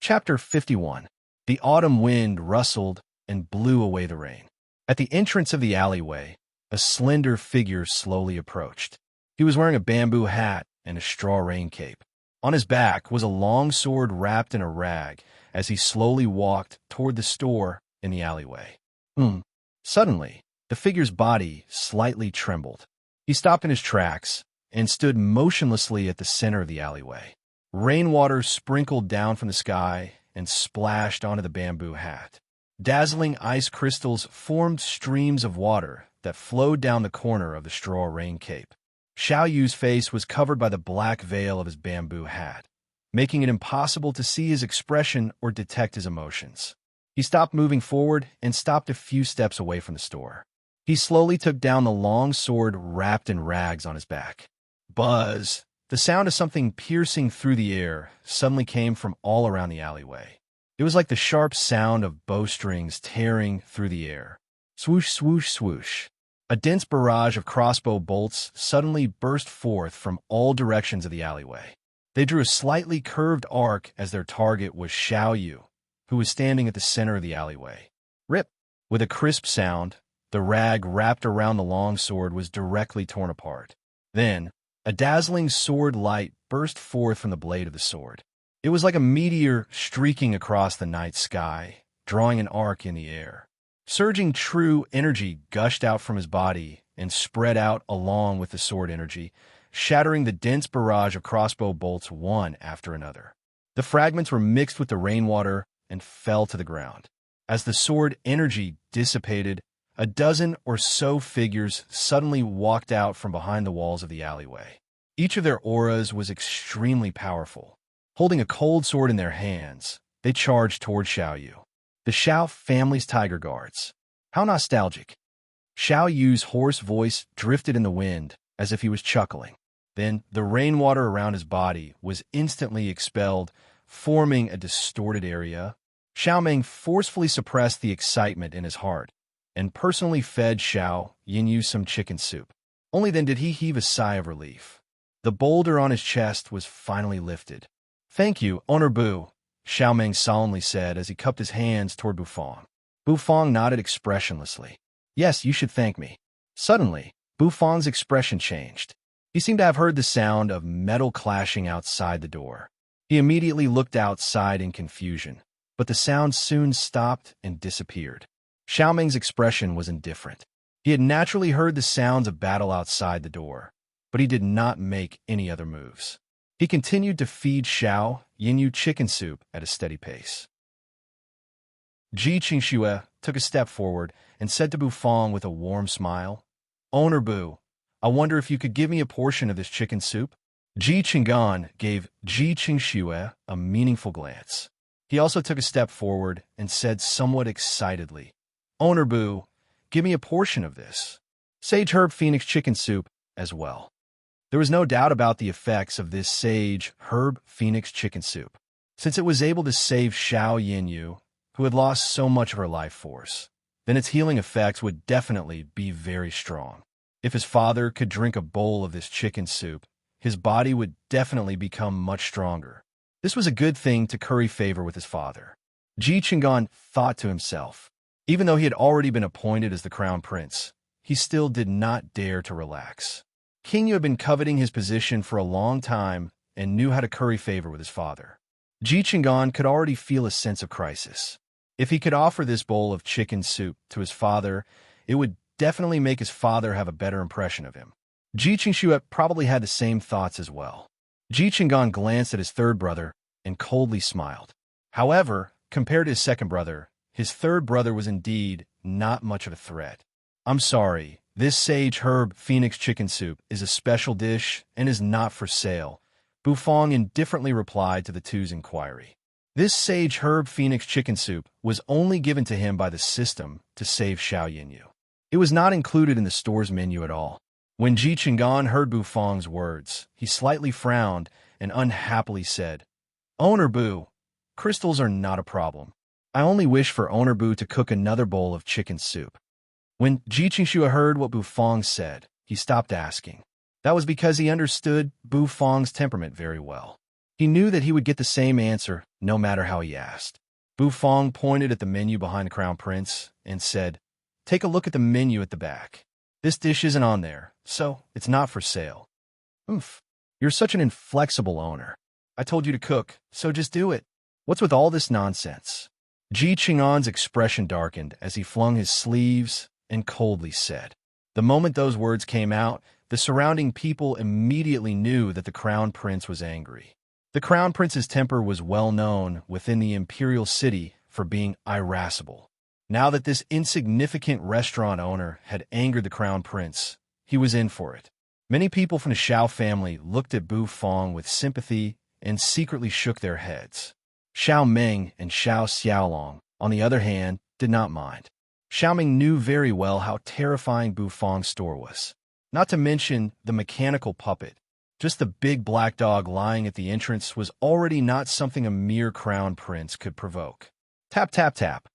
Chapter 51. The autumn wind rustled and blew away the rain. At the entrance of the alleyway, a slender figure slowly approached. He was wearing a bamboo hat and a straw rain cape. On his back was a long sword wrapped in a rag as he slowly walked toward the store in the alleyway. Suddenly, the figure's body slightly trembled. He stopped in his tracks and stood motionlessly at the center of the alleyway. Rainwater sprinkled down from the sky and splashed onto the bamboo hat. Dazzling ice crystals formed streams of water that flowed down the corner of the straw rain cape. Xiao Yu's face was covered by the black veil of his bamboo hat, making it impossible to see his expression or detect his emotions. He stopped moving forward and stopped a few steps away from the store. He slowly took down the long sword wrapped in rags on his back. Buzz! The sound of something piercing through the air suddenly came from all around the alleyway. It was like the sharp sound of bowstrings tearing through the air. Swoosh, swoosh, swoosh. A dense barrage of crossbow bolts suddenly burst forth from all directions of the alleyway. They drew a slightly curved arc as their target was Xiao Yu, who was standing at the center of the alleyway. Rip! With a crisp sound, the rag wrapped around the long sword was directly torn apart. Then, a dazzling sword light burst forth from the blade of the sword. It was like a meteor streaking across the night sky, drawing an arc in the air. Surging true energy gushed out from his body and spread out along with the sword energy, shattering the dense barrage of crossbow bolts one after another. The fragments were mixed with the rainwater and fell to the ground. As the sword energy dissipated, a dozen or so figures suddenly walked out from behind the walls of the alleyway. Each of their auras was extremely powerful. Holding a cold sword in their hands, they charged toward Xiao Yu. The Xiao family's tiger guards. How nostalgic. Xiao Yu's hoarse voice drifted in the wind as if he was chuckling. Then the rainwater around his body was instantly expelled, forming a distorted area. Xiao Meng forcefully suppressed the excitement in his heart and personally fed Xiao Yinyu some chicken soup. Only then did he heave a sigh of relief. The boulder on his chest was finally lifted. "Thank you, Owner Bu," Xiao Meng solemnly said as he cupped his hands toward Bufang. Bufang nodded expressionlessly. "Yes, you should thank me." Suddenly, Bufang's expression changed. He seemed to have heard the sound of metal clashing outside the door. He immediately looked outside in confusion, but the sound soon stopped and disappeared. Xiao Meng's expression was indifferent. He had naturally heard the sounds of battle outside the door, but he did not make any other moves. He continued to feed Xiao Yinyu chicken soup at a steady pace. Ji Qingxue took a step forward and said to Bufang with a warm smile, "Owner Bu, I wonder if you could give me a portion of this chicken soup?" Ji Qinggan gave Ji Qingxue a meaningful glance. He also took a step forward and said somewhat excitedly, "Owner Bu, give me a portion of this sage herb phoenix chicken soup as well." There was no doubt about the effects of this sage herb phoenix chicken soup, since it was able to save Xiao Yinyu, who had lost so much of her life force. Then its healing effects would definitely be very strong. If his father could drink a bowl of this chicken soup, his body would definitely become much stronger. This was a good thing to curry favor with his father. Ji Qinggan thought to himself. Even though he had already been appointed as the crown prince, he still did not dare to relax. King Yu had been coveting his position for a long time and knew how to curry favor with his father. Ji Qinggan could already feel a sense of crisis. If he could offer this bowl of chicken soup to his father, it would definitely make his father have a better impression of him. Ji Qingxue probably had the same thoughts as well. Ji Qinggan glanced at his third brother and coldly smiled. However, compared to his second brother, his third brother was indeed not much of a threat. "I'm sorry, this sage herb phoenix chicken soup is a special dish and is not for sale," Bufang indifferently replied to the two's inquiry. This sage herb phoenix chicken soup was only given to him by the system to save Xiao Yinyu. It was not included in the store's menu at all. When Ji Qinggan heard Bufang's words, he slightly frowned and unhappily said, "Owner Bu, crystals are not a problem. I only wish for Owner Bu to cook another bowl of chicken soup." When Ji Qingxue heard what Bufang said, he stopped asking. That was because he understood Bufang's temperament very well. He knew that he would get the same answer no matter how he asked. Bu Fong pointed at the menu behind the Crown Prince and said, "Take a look at the menu at the back. This dish isn't on there, so it's not for sale." Oof, you're such an inflexible owner. I told you to cook, so just do it. What's with all this nonsense? Ji Qing'an's expression darkened as he flung his sleeves and coldly said. The moment those words came out, the surrounding people immediately knew that the Crown Prince was angry. The Crown Prince's temper was well known within the imperial city for being irascible. Now that this insignificant restaurant owner had angered the Crown Prince, he was in for it. Many people from the Xiao family looked at Bu Fong with sympathy and secretly shook their heads. Xiao Meng and Xiao Xiaolong, on the other hand, did not mind. Xiao Meng knew very well how terrifying Bu Fong's store was. Not to mention the mechanical puppet. Just the big black dog lying at the entrance was already not something a mere crown prince could provoke. Tap, tap, tap.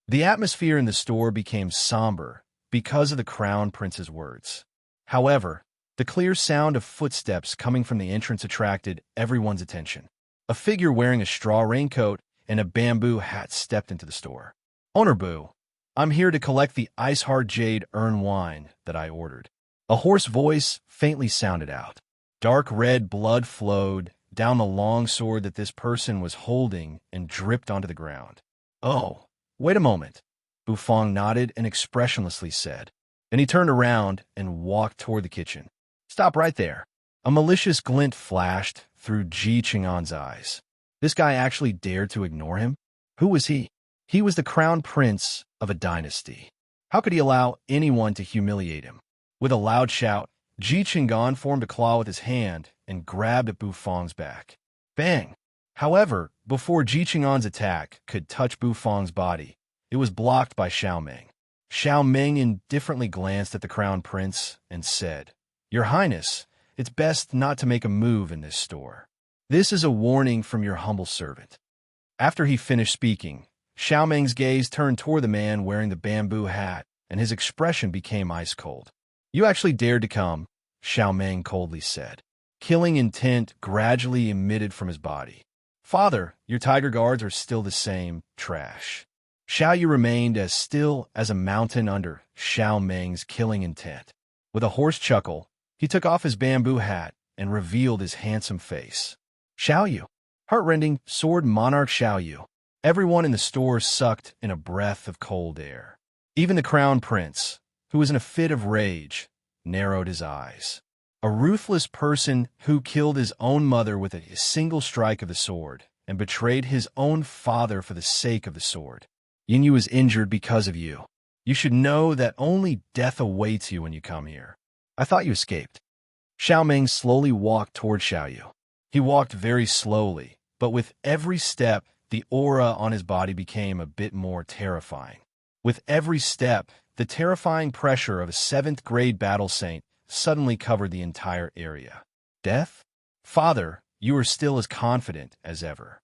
The atmosphere in the store became somber because of the crown prince's words. However, the clear sound of footsteps coming from the entrance attracted everyone's attention. A figure wearing a straw raincoat and a bamboo hat stepped into the store. "Owner Bu, I'm here to collect the ice-hard jade urn wine that I ordered." A hoarse voice faintly sounded out. Dark red blood flowed down the long sword that this person was holding and dripped onto the ground. "Oh, wait a moment," Bu Fong nodded and expressionlessly said. Then he turned around and walked toward the kitchen. "Stop right there." A malicious glint flashed through Ji Qing'an's eyes. This guy actually dared to ignore him? Who was he? He was the crown prince of a dynasty. How could he allow anyone to humiliate him? With a loud shout, Ji Qing'an formed a claw with his hand and grabbed at Bu Fong's back. Bang! However, before Ji Qing'an's attack could touch Bu Fong's body, it was blocked by Xiao Meng. Xiao Meng indifferently glanced at the crown prince and said, "Your Highness, it's best not to make a move in this store. This is a warning from your humble servant." After he finished speaking, Xiao Meng's gaze turned toward the man wearing the bamboo hat, and his expression became ice cold. "You actually dared to come," Xiao Meng coldly said. Killing intent gradually emitted from his body. "Father, your tiger guards are still the same trash." Xiao Yu remained as still as a mountain under Xiao Meng's killing intent. With a hoarse chuckle, he took off his bamboo hat and revealed his handsome face. Xiao Yu, heartrending sword monarch Xiao Yu. Everyone in the store sucked in a breath of cold air. Even the crown prince, who was in a fit of rage, narrowed his eyes. A ruthless person who killed his own mother with a single strike of the sword and betrayed his own father for the sake of the sword. Yin Yu is injured because of you. You should know that only death awaits you when you come here. I thought you escaped. Xiao Meng slowly walked toward Xiao Yu. He walked very slowly, but with every step, the aura on his body became a bit more terrifying. With every step, the terrifying pressure of a 7th-grade battle saint suddenly covered the entire area. Death? Father, you are still as confident as ever,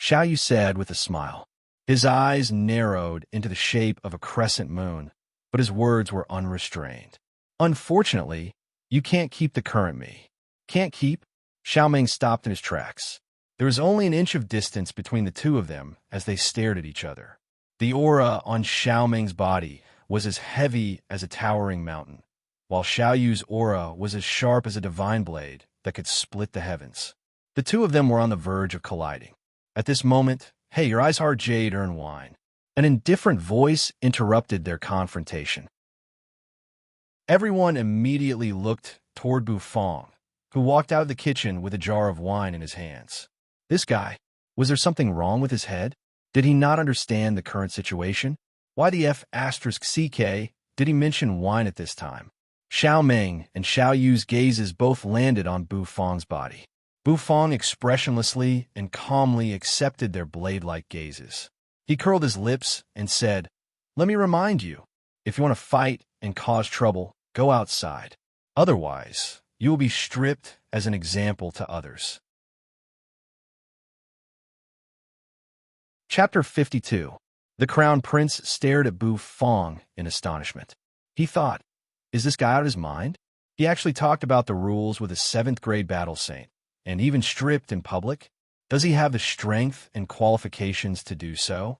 Xiao Yu said with a smile. His eyes narrowed into the shape of a crescent moon, but his words were unrestrained. Unfortunately, you can't keep the current me. Can't keep? Xiao Meng stopped in his tracks. There was only an inch of distance between the two of them as they stared at each other. The aura on Xiao Meng's body was as heavy as a towering mountain, while Xiao Yu's aura was as sharp as a divine blade that could split the heavens. The two of them were on the verge of colliding. At this moment, "Hey, your eyes hard jade earn wine." An indifferent voice interrupted their confrontation. Everyone immediately looked toward Bu Fong, who walked out of the kitchen with a jar of wine in his hands. This guy, was there something wrong with his head? Did he not understand the current situation? Why the F***CK did he mention wine at this time? Xiao Meng and Xiao Yu's gazes both landed on Bu Fong's body. Bu Fong expressionlessly and calmly accepted their blade-like gazes. He curled his lips and said, "Let me remind you, if you want to fight and cause trouble, go outside. Otherwise, you will be stripped as an example to others." Chapter 52. The Crown Prince stared at Bu Fong in astonishment. He thought, is this guy out of his mind? He actually talked about the rules with a 7th-grade battle saint, and even stripped in public? Does he have the strength and qualifications to do so?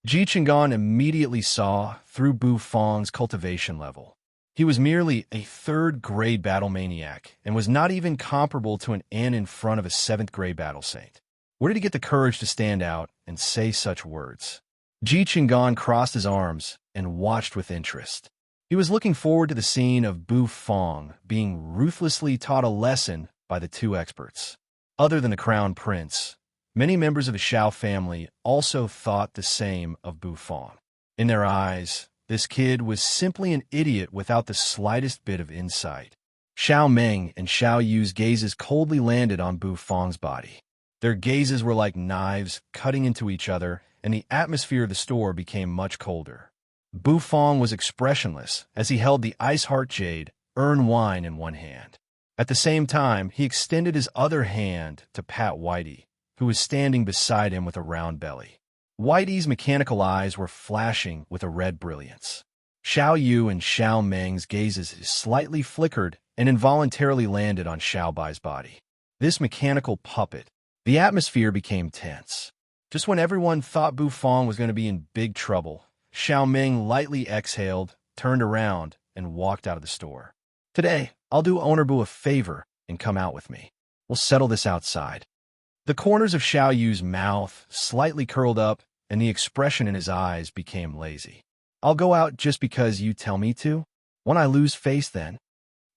Ji Qinggan immediately saw through Bu Feng's cultivation level. He was merely a third-grade battle maniac and was not even comparable to an ant in front of a seventh-grade battle saint. Where did he get the courage to stand out and say such words? Ji Qinggan crossed his arms and watched with interest. He was looking forward to the scene of Bu Feng being ruthlessly taught a lesson by the two experts. Other than the crown prince, many members of the Xiao family also thought the same of Bu Feng. In their eyes, this kid was simply an idiot without the slightest bit of insight. Xiao Meng and Xiao Yu's gazes coldly landed on Bu Feng's body. Their gazes were like knives cutting into each other, and the atmosphere of the store became much colder. Bu Feng was expressionless as he held the Ice Heart Jade Earn Wine in one hand. At the same time, he extended his other hand to pat Whitey, who was standing beside him with a round belly. Whitey's mechanical eyes were flashing with a red brilliance. Xiao Yu and Xiao Meng's gazes slightly flickered and involuntarily landed on Xiao Bai's body. This mechanical puppet. The atmosphere became tense. Just when everyone thought Bu Feng was going to be in big trouble, Xiao Meng lightly exhaled, turned around, and walked out of the store. Today, I'll do Owner Bu a favor and come out with me. We'll settle this outside. The corners of Xiao Yu's mouth slightly curled up, and the expression in his eyes became lazy. I'll go out just because you tell me to? When I lose face then?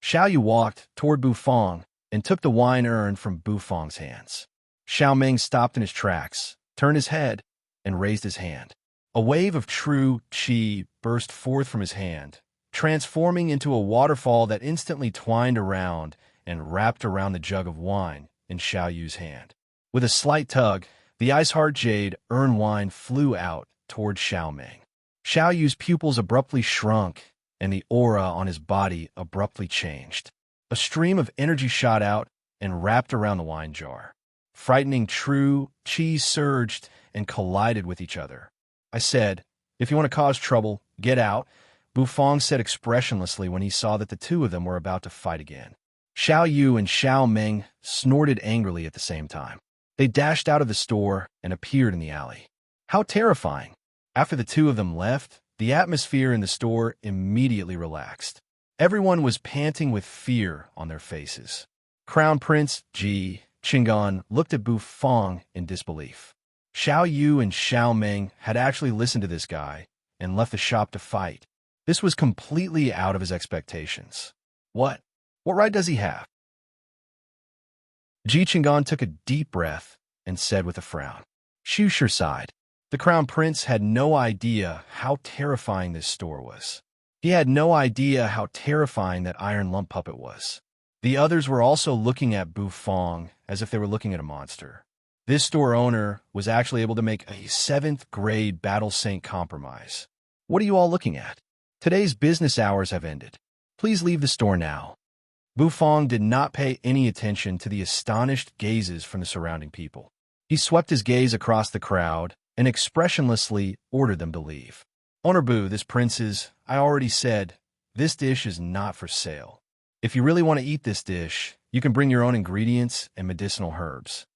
Xiao Yu walked toward Bu Feng and took the wine urn from Bu Feng's hands. Xiao Meng stopped in his tracks, turned his head, and raised his hand. A wave of true qi burst forth from his hand, transforming into a waterfall that instantly twined around and wrapped around the jug of wine in Xiao Yu's hand. With a slight tug, the Ice Heart Jade Earn Wine flew out toward Xiao Meng. Xiao Yu's pupils abruptly shrunk, and the aura on his body abruptly changed. A stream of energy shot out and wrapped around the wine jar. Frightening true qi surged and collided with each other. I said, "If you want to cause trouble, get out," Bu Feng said expressionlessly when he saw that the two of them were about to fight again. Xiao Yu and Xiao Meng snorted angrily at the same time. They dashed out of the store and appeared in the alley. How terrifying! After the two of them left, the atmosphere in the store immediately relaxed. Everyone was panting with fear on their faces. Crown Prince Ji Qinggan looked at Bu Feng in disbelief. Xiao Yu and Xiao Meng had actually listened to this guy and left the shop to fight. This was completely out of his expectations. What right does he have? Ji Qinggan took a deep breath and said with a frown. Xu Shi sighed. The Crown Prince had no idea how terrifying this store was. He had no idea how terrifying that iron lump puppet was. The others were also looking at Bu Feng as if they were looking at a monster. This store owner was actually able to make a 7th-grade Battle Saint compromise. What are you all looking at? Today's business hours have ended. Please leave the store now. Bu Feng did not pay any attention to the astonished gazes from the surrounding people. He swept his gaze across the crowd and expressionlessly ordered them to leave. Owner Bu, this prince's, I already said, this dish is not for sale. If you really want to eat this dish, you can bring your own ingredients and medicinal herbs.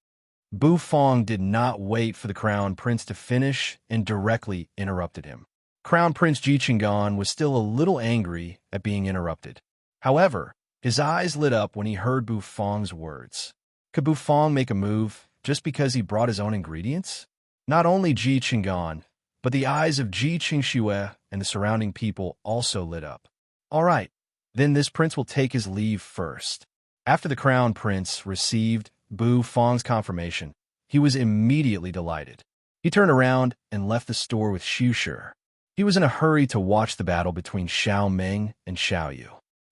Bu Feng did not wait for the Crown Prince to finish and directly interrupted him. Crown Prince Ji Qinggan was still a little angry at being interrupted. However, his eyes lit up when he heard Bu Feng's words. Could Bu Feng make a move just because he brought his own ingredients? Not only Ji Qinggan, but the eyes of Ji Qingxue and the surrounding people also lit up. All right, then this prince will take his leave first. After the Crown Prince received Bu Feng's confirmation, he was immediately delighted. He turned around and left the store with Xu Shi. He was in a hurry to watch the battle between Xiao Meng and Xiao Yu.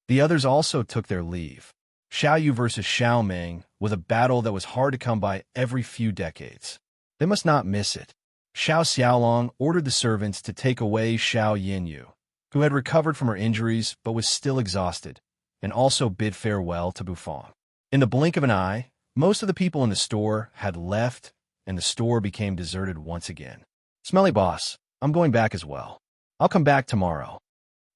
The others also took their leave. Xiao Yu versus Xiao Meng was a battle that was hard to come by every few decades. They must not miss it. Xiao Xiaolong ordered the servants to take away Xiao Yinyu, who had recovered from her injuries but was still exhausted, and also bid farewell to Bu Feng. In the blink of an eye, most of the people in the store had left, and the store became deserted once again. Smelly boss, I'm going back as well. I'll come back tomorrow.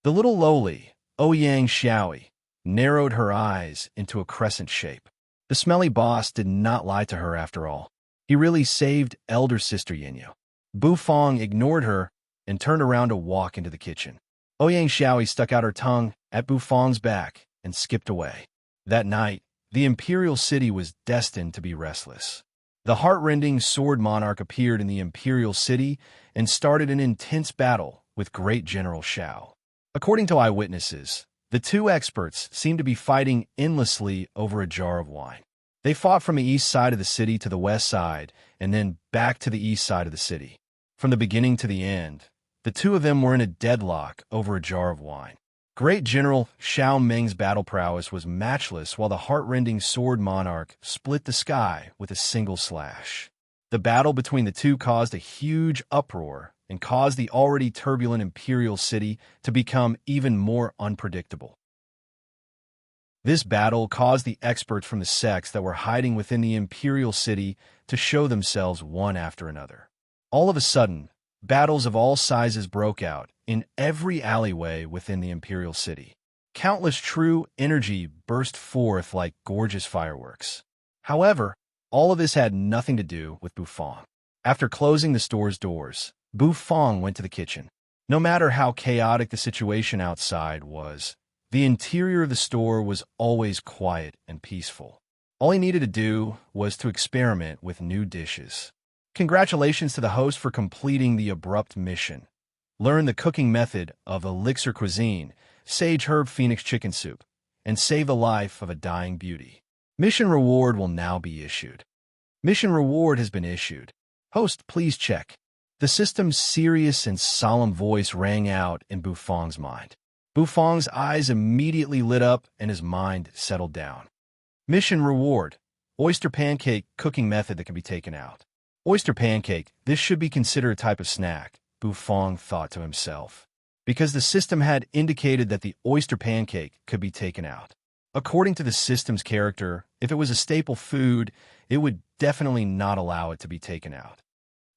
The little lowly, Ouyang Xiaoi, narrowed her eyes into a crescent shape. The smelly boss did not lie to her after all. He really saved elder sister Yinyu. Bufang ignored her and turned around to walk into the kitchen. Ouyang Xiaoyi stuck out her tongue at Bufang's back and skipped away. That night, the imperial city was destined to be restless. The heart-rending sword monarch appeared in the imperial city and started an intense battle with great General Xiao. According to eyewitnesses, the two experts seemed to be fighting endlessly over a jar of wine. They fought from the east side of the city to the west side, and then back to the east side of the city. From the beginning to the end, the two of them were in a deadlock over a jar of wine. Great General Xiao Meng's battle prowess was matchless, while the heart-rending sword monarch split the sky with a single slash. The battle between the two caused a huge uproar and caused the already turbulent imperial city to become even more unpredictable. This battle caused the experts from the sects that were hiding within the imperial city to show themselves one after another. All of a sudden, battles of all sizes broke out in every alleyway within the imperial city. Countless true energy burst forth like gorgeous fireworks. However, all of this had nothing to do with Bufang. After closing the store's doors, Bufang went to the kitchen. No matter how chaotic the situation outside was, the interior of the store was always quiet and peaceful. All he needed to do was to experiment with new dishes. Congratulations to the host for completing the abrupt mission. Learn the cooking method of elixir cuisine, sage herb phoenix chicken soup, and save the life of a dying beauty. Mission reward will now be issued. Mission reward has been issued. Host, please check. The system's serious and solemn voice rang out in Bufang's mind. Bufang's eyes immediately lit up and his mind settled down. Mission reward: oyster pancake cooking method that can be taken out. Oyster pancake, this should be considered a type of snack, Bufang thought to himself, because the system had indicated that the oyster pancake could be taken out. According to the system's character, if it was a staple food, it would definitely not allow it to be taken out.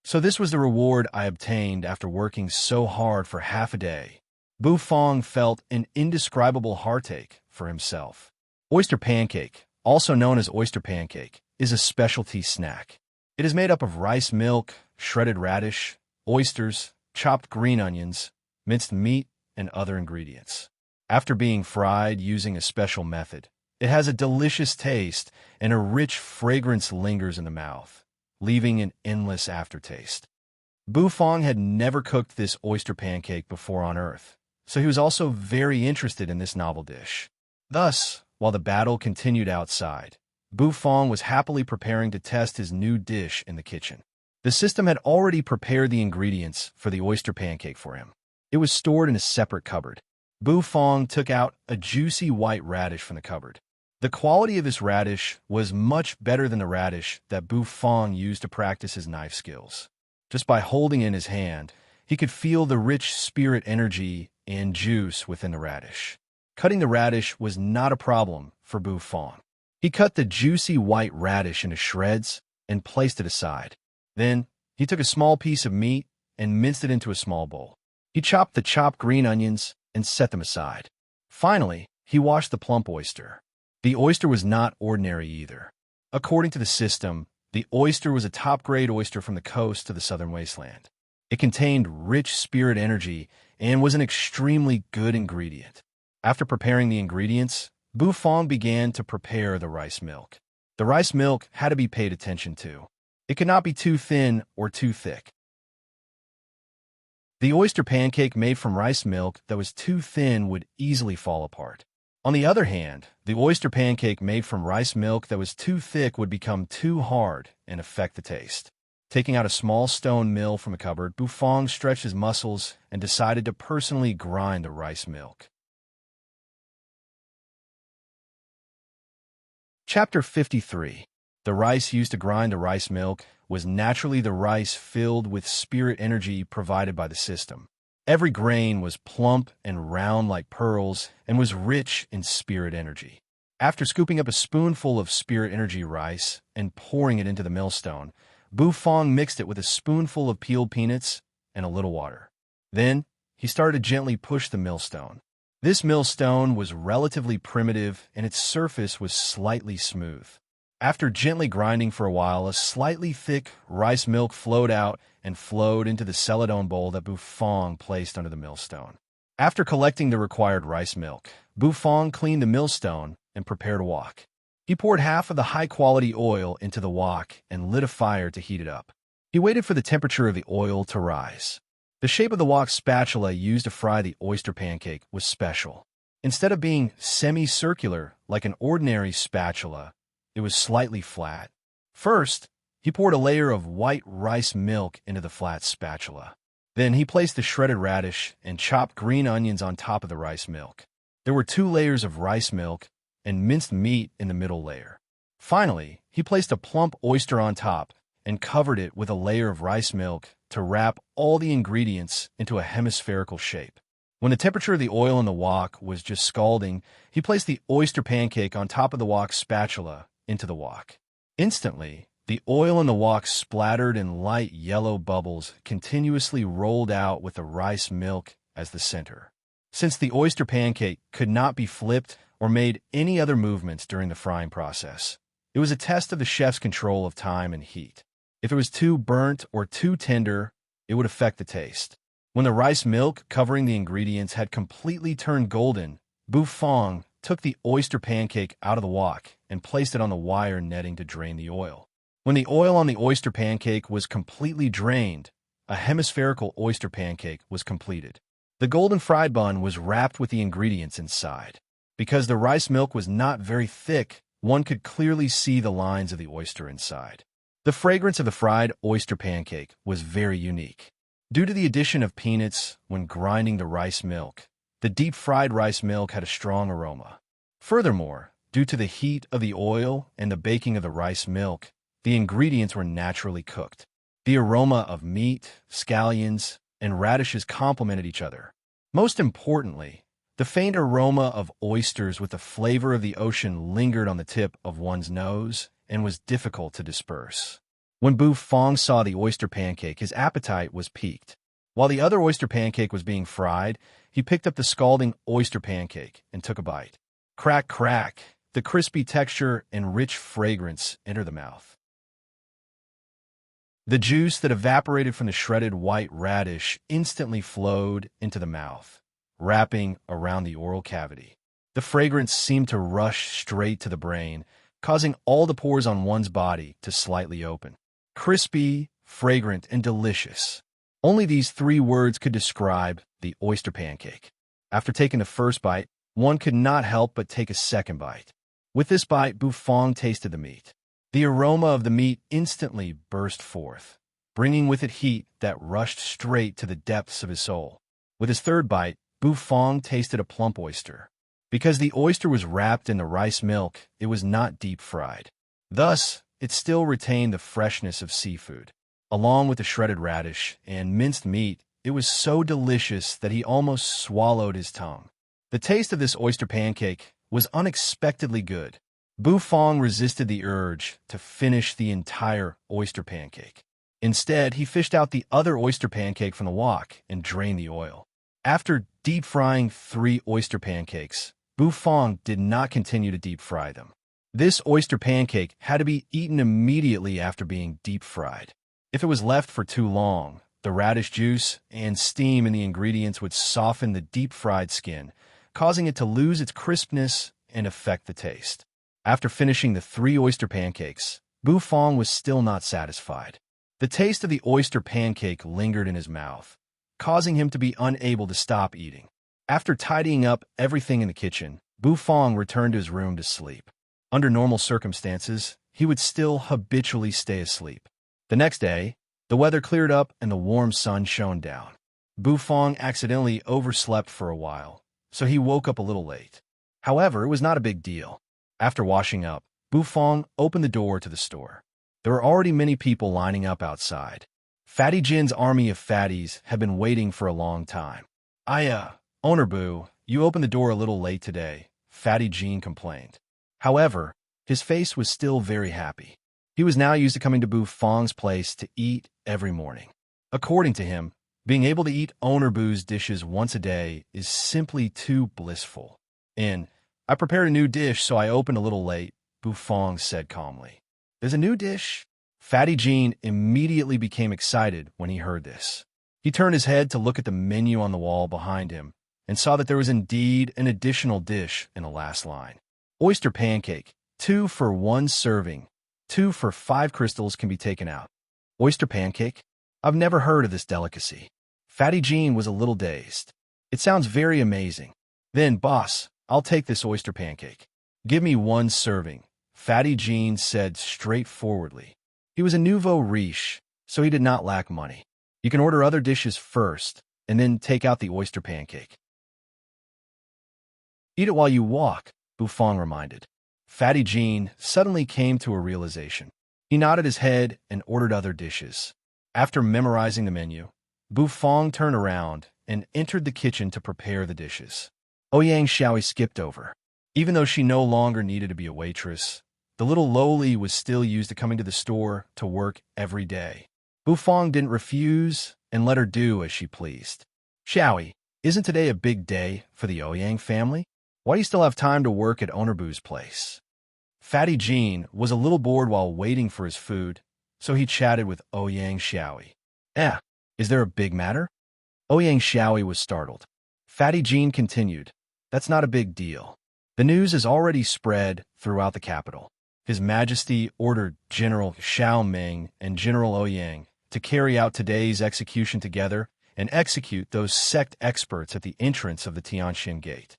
So this was the reward I obtained after working so hard for half a day. Bufang felt an indescribable heartache for himself. Oyster pancake, also known as oyster pancake, is a specialty snack. It is made up of rice milk, shredded radish, oysters, chopped green onions, minced meat, and other ingredients. After being fried using a special method, it has a delicious taste and a rich fragrance lingers in the mouth, leaving an endless aftertaste. Bufang had never cooked this oyster pancake before on Earth, so he was also very interested in this novel dish. Thus, while the battle continued outside, Bufang was happily preparing to test his new dish in the kitchen. The system had already prepared the ingredients for the oyster pancake for him. It was stored in a separate cupboard. Bufang took out a juicy white radish from the cupboard. The quality of this radish was much better than the radish that Bufang used to practice his knife skills. Just by holding it in his hand, he could feel the rich spirit energy and juice within the radish. Cutting the radish was not a problem for Bufang. He cut the juicy white radish into shreds and placed it aside. Then, he took a small piece of meat and minced it into a small bowl. He chopped the chopped green onions and set them aside. Finally, he washed the plump oyster. The oyster was not ordinary either. According to the system, the oyster was a top-grade oyster from the coast to the southern wasteland. It contained rich spirit energy and was an extremely good ingredient. After preparing the ingredients, Bufang began to prepare the rice milk. The rice milk had to be paid attention to. It could not be too thin or too thick. The oyster pancake made from rice milk that was too thin would easily fall apart. On the other hand, the oyster pancake made from rice milk that was too thick would become too hard and affect the taste. Taking out a small stone mill from a cupboard, Bufang stretched his muscles and decided to personally grind the rice milk. Chapter 53. The rice used to grind the rice milk was naturally the rice filled with spirit energy provided by the system. Every grain was plump and round like pearls and was rich in spirit energy. After scooping up a spoonful of spirit energy rice and pouring it into the millstone, Bufang mixed it with a spoonful of peeled peanuts and a little water. Then, he started to gently push the millstone. This millstone was relatively primitive and its surface was slightly smooth. After gently grinding for a while, a slightly thick rice milk flowed out and flowed into the celadone bowl that Bufong placed under the millstone. After collecting the required rice milk, Bufong cleaned the millstone and prepared a wok. He poured half of the high-quality oil into the wok and lit a fire to heat it up. He waited for the temperature of the oil to rise. The shape of the wok spatula used to fry the oyster pancake was special. Instead of being semicircular like an ordinary spatula, it was slightly flat. First, he poured a layer of white rice milk into the flat spatula. Then he placed the shredded radish and chopped green onions on top of the rice milk. There were 2 layers of rice milk and minced meat in the middle layer. Finally, he placed a plump oyster on top and covered it with a layer of rice milk to wrap all the ingredients into a hemispherical shape. When the temperature of the oil in the wok was just scalding, he placed the oyster pancake on top of the wok spatula into the wok. Instantly, the oil in the wok splattered and light yellow bubbles continuously rolled out with the rice milk as the center. Since the oyster pancake could not be flipped or made any other movements during the frying process, it was a test of the chef's control of time and heat. If it was too burnt or too tender, it would affect the taste. When the rice milk covering the ingredients had completely turned golden, Bufong took the oyster pancake out of the wok and placed it on the wire netting to drain the oil. When the oil on the oyster pancake was completely drained, a hemispherical oyster pancake was completed. The golden fried bun was wrapped with the ingredients inside. Because the rice milk was not very thick, one could clearly see the lines of the oyster inside. The fragrance of the fried oyster pancake was very unique. Due to the addition of peanuts when grinding the rice milk, the deep-fried rice milk had a strong aroma. Furthermore, due to the heat of the oil and the baking of the rice milk, the ingredients were naturally cooked. The aroma of meat, scallions, and radishes complemented each other. Most importantly, the faint aroma of oysters with the flavor of the ocean lingered on the tip of one's nose and was difficult to disperse. When Bufong saw the oyster pancake, his appetite was piqued. While the other oyster pancake was being fried, he picked up the scalding oyster pancake and took a bite. Crack, crack, the crispy texture and rich fragrance entered the mouth. The juice that evaporated from the shredded white radish instantly flowed into the mouth, wrapping around the oral cavity. The fragrance seemed to rush straight to the brain, causing all the pores on one's body to slightly open. Crispy, fragrant, and delicious. Only these 3 words could describe the oyster pancake. After taking the first bite, one could not help but take a second bite. With this bite, Bufong tasted the meat. The aroma of the meat instantly burst forth, bringing with it heat that rushed straight to the depths of his soul. With his third bite, Bufong tasted a plump oyster. Because the oyster was wrapped in the rice milk, it was not deep fried. Thus, it still retained the freshness of seafood. Along with the shredded radish and minced meat, it was so delicious that he almost swallowed his tongue. The taste of this oyster pancake was unexpectedly good. Bufong resisted the urge to finish the entire oyster pancake. Instead, he fished out the other oyster pancake from the wok and drained the oil. After deep frying 3 oyster pancakes, Bufong did not continue to deep fry them. This oyster pancake had to be eaten immediately after being deep fried. If it was left for too long, the radish juice and steam in the ingredients would soften the deep-fried skin, causing it to lose its crispness and affect the taste. After finishing the 3 oyster pancakes, Bufong was still not satisfied. The taste of the oyster pancake lingered in his mouth, causing him to be unable to stop eating. After tidying up everything in the kitchen, Bufong returned to his room to sleep. Under normal circumstances, he would still habitually stay asleep. The next day, the weather cleared up and the warm sun shone down. Bufong accidentally overslept for a while, so he woke up a little late. However, it was not a big deal. After washing up, Bufong opened the door to the store. There were already many people lining up outside. Fatty Jin's army of fatties had been waiting for a long time. Owner Boo, you opened the door a little late today, Fatty Jin complained. However, his face was still very happy. He was now used to coming to Bufong's place to eat every morning. According to him, being able to eat Owner Boo's dishes once a day is simply too blissful. I prepared a new dish, so I opened a little late, Bufong said calmly. There's a new dish? Fatty Jean immediately became excited when he heard this. He turned his head to look at the menu on the wall behind him and saw that there was indeed an additional dish in the last line. Oyster pancake, 2 for 1 serving, 2 for 5 crystals can be taken out. Oyster pancake? I've never heard of this delicacy. Fatty Jean was a little dazed. It sounds very amazing. Then, boss, I'll take this oyster pancake. Give me 1 serving, Fatty Jean said straightforwardly. He was a nouveau riche, so he did not lack money. You can order other dishes first, and then take out the oyster pancake. Eat it while you walk, Bufong reminded. Fatty Jean suddenly came to a realization. He nodded his head and ordered other dishes. After memorizing the menu, Bufong turned around and entered the kitchen to prepare the dishes. Ouyang Xiaoyi skipped over. Even though she no longer needed to be a waitress, the little lowly was still used to coming to the store to work every day. Bufong didn't refuse and let her do as she pleased. Xiaoyi, isn't today a big day for the Ouyang family? Why do you still have time to work at Owner Boo's place? Fatty Jean was a little bored while waiting for his food, so he chatted with Ouyang Xiaoyi. Is there a big matter? Ouyang Xiaoyi was startled. Fatty Jean continued, That's not a big deal. The news has already spread throughout the capital. His Majesty ordered General Xiao Ming and General Ouyang to carry out today's execution together and execute those sect experts at the entrance of the Tianxin Gate.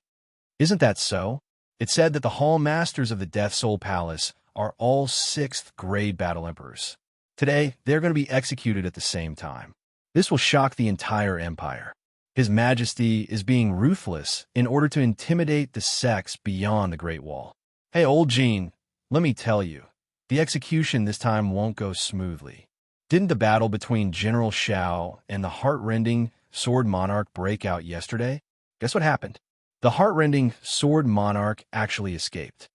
Isn't that so? It said that the Hall Masters of the Death Soul Palace are all 6th-grade Battle Emperors. Today, they're going to be executed at the same time. This will shock the entire empire. His Majesty is being ruthless in order to intimidate the sects beyond the Great Wall. Hey, old Jean, let me tell you, the execution this time won't go smoothly. Didn't the battle between General Xiao and the heart-rending Sword Monarch break out yesterday? Guess what happened? The heart-rending Sword Monarch actually escaped.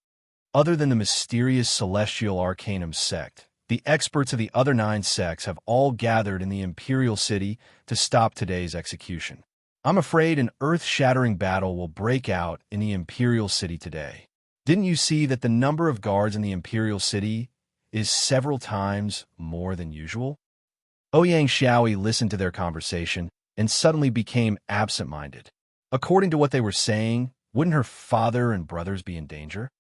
Other than the mysterious Celestial Arcanum sect, the experts of the other 9 sects have all gathered in the Imperial City to stop today's execution. I'm afraid an earth-shattering battle will break out in the Imperial City today. Didn't you see that the number of guards in the Imperial City is several times more than usual? Ouyang Xiaoyi listened to their conversation and suddenly became absent-minded. According to what they were saying, wouldn't her father and brothers be in danger?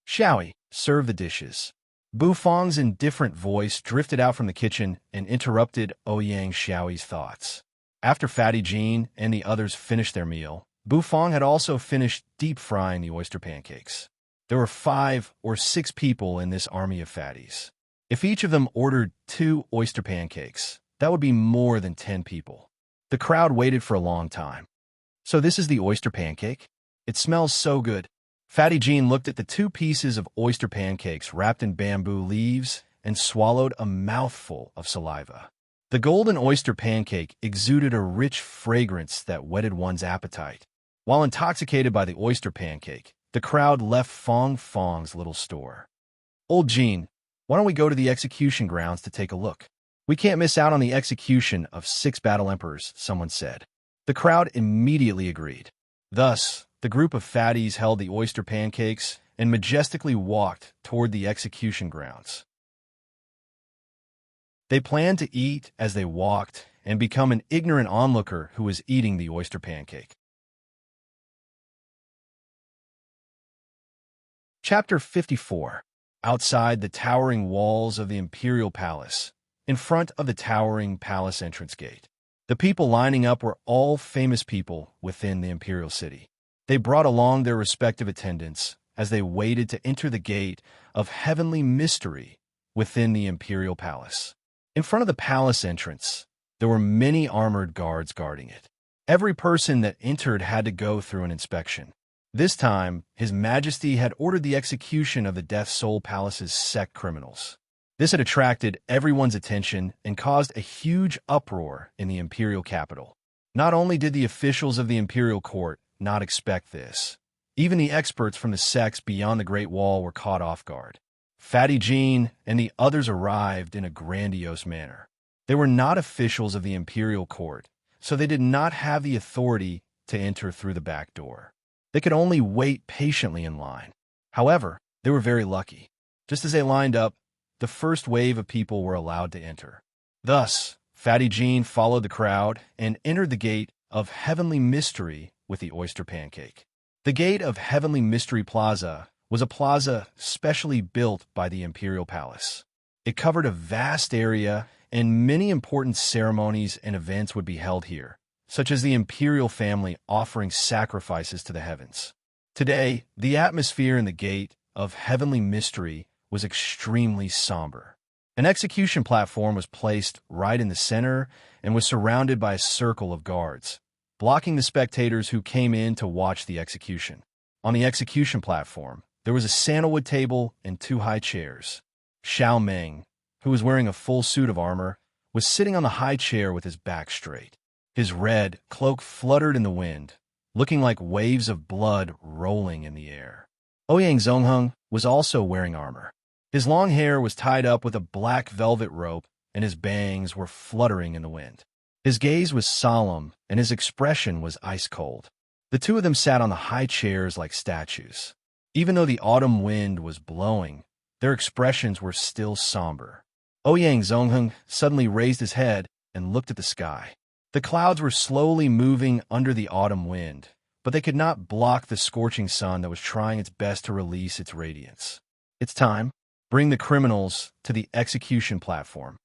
Xiaoyi, serve the dishes. Bufong's indifferent voice drifted out from the kitchen and interrupted Ouyang Xiaoyi's thoughts. After Fatty Jean and the others finished their meal, Bufong had also finished deep-frying the oyster pancakes. There were 5 or 6 people in this army of fatties. If each of them ordered 2 oyster pancakes, that would be more than 10 people. The crowd waited for a long time. So this is the oyster pancake? It smells so good. Fatty Jean looked at the 2 pieces of oyster pancakes wrapped in bamboo leaves and swallowed a mouthful of saliva. The golden oyster pancake exuded a rich fragrance that whetted one's appetite. While intoxicated by the oyster pancake, the crowd left Fong Fong's little store. Old Jean, why don't we go to the execution grounds to take a look? We can't miss out on the execution of 6 battle emperors, someone said. The crowd immediately agreed. Thus, the group of fatties held the oyster pancakes and majestically walked toward the execution grounds. They planned to eat as they walked and become an ignorant onlooker who was eating the oyster pancake. Chapter 54. Outside the towering walls of the Imperial Palace, in front of the towering palace entrance gate. The people lining up were all famous people within the Imperial City. They brought along their respective attendants as they waited to enter the gate of heavenly mystery within the Imperial Palace. In front of the palace entrance, there were many armored guards guarding it. Every person that entered had to go through an inspection. This time, His Majesty had ordered the execution of the Death Soul Palace's sect criminals. This had attracted everyone's attention and caused a huge uproar in the imperial capital. Not only did the officials of the imperial court not expect this, even the experts from the sects beyond the Great Wall were caught off guard. Fatty Jean and the others arrived in a grandiose manner. They were not officials of the imperial court, so they did not have the authority to enter through the back door. They could only wait patiently in line. However, they were very lucky. Just as they lined up, the first wave of people were allowed to enter. Thus, Fatty Jean followed the crowd and entered the gate of Heavenly Mystery with the oyster pancake. The gate of Heavenly Mystery Plaza was a plaza specially built by the Imperial Palace. It covered a vast area, and many important ceremonies and events would be held here, such as the imperial family offering sacrifices to the heavens. Today, the atmosphere in the gate of Heavenly Mystery was extremely somber. An execution platform was placed right in the center and was surrounded by a circle of guards, blocking the spectators who came in to watch the execution. On the execution platform, there was a sandalwood table and 2 high chairs. Xiao Meng, who was wearing a full suit of armor, was sitting on the high chair with his back straight. His red cloak fluttered in the wind, looking like waves of blood rolling in the air. Ouyang Zongheng was also wearing armor. His long hair was tied up with a black velvet rope, and his bangs were fluttering in the wind. His gaze was solemn, and his expression was ice-cold. The two of them sat on the high chairs like statues. Even though the autumn wind was blowing, their expressions were still somber. Ouyang Zongheng suddenly raised his head and looked at the sky. The clouds were slowly moving under the autumn wind, but they could not block the scorching sun that was trying its best to release its radiance. It's time. Bring the criminals to the execution platform.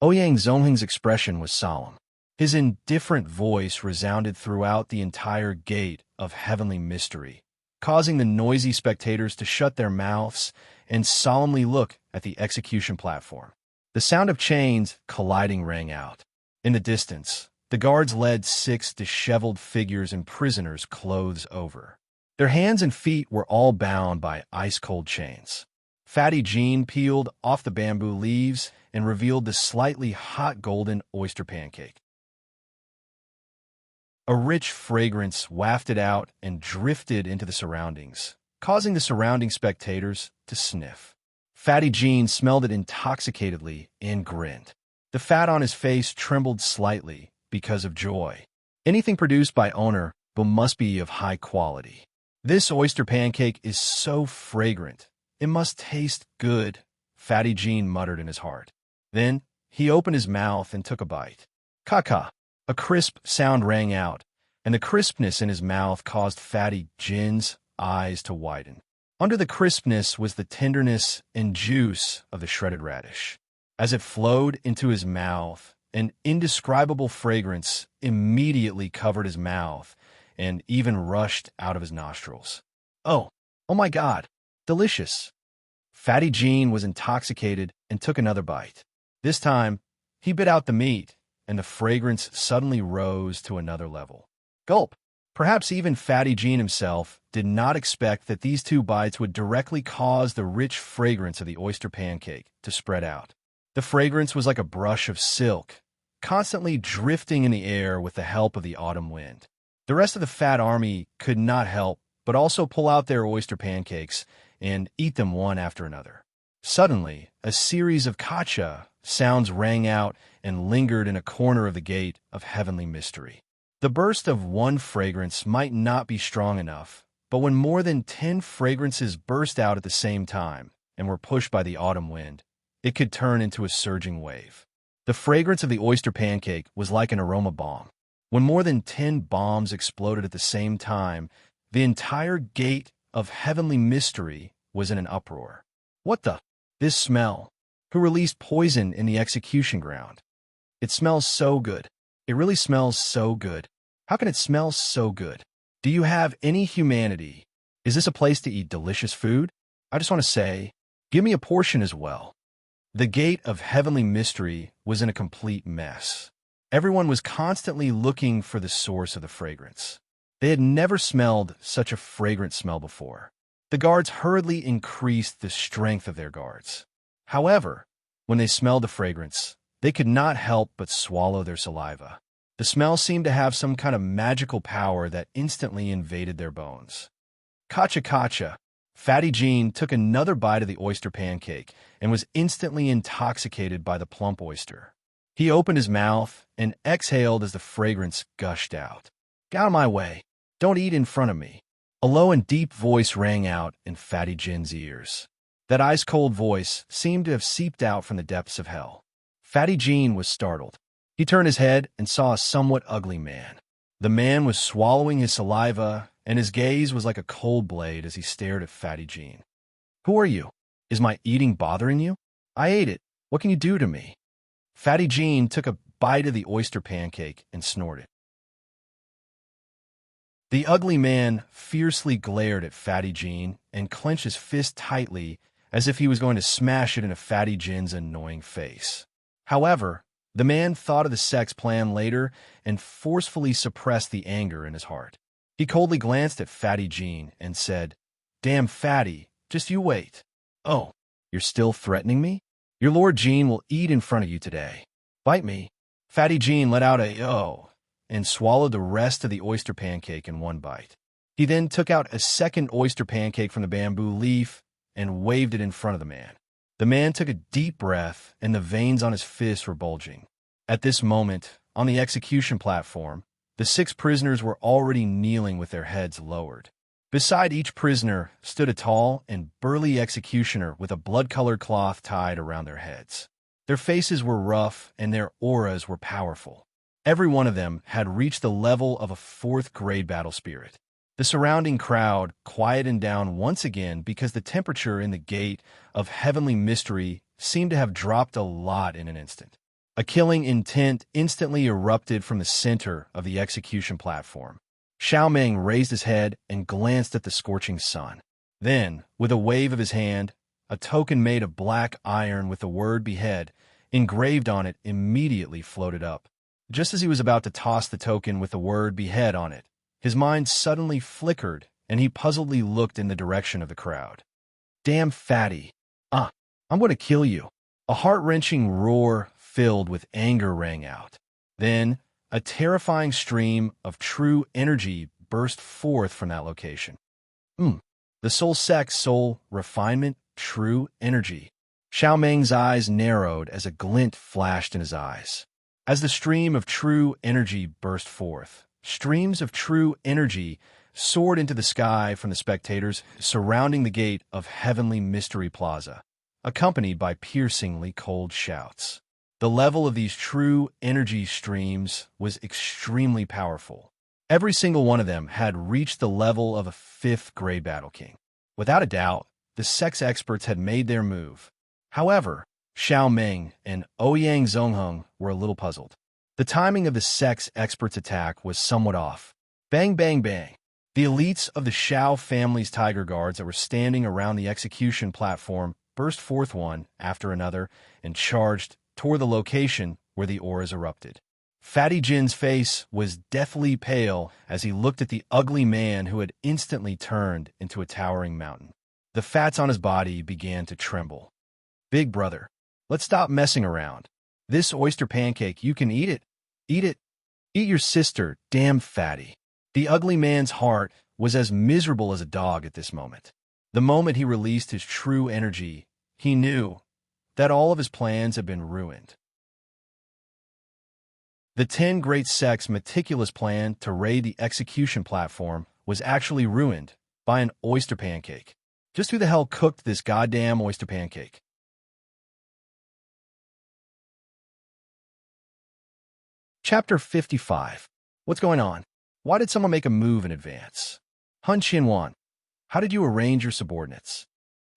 Ouyang Zongheng's expression was solemn. His indifferent voice resounded throughout the entire gate of Heavenly Mystery, causing the noisy spectators to shut their mouths and solemnly look at the execution platform. The sound of chains colliding rang out. In the distance, the guards led 6 disheveled figures and prisoners clothes over. Their hands and feet were all bound by ice-cold chains. Fatty Jean peeled off the bamboo leaves and revealed the slightly hot golden oyster pancake. A rich fragrance wafted out and drifted into the surroundings, causing the surrounding spectators to sniff. Fatty Jean smelled it intoxicatedly and grinned. The fat on his face trembled slightly because of joy. Anything produced by owner must be of high quality. This oyster pancake is so fragrant. It must taste good, Fatty Jean muttered in his heart. Then he opened his mouth and took a bite. Ka-ka! A crisp sound rang out, and the crispness in his mouth caused Fatty Jean's eyes to widen. Under the crispness was the tenderness and juice of the shredded radish. As it flowed into his mouth, an indescribable fragrance immediately covered his mouth and even rushed out of his nostrils. Oh my God! Delicious! Fatty Jean was intoxicated and took another bite. This time, he bit out the meat, and the fragrance suddenly rose to another level. Gulp! Perhaps even Fatty Jean himself did not expect that these 2 bites would directly cause the rich fragrance of the oyster pancake to spread out. The fragrance was like a brush of silk, constantly drifting in the air with the help of the autumn wind. The rest of the fat army could not help but also pull out their oyster pancakes and eat them one after another. Suddenly, a series of kacha sounds rang out and lingered in a corner of the gate of Heavenly Mystery. The burst of one fragrance might not be strong enough, but when more than 10 fragrances burst out at the same time and were pushed by the autumn wind, it could turn into a surging wave. The fragrance of the oyster pancake was like an aroma bomb. When more than 10 bombs exploded at the same time, the entire gate of Heavenly Mystery was in an uproar. What the? This smell. Who released poison in the execution ground? It smells so good. It really smells so good. How can it smell so good? Do you have any humanity? Is this a place to eat delicious food? I just want to say, give me a portion as well. The gate of Heavenly Mystery was in a complete mess. Everyone was constantly looking for the source of the fragrance. They had never smelled such a fragrant smell before. The guards hurriedly increased the strength of their guards. However, when they smelled the fragrance, they could not help but swallow their saliva. The smell seemed to have some kind of magical power that instantly invaded their bones. Kacha kacha! Fatty Jean took another bite of the oyster pancake and was instantly intoxicated by the plump oyster. He opened his mouth and exhaled as the fragrance gushed out. Get out of my way! Don't eat in front of me! A low and deep voice rang out in Fatty Jean's ears. That ice-cold voice seemed to have seeped out from the depths of hell. Fatty Jean was startled. He turned his head and saw a somewhat ugly man. The man was swallowing his saliva, and his gaze was like a cold blade as he stared at Fatty Jean. "Who are you? Is my eating bothering you? I ate it. What can you do to me?" Fatty Jean took a bite of the oyster pancake and snorted. The ugly man fiercely glared at Fatty Jean and clenched his fist tightly as if he was going to smash it in a Fatty Jean's annoying face. However, the man thought of the sex plan later and forcefully suppressed the anger in his heart. He coldly glanced at Fatty Jean and said, "Damn Fatty, just you wait. Oh, you're still threatening me? Your Lord Jean will eat in front of you today. Bite me." Fatty Jean let out a "oh" and swallowed the rest of the oyster pancake in one bite. He then took out a second oyster pancake from the bamboo leaf and waved it in front of the man. The man took a deep breath, and the veins on his fists were bulging. At this moment, on the execution platform, the 6 prisoners were already kneeling with their heads lowered. Beside each prisoner stood a tall and burly executioner with a blood-colored cloth tied around their heads. Their faces were rough, and their auras were powerful. Every one of them had reached the level of a 4th-grade battle spirit. The surrounding crowd quieted down once again because the temperature in the gate of heavenly mystery seemed to have dropped a lot in an instant. A killing intent instantly erupted from the center of the execution platform. Xiao Meng raised his head and glanced at the scorching sun. Then, with a wave of his hand, a token made of black iron with the word "behead" engraved on it immediately floated up. Just as he was about to toss the token with the word "behead" on it, his mind suddenly flickered, and he puzzledly looked in the direction of the crowd. "Damn Fatty. I'm going to kill you." A heart-wrenching roar filled with anger rang out. Then, a terrifying stream of true energy burst forth from that location. The soul sex, soul, refinement, true energy. Xiao Meng's eyes narrowed as a glint flashed in his eyes. As the stream of true energy burst forth, streams of true energy soared into the sky from the spectators surrounding the gate of Heavenly Mystery Plaza, accompanied by piercingly cold shouts. The level of these true energy streams was extremely powerful. Every single one of them had reached the level of a 5th-grade Battle King. Without a doubt, the sex experts had made their move. However, Xiao Meng and Ouyang Zongheng were a little puzzled. The timing of the sex experts' attack was somewhat off. Bang, bang, bang. The elites of the Xiao family's tiger guards that were standing around the execution platform burst forth one after another and charged toward the location where the auras erupted. Fatty Jin's face was deathly pale as he looked at the ugly man who had instantly turned into a towering mountain. The fats on his body began to tremble. "Big brother, let's stop messing around. This oyster pancake, you can eat it. Eat it. Eat your sister, damn Fatty." The ugly man's heart was as miserable as a dog at this moment. The moment he released his true energy, he knew that all of his plans had been ruined. The 10 Great Sect's meticulous plan to raid the execution platform was actually ruined by an oyster pancake. Just who the hell cooked this goddamn oyster pancake? Chapter 55. What's going on? Why did someone make a move in advance? Hun Qianwan, how did you arrange your subordinates?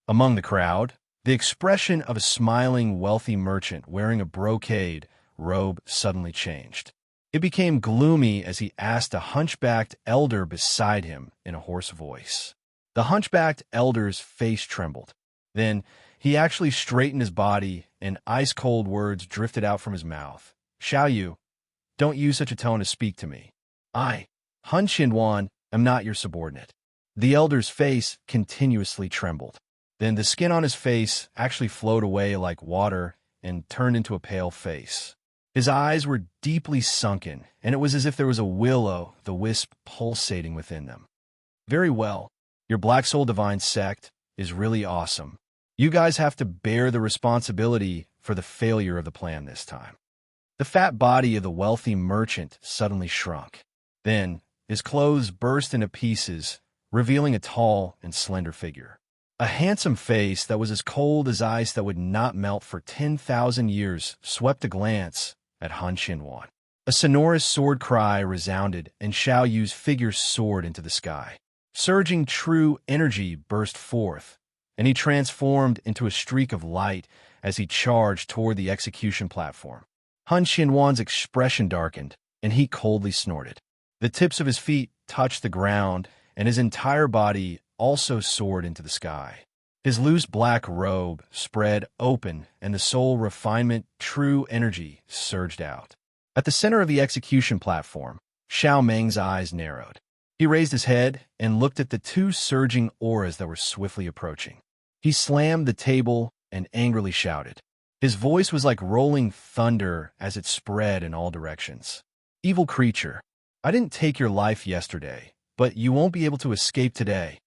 Among the crowd, the expression of a smiling, wealthy merchant wearing a brocade robe suddenly changed. It became gloomy as he asked a hunchbacked elder beside him in a hoarse voice. The hunchbacked elder's face trembled. Then he actually straightened his body, and ice-cold words drifted out from his mouth. "Xiao Yu, don't use such a tone to speak to me. I, Hun Qianwan, am not your subordinate." The elder's face continuously trembled. Then the skin on his face actually flowed away like water and turned into a pale face. His eyes were deeply sunken, and it was as if there was a will-o'-the-wisp pulsating within them. "Very well. Your Black Soul Divine sect is really awesome. You guys have to bear the responsibility for the failure of the plan this time." The fat body of the wealthy merchant suddenly shrunk. Then his clothes burst into pieces, revealing a tall and slender figure. A handsome face that was as cold as ice that would not melt for 10,000 years swept a glance at Han Xinwan. A sonorous sword cry resounded, and Xiao Yu's figure soared into the sky. Surging true energy burst forth, and he transformed into a streak of light as he charged toward the execution platform. Han Xinwan's expression darkened, and he coldly snorted. The tips of his feet touched the ground, and his entire body also soared into the sky. His loose black robe spread open, and the soul refinement, true energy, surged out. At the center of the execution platform, Xiao Meng's eyes narrowed. He raised his head and looked at the two surging auras that were swiftly approaching. He slammed the table and angrily shouted. His voice was like rolling thunder as it spread in all directions. "Evil creature, I didn't take your life yesterday, but you won't be able to escape today."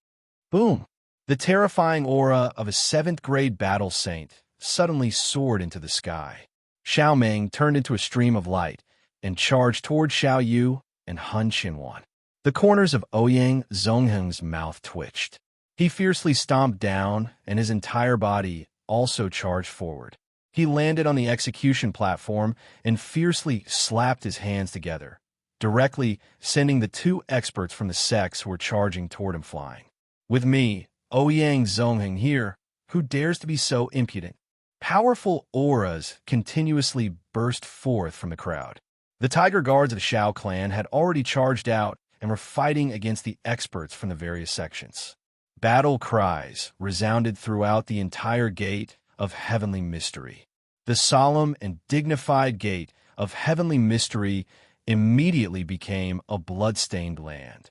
Boom! The terrifying aura of a 7th-grade battle saint suddenly soared into the sky. Xiao Meng turned into a stream of light and charged toward Xiao Yu and Han Xinwan. The corners of Ouyang Zongheng's mouth twitched. He fiercely stomped down, and his entire body also charged forward. He landed on the execution platform and fiercely slapped his hands together, directly sending the two experts from the sects who were charging toward him flying. "With me, Ouyang Zongheng here, who dares to be so impudent?" Powerful auras continuously burst forth from the crowd. The Tiger Guards of the Shao clan had already charged out and were fighting against the experts from the various sections. Battle cries resounded throughout the entire gate of heavenly mystery. The solemn and dignified gate of heavenly mystery immediately became a blood-stained land.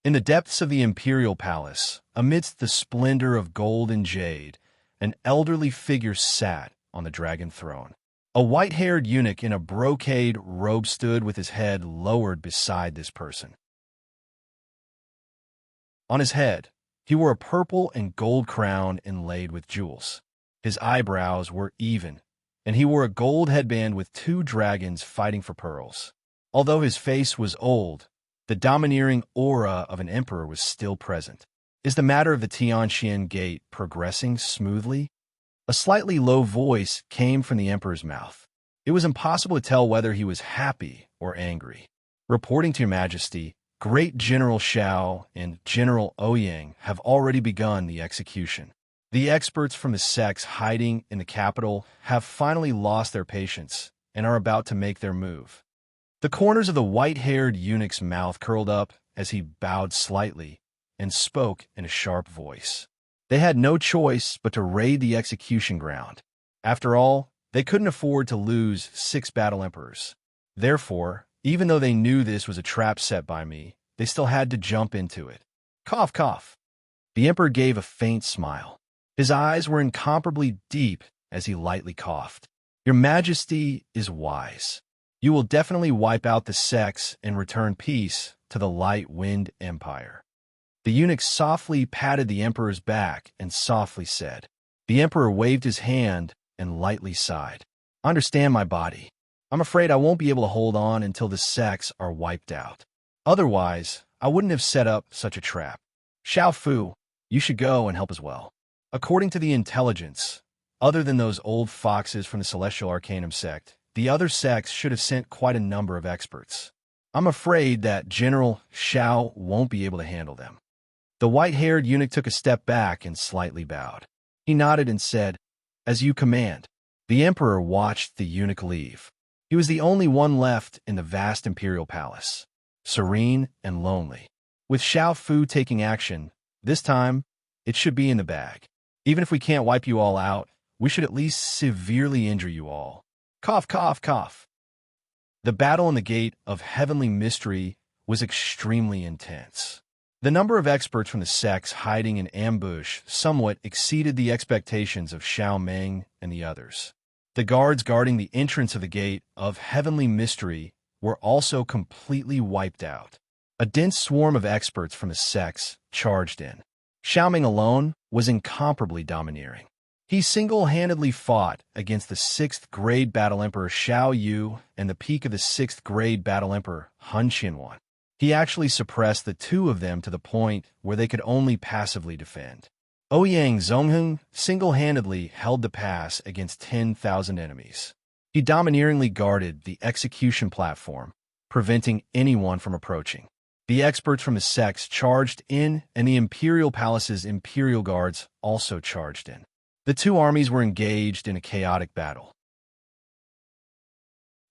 In the depths of the imperial palace, amidst the splendor of gold and jade, an elderly figure sat on the dragon throne. A white-haired eunuch in a brocade robe stood with his head lowered beside this person. On his head, he wore a purple and gold crown inlaid with jewels. His eyebrows were even, and he wore a gold headband with two dragons fighting for pearls. Although his face was old, the domineering aura of an emperor was still present. "Is the matter of the Tianxian Gate progressing smoothly?" A slightly low voice came from the emperor's mouth. It was impossible to tell whether he was happy or angry. "Reporting to your majesty, Great General Xiao and General Ouyang have already begun the execution. The experts from the sects hiding in the capital have finally lost their patience and are about to make their move." The corners of the white-haired eunuch's mouth curled up as he bowed slightly and spoke in a sharp voice. They had no choice but to raid the execution ground. After all, they couldn't afford to lose 6 battle emperors. Therefore, even though they knew this was a trap set by me, they still had to jump into it. Cough, cough. The emperor gave a faint smile. His eyes were incomparably deep as he lightly coughed. "Your majesty is wise. You will definitely wipe out the sects and return peace to the Light Wind Empire." The eunuch softly patted the emperor's back and softly said. The emperor waved his hand and lightly sighed. "Understand my body. I'm afraid I won't be able to hold on until the sects are wiped out. Otherwise, I wouldn't have set up such a trap. Xiao Fu, you should go and help as well." According to the intelligence, other than those old foxes from the Celestial Arcanum sect, the other sects should have sent quite a number of experts. I'm afraid that General Xiao won't be able to handle them. The white-haired eunuch took a step back and slightly bowed. He nodded and said, "As you command." The emperor watched the eunuch leave. He was the only one left in the vast imperial palace, serene and lonely. With Xiao Fu taking action, this time, it should be in the bag. Even if we can't wipe you all out, we should at least severely injure you all. Cough, cough, cough. The battle in the gate of heavenly mystery was extremely intense. The number of experts from the sects hiding in ambush somewhat exceeded the expectations of Xiao Meng and the others. The guards guarding the entrance of the gate of heavenly mystery were also completely wiped out. A dense swarm of experts from the sects charged in. Xiao Meng alone was incomparably domineering. He single-handedly fought against the 6th-grade Battle Emperor Xiao Yu and the peak of the 6th-grade Battle Emperor Han Xinwan. He actually suppressed the two of them to the point where they could only passively defend. Ouyang Zongheng single-handedly held the pass against 10,000 enemies. He domineeringly guarded the execution platform, preventing anyone from approaching. The experts from his sects charged in, and the Imperial Palace's Imperial Guards also charged in. The two armies were engaged in a chaotic battle.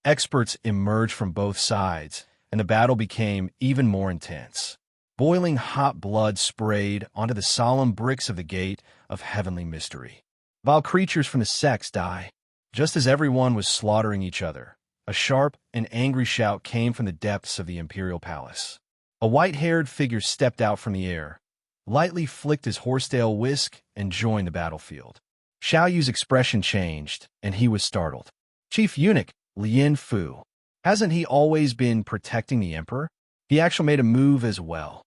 Experts emerged from both sides, and the battle became even more intense. Boiling hot blood sprayed onto the solemn bricks of the gate of heavenly mystery. Vile creatures from the sects die. Just as everyone was slaughtering each other, a sharp and angry shout came from the depths of the Imperial Palace. A white-haired figure stepped out from the air, lightly flicked his horsetail whisk, and joined the battlefield. Xiao Yu's expression changed, and he was startled. Chief Eunuch Lien Fu. Hasn't he always been protecting the emperor? He actually made a move as well.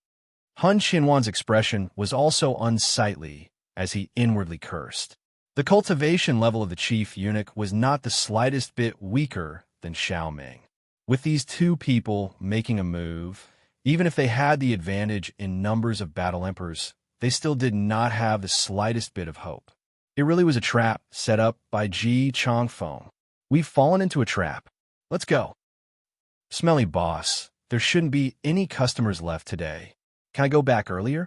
Hun Qianwan's expression was also unsightly as he inwardly cursed. The cultivation level of the chief eunuch was not the slightest bit weaker than Xiao Ming. With these two people making a move, even if they had the advantage in numbers of battle emperors, they still did not have the slightest bit of hope. It really was a trap set up by Ji Chongfeng. We've fallen into a trap. Let's go. Smelly boss, there shouldn't be any customers left today. Can I go back earlier?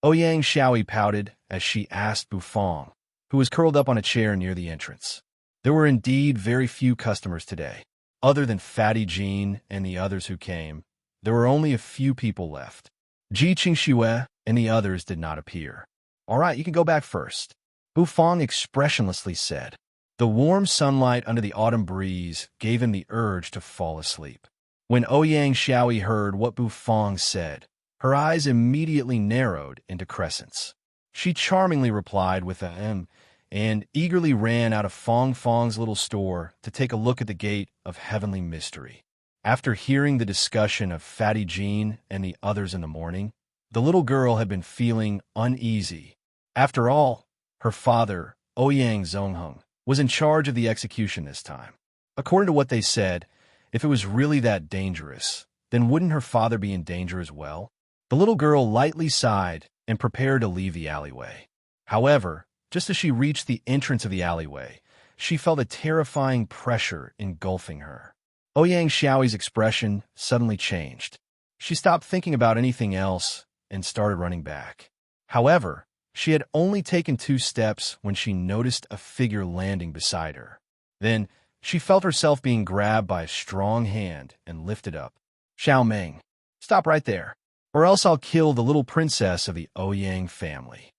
Ouyang Xiaoyi pouted as she asked Bufang, who was curled up on a chair near the entrance. There were indeed very few customers today. Other than Fatty Jean and the others who came, there were only a few people left. Ji Qingxue and the others did not appear. All right, you can go back first, Bufang expressionlessly said. The warm sunlight under the autumn breeze gave him the urge to fall asleep. When Ouyang Xiaoyi heard what Bufang said, her eyes immediately narrowed into crescents. She charmingly replied with a and eagerly ran out of Fong Fong's little store to take a look at the gate of heavenly mystery. After hearing the discussion of Fatty Jean and the others in the morning, the little girl had been feeling uneasy. After all, her father, Ouyang Zongheng, was in charge of the execution this time. According to what they said, if it was really that dangerous, then wouldn't her father be in danger as well? The little girl lightly sighed and prepared to leave the alleyway. However, just as she reached the entrance of the alleyway, she felt a terrifying pressure engulfing her. Ouyang Xiaoyi's expression suddenly changed. She stopped thinking about anything else and started running back. However, she had only taken 2 steps when she noticed a figure landing beside her. Then, she felt herself being grabbed by a strong hand and lifted up. Xiao Ming, stop right there, or else I'll kill the little princess of the Ouyang family.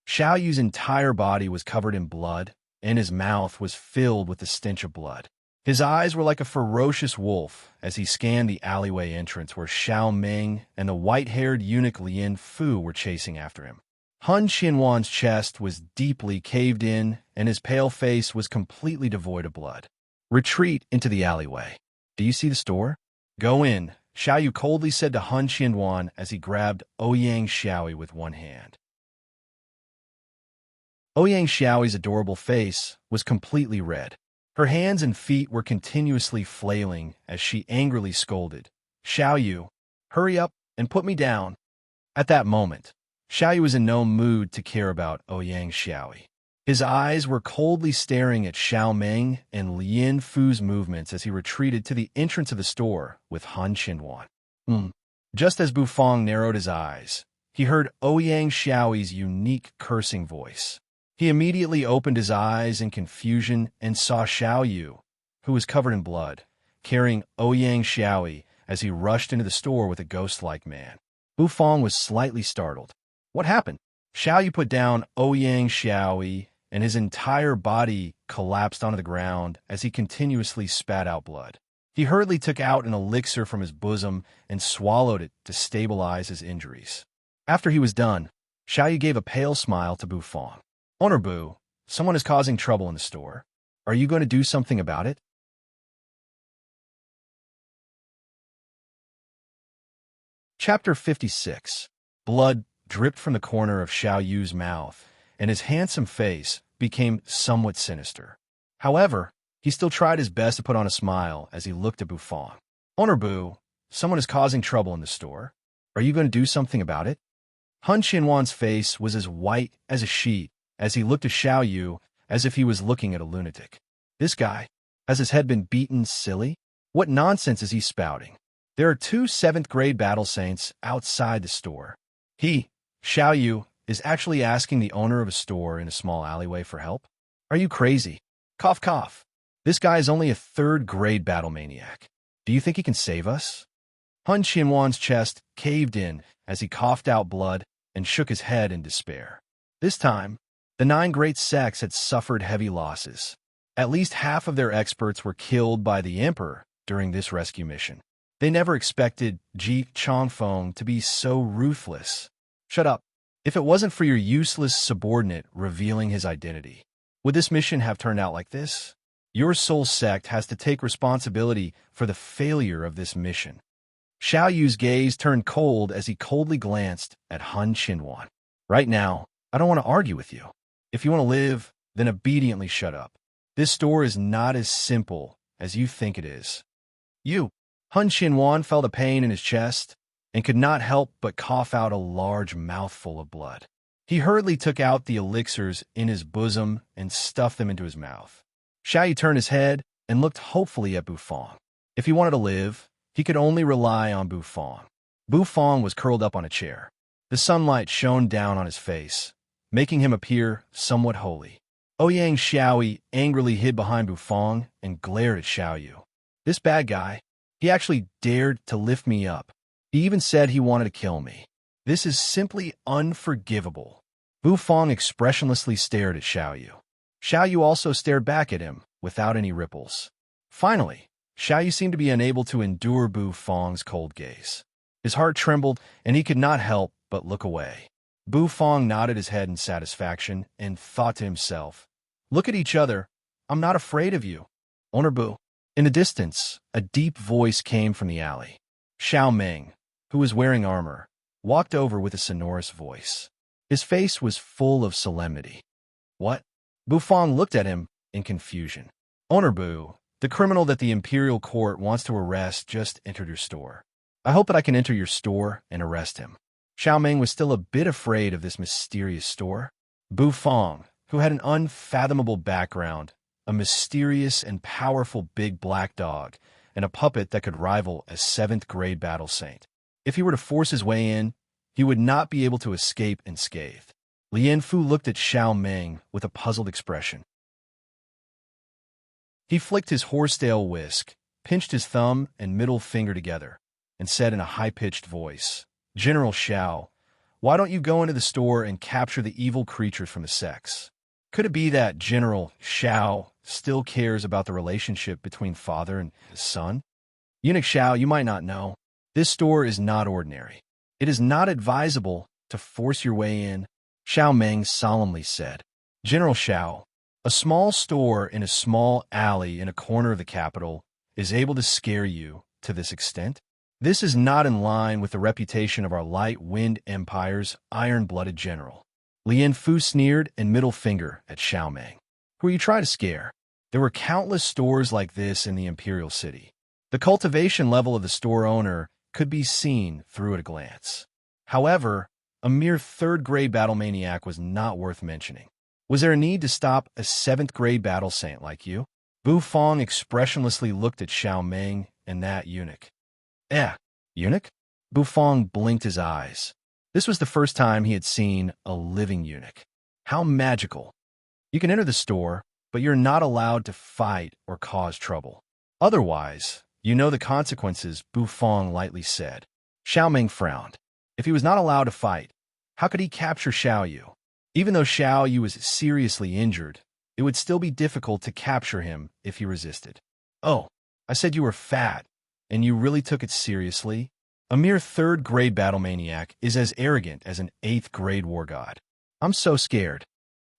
Xiao Yu's entire body was covered in blood, and his mouth was filled with the stench of blood. His eyes were like a ferocious wolf as he scanned the alleyway entrance where Xiao Ming and the white-haired eunuch Lien Fu were chasing after him. Hun Qianwan's chest was deeply caved in, and his pale face was completely devoid of blood. Retreat into the alleyway. Do you see the store? Go in, Xiao Yu coldly said to Hun Qianwan as he grabbed Ouyang Xiaoyi with one hand. Ouyang Xiaoyi's adorable face was completely red. Her hands and feet were continuously flailing as she angrily scolded, Xiao Yu, hurry up and put me down. At that moment, Xiao Yu was in no mood to care about Ouyang Xiaoyi. His eyes were coldly staring at Xiao Ming and Lien Fu's movements as he retreated to the entrance of the store with Han Qianwan. Just as Bufang narrowed his eyes, he heard Ouyang Xiaoyi's unique cursing voice. He immediately opened his eyes in confusion and saw Xiao Yu, who was covered in blood, carrying Ouyang Xiaoyi as he rushed into the store with a ghost-like man. Bufang was slightly startled. What happened? Xiao Yu put down Ouyang Xiaoyi, and his entire body collapsed onto the ground as he continuously spat out blood. He hurriedly took out an elixir from his bosom and swallowed it to stabilize his injuries. After he was done, Xiao Yu gave a pale smile to Bufang. Owner Bu, someone is causing trouble in the store. Are you going to do something about it? Chapter 56. Blood dripped from the corner of Xiao Yu's mouth, and his handsome face became somewhat sinister. However, he still tried his best to put on a smile as he looked at Bufang. Owner Bu, someone is causing trouble in the store. Are you going to do something about it? Hun Xinhuan's face was as white as a sheet as he looked at Xiao Yu as if he was looking at a lunatic. This guy, has his head been beaten silly? What nonsense is he spouting? There are 2 7th-grade battle saints outside the store. He, Xiao Yu, is actually asking the owner of a store in a small alleyway for help? Are you crazy? Cough, cough. This guy is only a 3rd-grade battle maniac. Do you think he can save us? Hun Xinhuan's chest caved in as he coughed out blood and shook his head in despair. This time, the 9 great sects had suffered heavy losses. At least half of their experts were killed by the Emperor during this rescue mission. They never expected Ji Chongfeng to be so ruthless. Shut up. If it wasn't for your useless subordinate revealing his identity, would this mission have turned out like this? Your soul sect has to take responsibility for the failure of this mission. Xiao Yu's gaze turned cold as he coldly glanced at Hun Xinhuan. Right now, I don't want to argue with you. If you want to live, then obediently shut up. This store is not as simple as you think it is. Hun Xinhuan felt a pain in his chest and could not help but cough out a large mouthful of blood. He hurriedly took out the elixirs in his bosom and stuffed them into his mouth. Xiao Yu turned his head and looked hopefully at Bufang. If he wanted to live, he could only rely on Bufang. Bufang was curled up on a chair. The sunlight shone down on his face, making him appear somewhat holy. Ouyang Xiaoyi angrily hid behind Bufang and glared at Xiao Yu. This bad guy, he actually dared to lift me up. He even said he wanted to kill me. This is simply unforgivable. Bufang expressionlessly stared at Xiao Yu. Xiao Yu also stared back at him, without any ripples. Finally, Xiao Yu seemed to be unable to endure Bufang's cold gaze. His heart trembled, and he could not help but look away. Bufang nodded his head in satisfaction and thought to himself, "Look at each other. I'm not afraid of you. Owner Bu." In the distance, a deep voice came from the alley. Xiao Meng, who was wearing armor, walked over with a sonorous voice. His face was full of solemnity. What? Bufang looked at him in confusion. Owner Bu, the criminal that the Imperial Court wants to arrest just entered your store. I hope that I can enter your store and arrest him. Xiao Meng was still a bit afraid of this mysterious store. Bufang, who had an unfathomable background, a mysterious and powerful big black dog, and a puppet that could rival a 7th-grade battle saint. If he were to force his way in, he would not be able to escape unscathed. Lian Fu looked at Xiao Meng with a puzzled expression. He flicked his horsetail whisk, pinched his thumb and middle finger together, and said in a high-pitched voice, "General Xiao, why don't you go into the store and capture the evil creatures from the sects?" Could it be that General Xiao still cares about the relationship between father and his son? Eunuch Xiao, you might not know, this store is not ordinary. It is not advisable to force your way in, Xiao Meng solemnly said. General Xiao, a small store in a small alley in a corner of the capital is able to scare you to this extent? This is not in line with the reputation of our light-wind empire's iron-blooded general. Lian Fu sneered and middle finger at Xiao Meng. Who are you trying to scare? There were countless stores like this in the imperial city. The cultivation level of the store owner could be seen through at a glance. However, a mere 3rd-grade battle maniac was not worth mentioning. Was there a need to stop a 7th-grade battle saint like you? Bufang expressionlessly looked at Xiao Meng and that eunuch. Eunuch? Bufang blinked his eyes. This was the first time he had seen a living eunuch. How magical. You can enter the store, but you're not allowed to fight or cause trouble. Otherwise, you know the consequences, Bufang lightly said. Xiao Meng frowned. If he was not allowed to fight, how could he capture Xiao Yu? Even though Xiao Yu was seriously injured, it would still be difficult to capture him if he resisted. Oh, I said you were fat, and you really took it seriously? A mere 3rd-grade battle maniac is as arrogant as an 8th-grade war god. I'm so scared.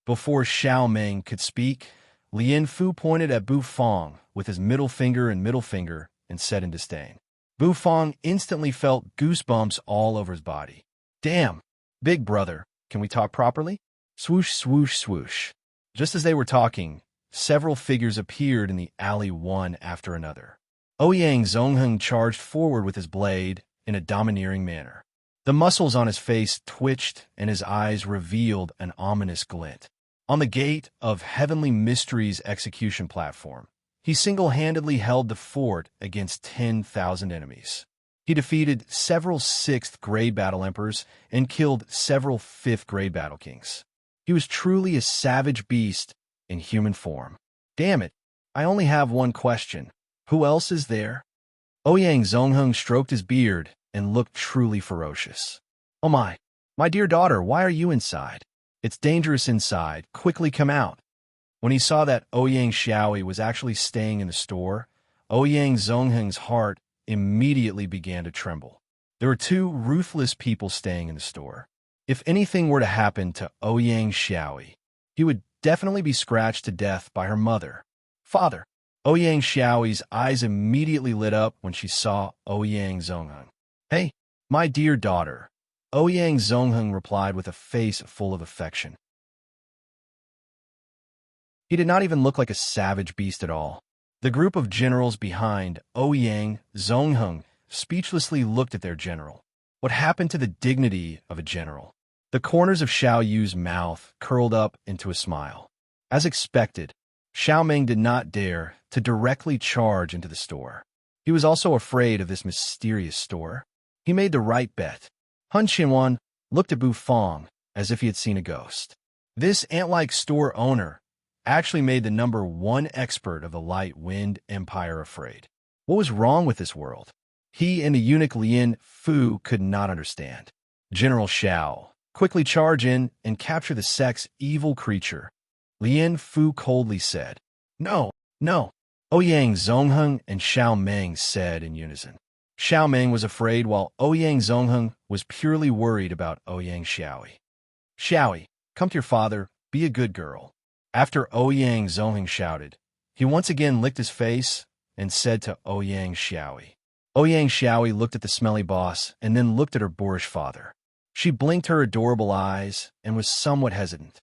Before Xiao Meng could speak, Lian Fu pointed at Bufang with his middle finger and said in disdain. Bufang instantly felt goosebumps all over his body. Damn, big brother, can we talk properly? Swoosh, swoosh, swoosh. Just as they were talking, several figures appeared in the alley one after another. Ouyang Zongheng charged forward with his blade in a domineering manner. The muscles on his face twitched, and his eyes revealed an ominous glint. On the gate of Heavenly Mysteries execution platform, he single-handedly held the fort against 10,000 enemies. He defeated several 6th-grade battle emperors and killed several 5th-grade battle kings. He was truly a savage beast in human form. Damn it, I only have one question. Who else is there? Ouyang Zongheng stroked his beard and looked truly ferocious. Oh my dear daughter, why are you inside? It's dangerous inside. Quickly come out. When he saw that Ouyang Xiaoyi was actually staying in the store, Ouyang Zongheng's heart immediately began to tremble. There were 2 ruthless people staying in the store. If anything were to happen to Ouyang Xiaoyi, he would definitely be scratched to death by her mother. Father. Ouyang Xiaoyi's eyes immediately lit up when she saw Ouyang Zongheng. Hey, my dear daughter, Ouyang Zongheng replied with a face full of affection. He did not even look like a savage beast at all. The group of generals behind Ouyang Zongheng speechlessly looked at their general. What happened to the dignity of a general? The corners of Xiao Yu's mouth curled up into a smile. As expected, Xiao Meng did not dare to directly charge into the store. He was also afraid of this mysterious store. He made the right bet. Hun Qianwan looked at Bu Fong as if he had seen a ghost. This ant-like store owner actually made the #1 expert of the Light Wind Empire afraid. What was wrong with this world? He and the eunuch Lien Fu could not understand. General Xiao, quickly charge in and capture the sex evil creature. Lien Fu coldly said. No, no. Ouyang Zongheng and Xiao Meng said in unison. Xiao Meng was afraid while Ouyang Zongheng was purely worried about Ouyang Xiaoyi. Xiaoyi, come to your father, be a good girl. After Ouyang Zongheng shouted, he once again licked his face and said to Ouyang Xiaoyi. Ouyang Xiaoyi looked at the smelly boss and then looked at her boorish father. She blinked her adorable eyes and was somewhat hesitant.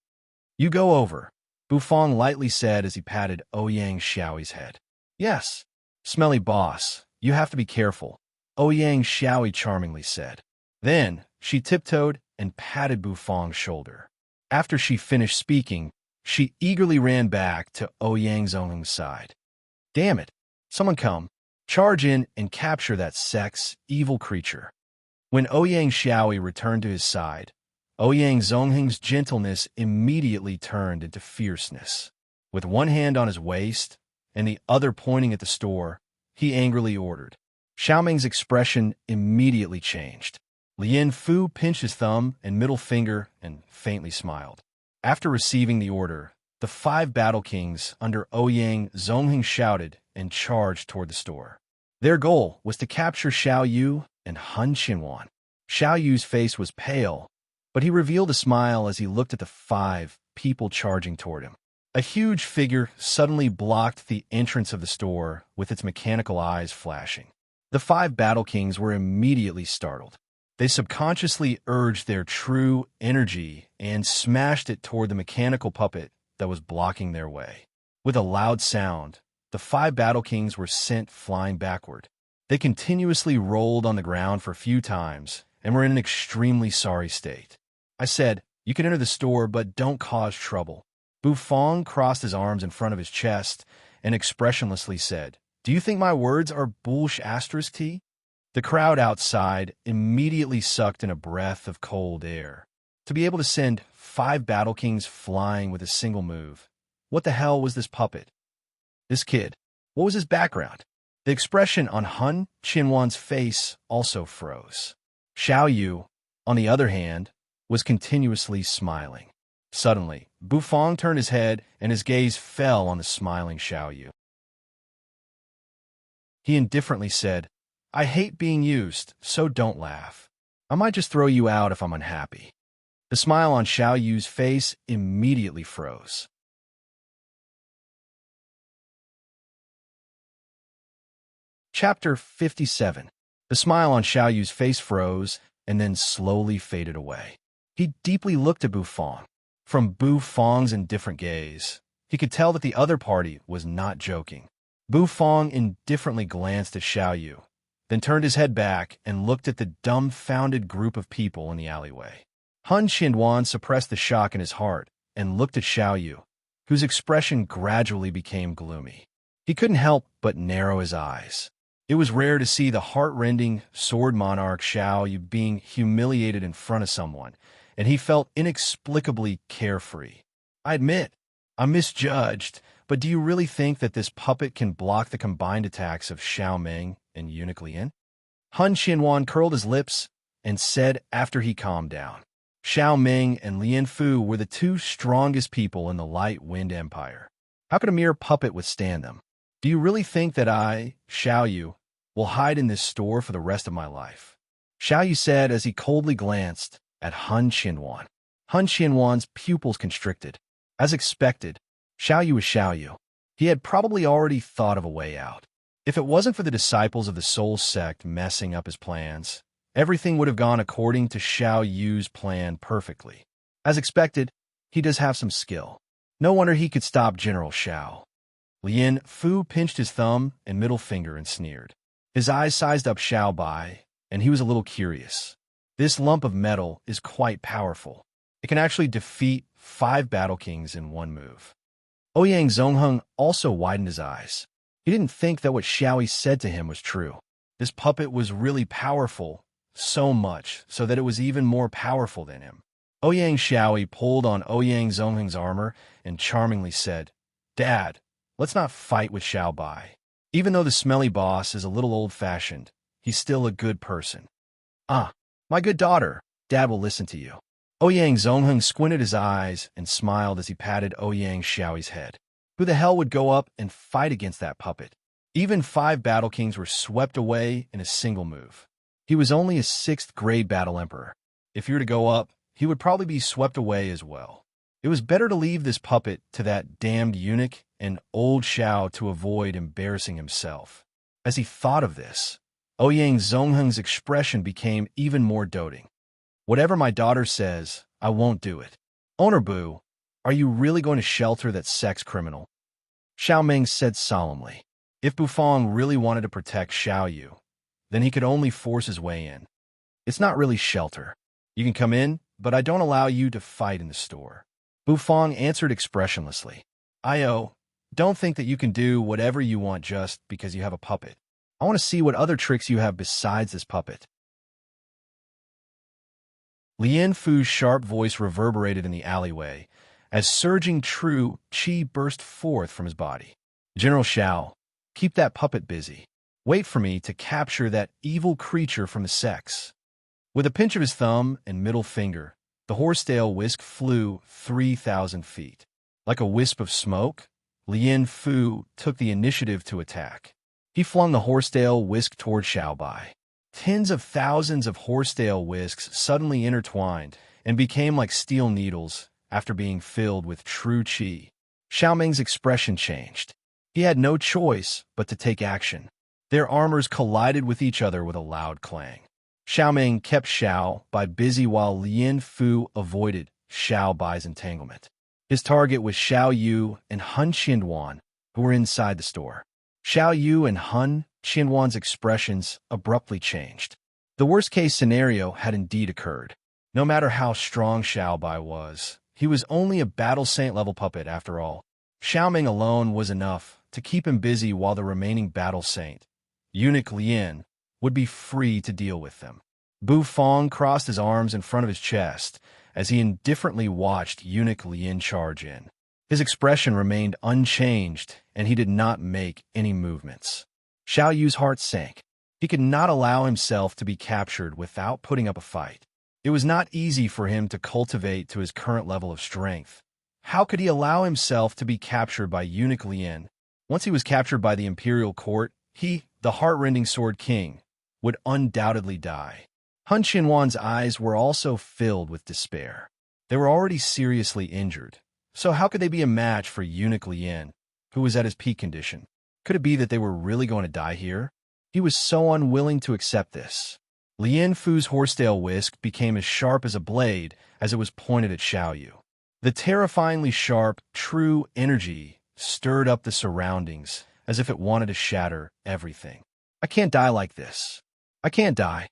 You go over, Bu Fong lightly said as he patted Ouyang Xiaoyi's head. Yes, smelly boss, you have to be careful, Ouyang Xiaoyi charmingly said. Then she tiptoed and patted Bu Fong's shoulder. After she finished speaking, she eagerly ran back to Ouyang Zongheng's side. Damn it, someone come, charge in and capture that sex evil creature. When Ouyang Xiaoyi returned to his side, Ouyang Zongheng's gentleness immediately turned into fierceness. With one hand on his waist and the other pointing at the store, he angrily ordered. Xiao Meng's expression immediately changed. Lien Fu pinched his thumb and middle finger and faintly smiled. After receiving the order, the 5 battle kings under Ouyang Zongheng shouted and charged toward the store. Their goal was to capture Xiao Yu and Hun Qianwan. Xiao Yu's face was pale, but he revealed a smile as he looked at the 5 people charging toward him. A huge figure suddenly blocked the entrance of the store with its mechanical eyes flashing. The 5 battle kings were immediately startled. They subconsciously urged their true energy and smashed it toward the mechanical puppet that was blocking their way. With a loud sound, the 5 battle kings were sent flying backward. They continuously rolled on the ground for a few times and were in an extremely sorry state. I said, you can enter the store, but don't cause trouble. Bu Fong crossed his arms in front of his chest and expressionlessly said, do you think my words are ***? The crowd outside immediately sucked in a breath of cold air. To be able to send 5 battle kings flying with a single move. What the hell was this puppet? This kid. What was his background? The expression on Hun Qianwan's face also froze. Xiao Yu, on the other hand, was continuously smiling. Suddenly, Bu Fong turned his head and his gaze fell on the smiling Xiao Yu. He indifferently said, I hate being used, so don't laugh. I might just throw you out if I'm unhappy. The smile on Xiao Yu's face immediately froze. Chapter 57. The smile on Xiao Yu's face froze and then slowly faded away. He deeply looked at Bu Fong. From Bu Fong's indifferent gaze, he could tell that the other party was not joking. Bu Fong indifferently glanced at Xiao Yu, then turned his head back and looked at the dumbfounded group of people in the alleyway. Han Qianwan suppressed the shock in his heart and looked at Xiao Yu, whose expression gradually became gloomy. He couldn't help but narrow his eyes. It was rare to see the heart-rending sword monarch Xiao Yu being humiliated in front of someone, and he felt inexplicably carefree. I admit, I'm misjudged, but do you really think that this puppet can block the combined attacks of Xiao Meng and Eunuch Lien? Han Qianwan curled his lips and said after he calmed down. Xiao Meng and Lien Fu were the two strongest people in the Light Wind Empire. How could a mere puppet withstand them? Do you really think that I, Xiao Yu, will hide in this store for the rest of my life? Xiao Yu said as he coldly glanced at Han Qianwan. Han Qianwan's pupils constricted. As expected, Xiao Yu was Xiao Yu. He had probably already thought of a way out. If it wasn't for the disciples of the Soul Sect messing up his plans, everything would have gone according to Xiao Yu's plan perfectly. As expected, he does have some skill. No wonder he could stop General Xiao. Lien Fu pinched his thumb and middle finger and sneered. His eyes sized up Xiao Bai, and he was a little curious. This lump of metal is quite powerful. It can actually defeat 5 battle kings in one move. Ouyang Zongheng also widened his eyes. He didn't think that what Xiaoyi said to him was true. This puppet was really powerful, so much so that it was even more powerful than him. Ouyang Xiaoyi pulled on Ouyang Zongheng's armor and charmingly said, "Dad, let's not fight with Xiao Bai. Even though the smelly boss is a little old-fashioned, he's still a good person." "Ah, my good daughter, Dad will listen to you." Ouyang Zongheng squinted his eyes and smiled as he patted Ouyang Xiaoyi's head. Who the hell would go up and fight against that puppet? Even 5 battle kings were swept away in a single move. He was only a 6th grade battle emperor. If he were to go up, he would probably be swept away as well. It was better to leave this puppet to that damned eunuch and old Xiao to avoid embarrassing himself. As he thought of this, Ouyang Zongheng's expression became even more doting. "Whatever my daughter says, I won't do it." "Owner Bu, are you really going to shelter that sex criminal?" Xiao Meng said solemnly. If Bufang really wanted to protect Xiao Yu, then he could only force his way in. "It's not really shelter. You can come in, but I don't allow you to fight in the store." Bufang answered expressionlessly. Don't think that you can do whatever you want just because you have a puppet. I want to see what other tricks you have besides this puppet." Lien Fu's sharp voice reverberated in the alleyway as surging true qi burst forth from his body. "General Xiao, keep that puppet busy. Wait for me to capture that evil creature from the sex." With a pinch of his thumb and middle finger, the horsetail whisk flew 3,000 feet. Like a wisp of smoke, Lien Fu took the initiative to attack. He flung the horsetail whisk toward Xiao Bai. Tens of thousands of horsetail whisks suddenly intertwined and became like steel needles after being filled with true qi. Xiao Meng's expression changed. He had no choice but to take action. Their armors collided with each other with a loud clang. Xiao Meng kept Xiao Bai busy while Lien Fu avoided Xiao Bai's entanglement. His target was Xiao Yu and Han Qianwan, who were inside the store. Xiao Yu and Han Qianwan's expressions abruptly changed. The worst-case scenario had indeed occurred. No matter how strong Xiao Bai was, he was only a battle saint-level puppet after all. Xiao Meng alone was enough to keep him busy while the remaining battle saint, Eunuch Lien, would be free to deal with them. Bu Fong crossed his arms in front of his chest as he indifferently watched Eunuch Lien charge in. His expression remained unchanged, and he did not make any movements. Xiao Yu's heart sank. He could not allow himself to be captured without putting up a fight. It was not easy for him to cultivate to his current level of strength. How could he allow himself to be captured by Eunuch Lien? Once he was captured by the imperial court, he, the heart-rending Sword King, would undoubtedly die. Han Qianwan's eyes were also filled with despair. They were already seriously injured, so how could they be a match for Eunuch Lien, who was at his peak condition? Could it be that they were really going to die here? He was so unwilling to accept this. Lien Fu's horsetail whisk became as sharp as a blade as it was pointed at Xiao Yu. The terrifyingly sharp, true energy stirred up the surroundings as if it wanted to shatter everything. I can't die like this. I can't die.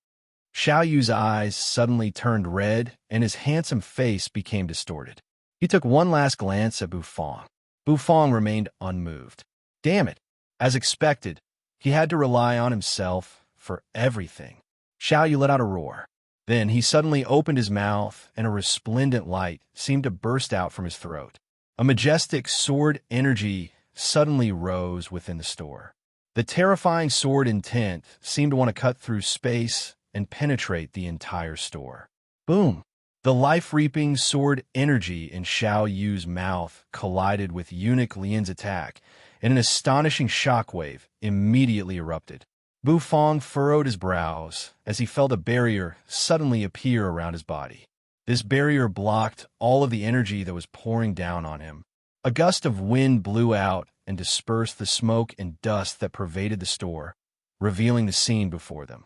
Xiao Yu's eyes suddenly turned red, and his handsome face became distorted. He took one last glance at Bufang. Bufang remained unmoved. Damn it. As expected, he had to rely on himself for everything. Xiao Yu let out a roar. Then he suddenly opened his mouth, and a resplendent light seemed to burst out from his throat. A majestic sword energy suddenly rose within the store. The terrifying sword intent seemed to want to cut through space and penetrate the entire store. Boom! The life-reaping sword energy in Xiao Yu's mouth collided with Eunuch Lian's attack, and an astonishing shockwave immediately erupted. Bufang furrowed his brows as he felt a barrier suddenly appear around his body. This barrier blocked all of the energy that was pouring down on him. A gust of wind blew out and dispersed the smoke and dust that pervaded the store, revealing the scene before them.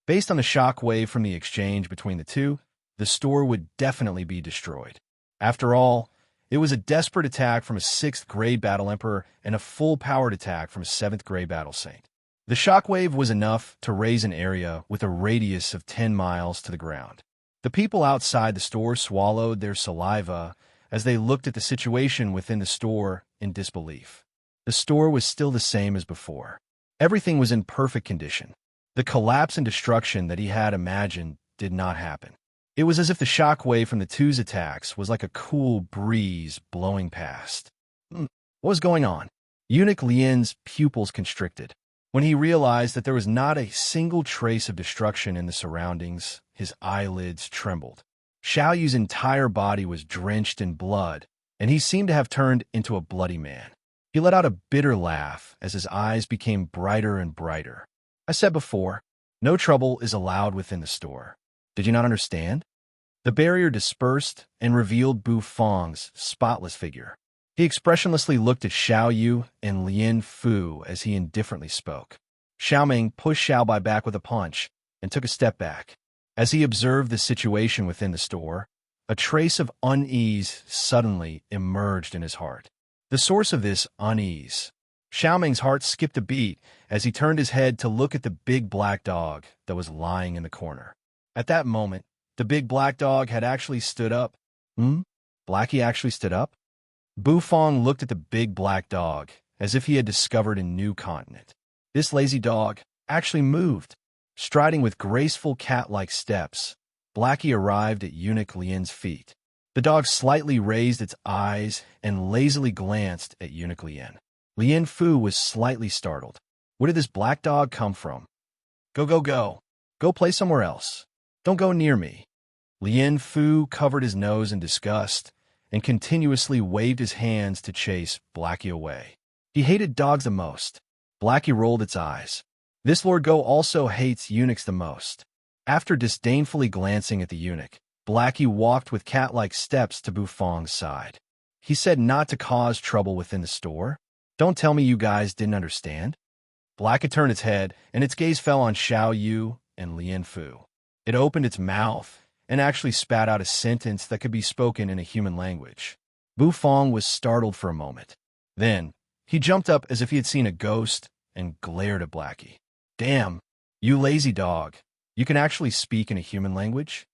Based on the shockwave from the exchange between the two, the store would definitely be destroyed. After all, it was a desperate attack from a 6th-grade Battle Emperor and a full-powered attack from a 7th-grade Battle Saint. The shockwave was enough to raise an area with a radius of 10 miles to the ground. The people outside the store swallowed their saliva as they looked at the situation within the store in disbelief. The store was still the same as before. Everything was in perfect condition. The collapse and destruction that he had imagined did not happen. It was as if the shockwave from the two's attacks was like a cool breeze blowing past. What was going on? Eunuch Lian's pupils constricted. When he realized that there was not a single trace of destruction in the surroundings, his eyelids trembled. Xiao Yu's entire body was drenched in blood, and he seemed to have turned into a bloody man. He let out a bitter laugh as his eyes became brighter and brighter. I said before, no trouble is allowed within the store. Did you not understand? The barrier dispersed and revealed Bufang's spotless figure. He expressionlessly looked at Xiao Yu and Lian Fu as he indifferently spoke. Xiaoming pushed Xiao Bai back with a punch and took a step back. As he observed the situation within the store, a trace of unease suddenly emerged in his heart. The source of this unease. Xiaoming's heart skipped a beat as he turned his head to look at the big black dog that was lying in the corner. At that moment, the big black dog had actually stood up. Blackie actually stood up? Bufang looked at the big black dog as if he had discovered a new continent. This lazy dog actually moved. Striding with graceful cat-like steps, Blackie arrived at Eunuch Lian's feet. The dog slightly raised its eyes and lazily glanced at Eunuch Lian. Lian Fu was slightly startled. Where did this black dog come from? Go, go, go. Go play somewhere else. Don't go near me. Lian Fu covered his nose in disgust and continuously waved his hands to chase Blackie away. He hated dogs the most. Blackie rolled its eyes. This Lord Go also hates eunuchs the most. After disdainfully glancing at the eunuch, Blackie walked with cat-like steps to Bufang's side. He said not to cause trouble within the store. Don't tell me you guys didn't understand. Blackie turned its head, and its gaze fell on Xiao Yu and Lian Fu. It opened its mouth and actually spat out a sentence that could be spoken in a human language. Bufang was startled for a moment. Then, he jumped up as if he had seen a ghost and glared at Blackie. Damn, you lazy dog. You can actually speak in a human language?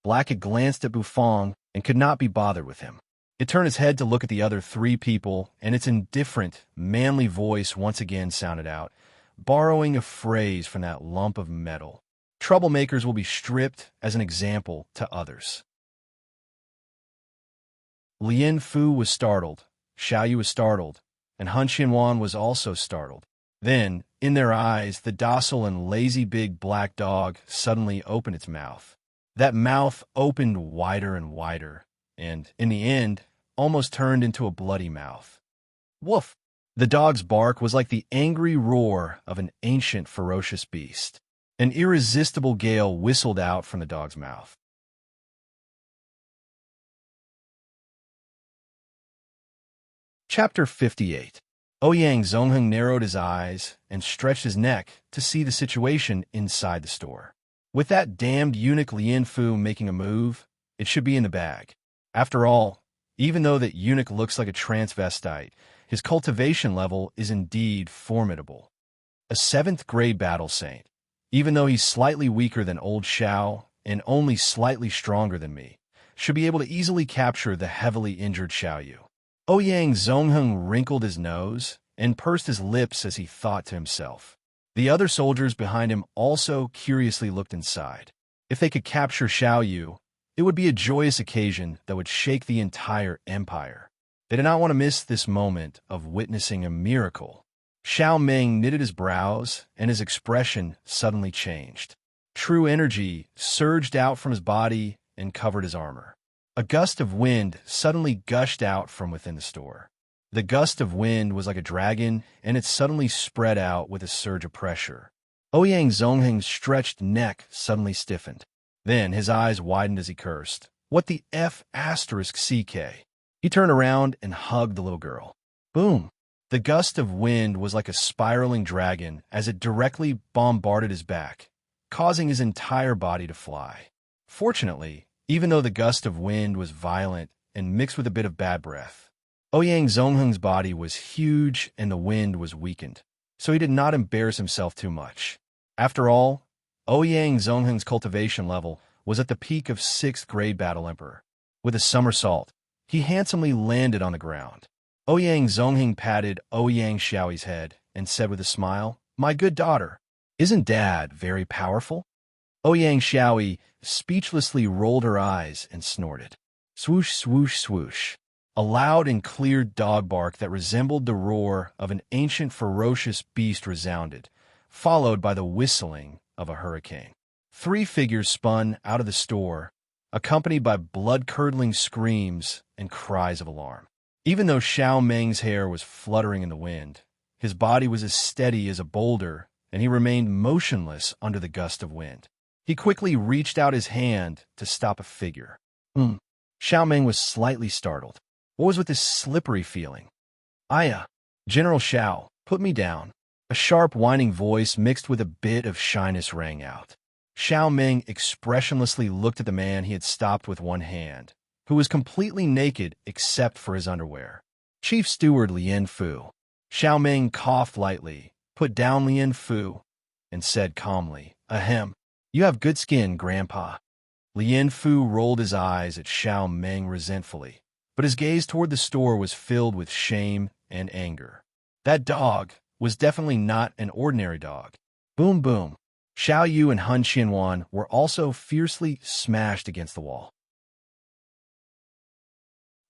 Blackie glanced at Bufang and could not be bothered with him. It turned its head to look at the other three people, and its indifferent, manly voice once again sounded out, borrowing a phrase from that lump of metal. Troublemakers will be stripped as an example to others. Lian Fu was startled, Xiao Yu was startled, and Han Xinwan was also startled. Then, in their eyes, the docile and lazy big black dog suddenly opened its mouth. That mouth opened wider and wider, and, in the end, almost turned into a bloody mouth. Woof! The dog's bark was like the angry roar of an ancient ferocious beast. An irresistible gale whistled out from the dog's mouth. Chapter 58. Ouyang Zongheng narrowed his eyes and stretched his neck to see the situation inside the store. With that damned eunuch Lian Fu making a move, it should be in the bag. After all, even though that eunuch looks like a transvestite, His cultivation level is indeed formidable. A 7th grade battle saint. Even though he's slightly weaker than old Xiao and only slightly stronger than me, should be able to easily capture the heavily injured Xiaoyu. Ouyang Zongheng wrinkled his nose and pursed his lips as he thought to himself. The other soldiers behind him also curiously looked inside. If they could capture Xiaoyu, it would be a joyous occasion that would shake the entire empire. They did not want to miss this moment of witnessing a miracle. Xiao Meng knitted his brows, and his expression suddenly changed. True energy surged out from his body and covered his armor. A gust of wind suddenly gushed out from within the store. The gust of wind was like a dragon, and it suddenly spread out with a surge of pressure. Ouyang Zongheng's stretched neck suddenly stiffened. Then his eyes widened as he cursed. What the F***? He turned around and hugged the little girl. Boom! The gust of wind was like a spiraling dragon as it directly bombarded his back, causing his entire body to fly. Fortunately, even though the gust of wind was violent and mixed with a bit of bad breath, Ouyang Zongheng's body was huge and the wind was weakened, so he did not embarrass himself too much. After all, Ouyang Zongheng's cultivation level was at the peak of 6th grade Battle Emperor. With a somersault, he handsomely landed on the ground. Ouyang Zongheng patted Ouyang Xiaoyi's head and said with a smile, "My good daughter, isn't Dad very powerful?" Ouyang Xiaoyi speechlessly rolled her eyes and snorted. Swoosh, swoosh, swoosh. A loud and clear dog bark that resembled the roar of an ancient ferocious beast resounded, followed by the whistling of a hurricane. 3 figures spun out of the store, accompanied by blood-curdling screams and cries of alarm. Even though Xiao Meng's hair was fluttering in the wind, his body was as steady as a boulder, and he remained motionless under the gust of wind. He quickly reached out his hand to stop a figure. Xiao Meng was slightly startled. What was with this slippery feeling? "Aya, General Xiao, put me down." A sharp, whining voice mixed with a bit of shyness rang out. Xiao Meng expressionlessly looked at the man he had stopped with one hand, who was completely naked except for his underwear. Chief Steward Lien Fu. Xiao Meng coughed lightly, put down Lien Fu, and said calmly, "Ahem. You have good skin, Grandpa." Lien Fu rolled his eyes at Xiao Meng resentfully, but his gaze toward the store was filled with shame and anger. That dog was definitely not an ordinary dog. Boom, boom. Xiao Yu and Han Qianwan were also fiercely smashed against the wall.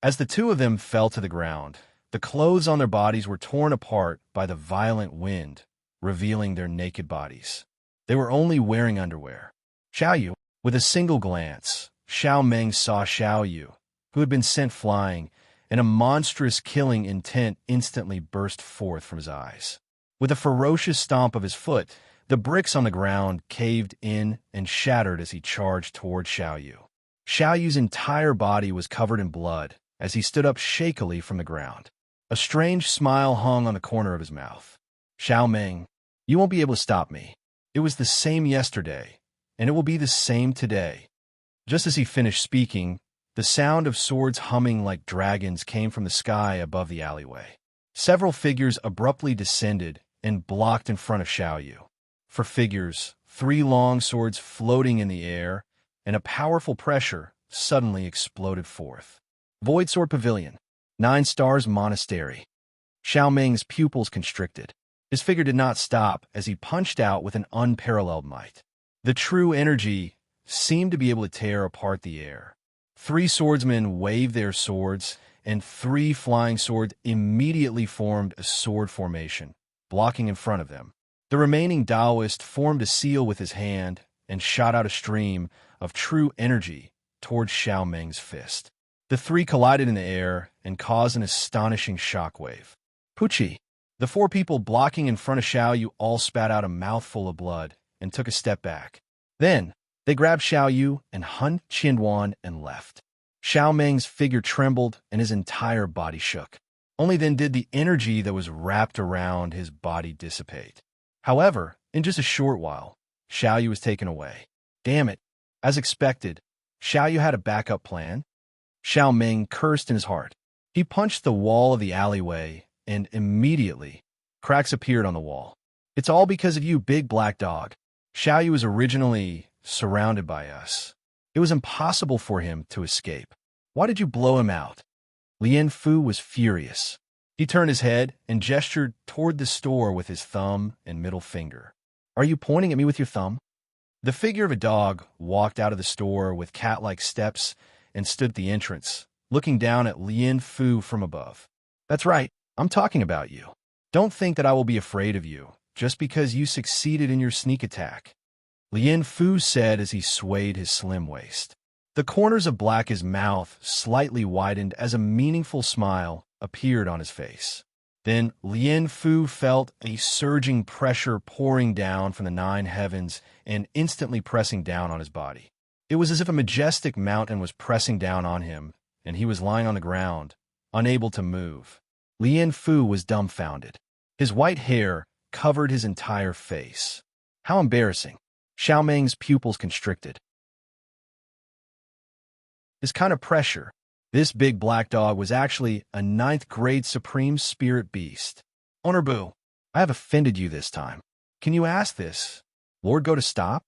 As the two of them fell to the ground, the clothes on their bodies were torn apart by the violent wind, revealing their naked bodies. They were only wearing underwear. Xiao Yu, with a single glance, Xiao Meng saw Xiao Yu, who had been sent flying, and a monstrous killing intent instantly burst forth from his eyes. With a ferocious stomp of his foot, the bricks on the ground caved in and shattered as he charged toward Xiao Yu. Xiao Yu's entire body was covered in blood as he stood up shakily from the ground. A strange smile hung on the corner of his mouth. "Xiao Meng, you won't be able to stop me. It was the same yesterday, and it will be the same today." Just as he finished speaking, the sound of swords humming like dragons came from the sky above the alleyway. Several figures abruptly descended and blocked in front of Xiao Yu. For figures, 3 long swords floating in the air, and a powerful pressure suddenly exploded forth. Void Sword Pavilion, 9 Stars Monastery. Xiao Meng's pupils constricted. His figure did not stop as he punched out with an unparalleled might. The true energy seemed to be able to tear apart the air. 3 swordsmen waved their swords, and 3 flying swords immediately formed a sword formation, blocking in front of them. The remaining Taoist formed a seal with his hand and shot out a stream of true energy towards Xiao Meng's fist. The 3 collided in the air and caused an astonishing shockwave. Pucci! The 4 people blocking in front of Xiao Yu all spat out a mouthful of blood and took a step back. Then, they grabbed Xiao Yu and Han Qianwan and left. Xiao Meng's figure trembled and his entire body shook. Only then did the energy that was wrapped around his body dissipate. However, in just a short while, Xiao Yu was taken away. Damn it. As expected, Xiao Yu had a backup plan. Xiao Meng cursed in his heart. He punched the wall of the alleyway and immediately, cracks appeared on the wall. It's all because of you, big black dog. Xiaoyu was originally surrounded by us. It was impossible for him to escape. Why did you blow him out? Lian Fu was furious. He turned his head and gestured toward the store with his thumb and middle finger. Are you pointing at me with your thumb? The figure of a dog walked out of the store with cat-like steps and stood at the entrance, looking down at Lian Fu from above. That's right, I'm talking about you. Don't think that I will be afraid of you, just because you succeeded in your sneak attack. Lian Fu said as he swayed his slim waist. The corners of Black's mouth slightly widened as a meaningful smile appeared on his face. Then Lian Fu felt a surging pressure pouring down from the 9 heavens and instantly pressing down on his body. It was as if a majestic mountain was pressing down on him, and he was lying on the ground, unable to move. Lian Fu was dumbfounded. His white hair covered his entire face. How embarrassing. Xiao Meng's pupils constricted. This kind of pressure. This big black dog was actually a 9th grade supreme spirit beast. Owner Boo, I have offended you this time. Can you ask this Lord Go to stop?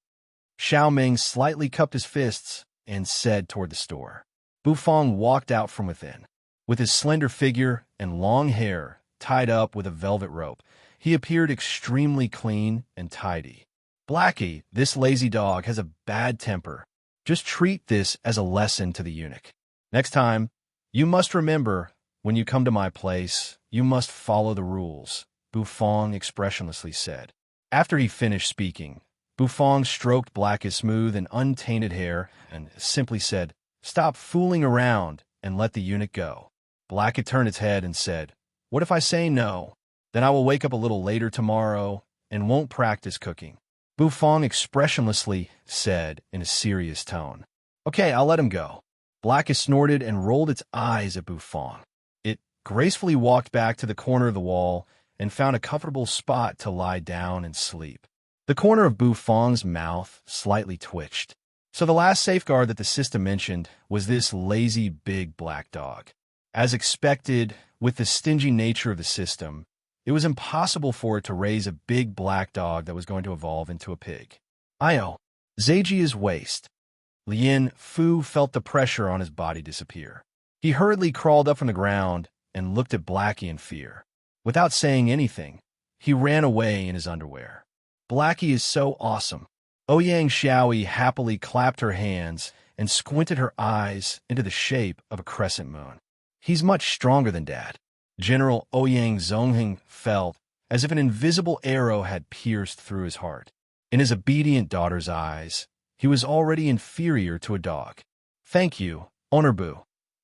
Xiao Meng slightly cupped his fists and said toward the store. Bu Fong walked out from within. With his slender figure and long hair tied up with a velvet rope, he appeared extremely clean and tidy. Blackie, this lazy dog has a bad temper. Just treat this as a lesson to the eunuch. Next time, you must remember, when you come to my place, you must follow the rules, Bu Fong expressionlessly said. After he finished speaking, Bu Fong stroked Black's smooth and untainted hair and simply said, Stop fooling around and let the eunuch go. Black had turned its head and said, What if I say no? Then I will wake up a little later tomorrow and won't practice cooking. Bu Fong expressionlessly said in a serious tone. Okay, I'll let him go. Black snorted and rolled its eyes at Bu Fong. It gracefully walked back to the corner of the wall and found a comfortable spot to lie down and sleep. The corner of Bu Fong's mouth slightly twitched. So the last safeguard that the system mentioned was this lazy big black dog. As expected, with the stingy nature of the system, it was impossible for it to raise a big black dog that was going to evolve into a pig. Io, Zaiji's waist. Lian Fu felt the pressure on his body disappear. He hurriedly crawled up from the ground and looked at Blackie in fear. Without saying anything, he ran away in his underwear. Blackie is so awesome. Ouyang Xiaoyi happily clapped her hands and squinted her eyes into the shape of a crescent moon. He's much stronger than Dad. General Ouyang Zongheng felt as if an invisible arrow had pierced through his heart. In his obedient daughter's eyes, he was already inferior to a dog. Thank you, Owner Bu.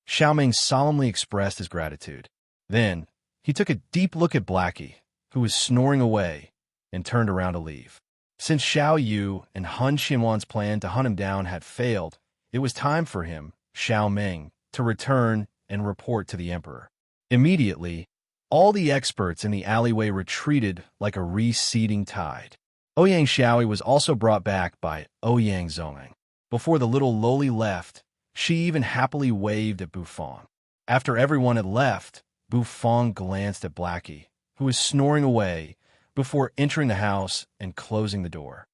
Xiaoming solemnly expressed his gratitude. Then, he took a deep look at Blackie, who was snoring away, and turned around to leave. Since Xiao Yu and Han Xinwan's plan to hunt him down had failed, it was time for him, Xiao Meng, to return and report to the emperor. Immediately, all the experts in the alleyway retreated like a receding tide. Ouyang Xiaoyi was also brought back by Ouyang Zongheng. Before the little loli left, she even happily waved at Bu Fong. After everyone had left, Bu Fong glanced at Blackie, who was snoring away, before entering the house and closing the door.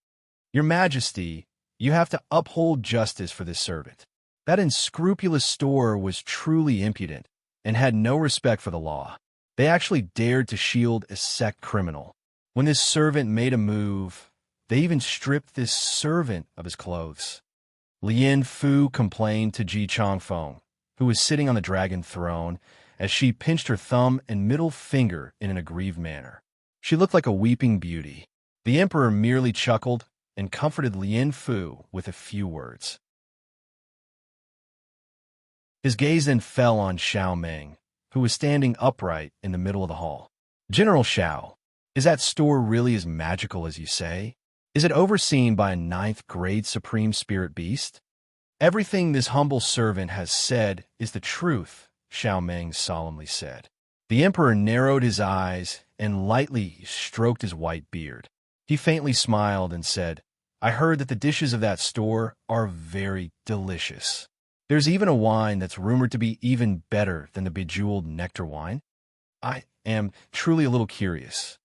Your Majesty, you have to uphold justice for this servant. That unscrupulous store was truly impudent and had no respect for the law. They actually dared to shield a sect criminal. When this servant made a move, they even stripped this servant of his clothes. Lian Fu complained to Ji Chongfeng, who was sitting on the dragon throne, as she pinched her thumb and middle finger in an aggrieved manner. She looked like a weeping beauty. The emperor merely chuckled and comforted Lian Fu with a few words. His gaze then fell on Xiao Meng, who was standing upright in the middle of the hall. General Xiao, is that store really as magical as you say? Is it overseen by a 9th grade supreme spirit beast? Everything this humble servant has said is the truth, Xiao Meng solemnly said. The emperor narrowed his eyes and lightly stroked his white beard. He faintly smiled and said, I heard that the dishes of that store are very delicious. There's even a wine that's rumored to be even better than the bejeweled nectar wine. am truly a little curious.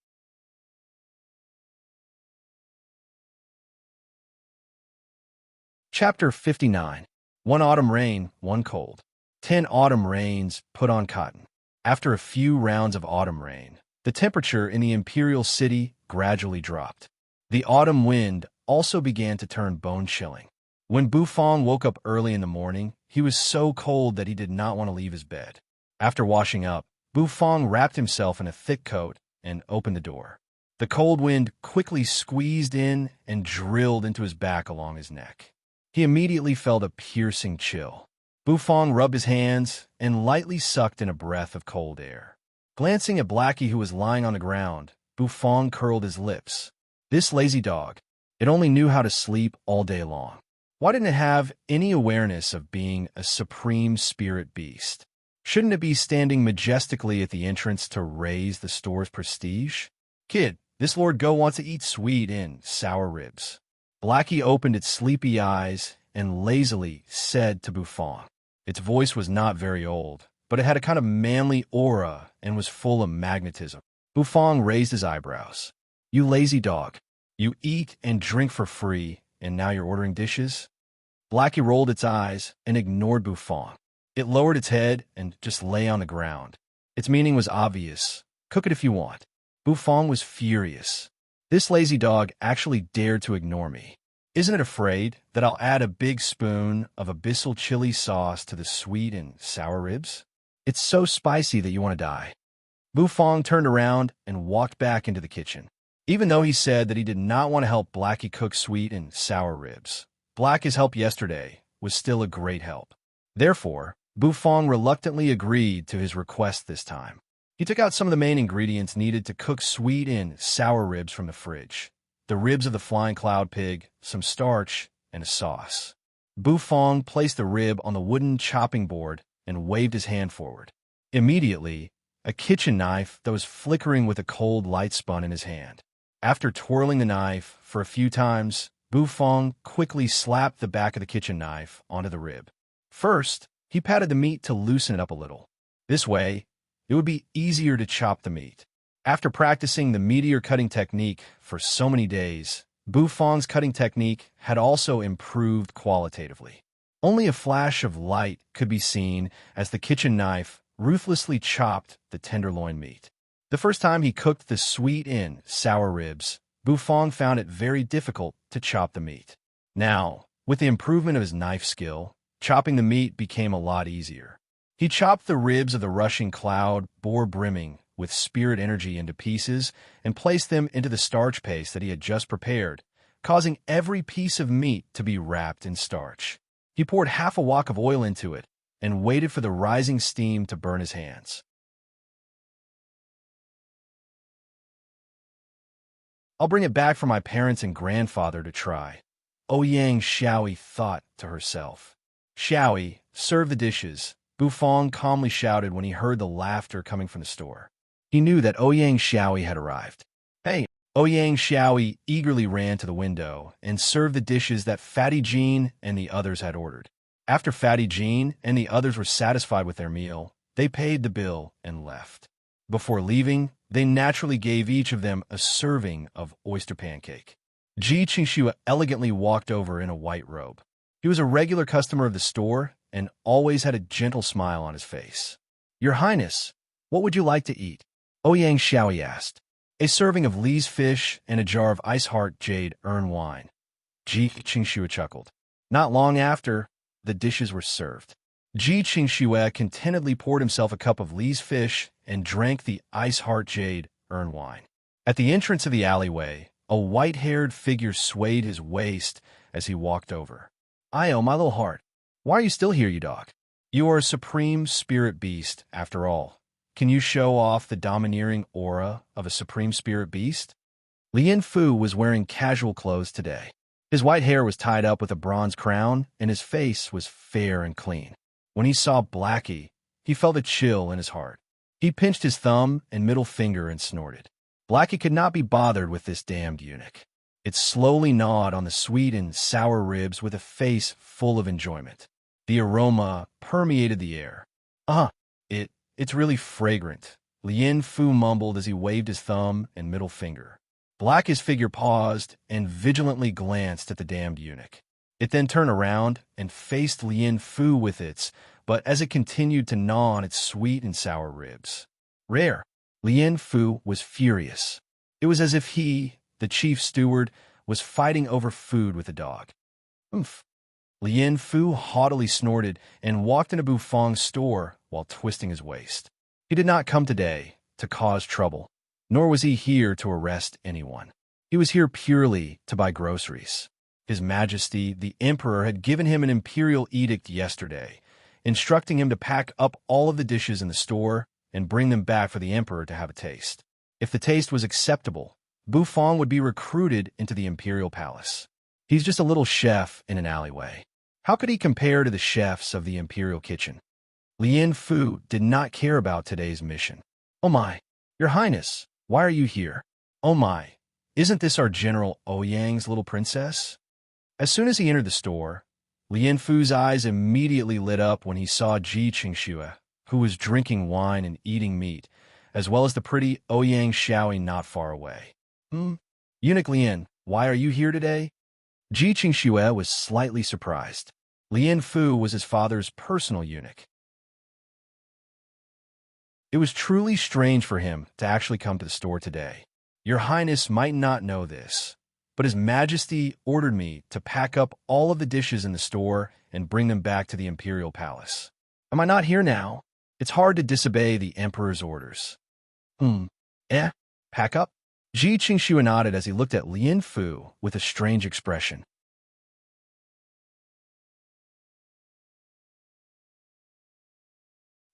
Chapter 59. One autumn rain, one cold. 10 autumn rains put on cotton. After a few rounds of autumn rain, the temperature in the imperial city gradually dropped. The autumn wind also began to turn bone-chilling. When Bufong woke up early in the morning, he was so cold that he did not want to leave his bed. After washing up, Bufong wrapped himself in a thick coat and opened the door. The cold wind quickly squeezed in and drilled into his back along his neck. He immediately felt a piercing chill. Bufong rubbed his hands and lightly sucked in a breath of cold air. Glancing at Blackie, who was lying on the ground, Bufong curled his lips. This lazy dog, it only knew how to sleep all day long. Why didn't it have any awareness of being a supreme spirit beast? Shouldn't it be standing majestically at the entrance to raise the store's prestige? Kid, this Lord Go wants to eat sweet and sour ribs. Blackie opened its sleepy eyes and lazily said to Bufong. Its voice was not very old, but it had a kind of manly aura and was full of magnetism. Bufong raised his eyebrows. You lazy dog. You eat and drink for free, and now you're ordering dishes? Blackie rolled its eyes and ignored Bufong. It lowered its head and just lay on the ground. Its meaning was obvious. Cook it if you want. Bufong was furious. This lazy dog actually dared to ignore me. Isn't it afraid that I'll add a big spoon of abyssal chili sauce to the sweet and sour ribs? It's so spicy that you want to die. Bufong turned around and walked back into the kitchen. Even though he said that he did not want to help Blackie cook sweet and sour ribs, Blackie's help yesterday was still a great help. Therefore, Bufong reluctantly agreed to his request this time. He took out some of the main ingredients needed to cook sweet and sour ribs from the fridge. The ribs of the flying cloud pig, some starch, and a sauce. Bufong placed the rib on the wooden chopping board and waved his hand forward. Immediately, a kitchen knife that was flickering with a cold light spun in his hand. After twirling the knife for a few times, Bufong quickly slapped the back of the kitchen knife onto the rib. First, he patted the meat to loosen it up a little. This way, it would be easier to chop the meat. After practicing the meteor cutting technique for so many days, Bufong's cutting technique had also improved qualitatively. Only a flash of light could be seen as the kitchen knife ruthlessly chopped the tenderloin meat. The first time he cooked the sweet and sour ribs, Bufong found it very difficult to chop the meat. Now, with the improvement of his knife skill, chopping the meat became a lot easier. He chopped the ribs of the rushing cloud, boar brimming with spirit energy, into pieces and placed them into the starch paste that he had just prepared, causing every piece of meat to be wrapped in starch. He poured half a wok of oil into it and waited for the rising steam to burn his hands. I'll bring it back for my parents and grandfather to try, Ouyang Xiaoyi thought to herself. Xiaoyi, serve the dishes, Bufong calmly shouted when he heard the laughter coming from the store. He knew that Ouyang Xiaoyi had arrived. Hey! Ouyang Xiaoyi eagerly ran to the window and served the dishes that Fatty Jean and the others had ordered. After Fatty Jean and the others were satisfied with their meal, they paid the bill and left. Before leaving, they naturally gave each of them a serving of oyster pancake. Ji Qingxue elegantly walked over in a white robe. He was a regular customer of the store and always had a gentle smile on his face. Your Highness, what would you like to eat? Ouyang Xiaoyi asked. A serving of Lee's fish and a jar of Ice Heart Jade Urn wine. Ji Qingxue chuckled. Not long after, the dishes were served. Ji Qingxue contentedly poured himself a cup of Lee's fish and drank the Ice Heart Jade Urn wine. At the entrance of the alleyway, a white-haired figure swayed his waist as he walked over. Io, my little heart, why are you still here, you dog? You are a supreme spirit beast, after all. Can you show off the domineering aura of a supreme spirit beast? Lien Fu was wearing casual clothes today. His white hair was tied up with a bronze crown, and his face was fair and clean. When he saw Blackie, he felt a chill in his heart. He pinched his thumb and middle finger and snorted. Blackie could not be bothered with this damned eunuch. It slowly gnawed on the sweet and sour ribs with a face full of enjoyment. The aroma permeated the air. It's really fragrant, Lien Fu mumbled as he waved his thumb and middle finger. Black's figure paused and vigilantly glanced at the damned eunuch. It then turned around and faced Lien Fu with its, but as it continued to gnaw on its sweet and sour ribs. Rare. Lien Fu was furious. It was as if he, the chief steward, was fighting over food with a dog. Oomph. Lien Fu haughtily snorted and walked into Bufang's store while twisting his waist. He did not come today to cause trouble, nor was he here to arrest anyone. He was here purely to buy groceries. His Majesty, the Emperor, had given him an imperial edict yesterday, instructing him to pack up all of the dishes in the store and bring them back for the Emperor to have a taste. If the taste was acceptable, Bufang would be recruited into the imperial palace. He's just a little chef in an alleyway. How could he compare to the chefs of the imperial kitchen? Lien Fu did not care about today's mission. Oh my, Your Highness, why are you here? Oh my, isn't this our General Ouyang's little princess? As soon as he entered the store, Lien Fu's eyes immediately lit up when he saw Ji Qingxue, who was drinking wine and eating meat, as well as the pretty Ouyang Xiaoyi not far away. Eunuch Lien, why are you here today? Ji Qingxue was slightly surprised. Lien Fu was his father's personal eunuch. It was truly strange for him to actually come to the store today. Your Highness might not know this, but His Majesty ordered me to pack up all of the dishes in the store and bring them back to the imperial palace. Am I not here now? It's hard to disobey the Emperor's orders. Pack up? Ji Qingxue nodded as he looked at Lien Fu with a strange expression.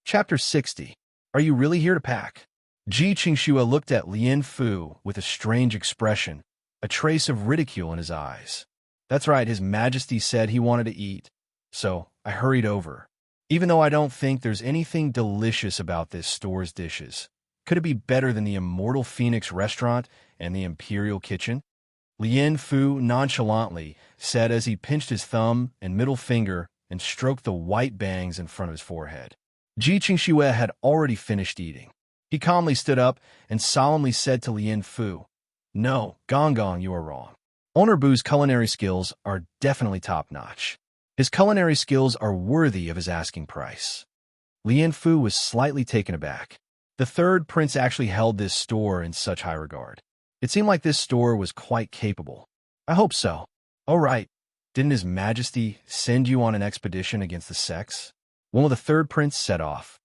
Chapter 60. Are you really here to pack? Ji Qingxue looked at Lien Fu with a strange expression, a trace of ridicule in his eyes. That's right, His Majesty said he wanted to eat, so I hurried over. Even though I don't think there's anything delicious about this store's dishes, could it be better than the Immortal Phoenix restaurant and the Imperial kitchen? Lien Fu nonchalantly said as he pinched his thumb and middle finger and stroked the white bangs in front of his forehead. Ji Qingxue had already finished eating. He calmly stood up and solemnly said to Lien Fu, "No, Gong Gong, you are wrong. Owner Bu's culinary skills are definitely top-notch. His culinary skills are worthy of his asking price." Lien Fu was slightly taken aback. The third prince actually held this store in such high regard. It seemed like this store was quite capable. I hope so. Oh right, didn't His Majesty send you on an expedition against the sects? One of the third prince set off.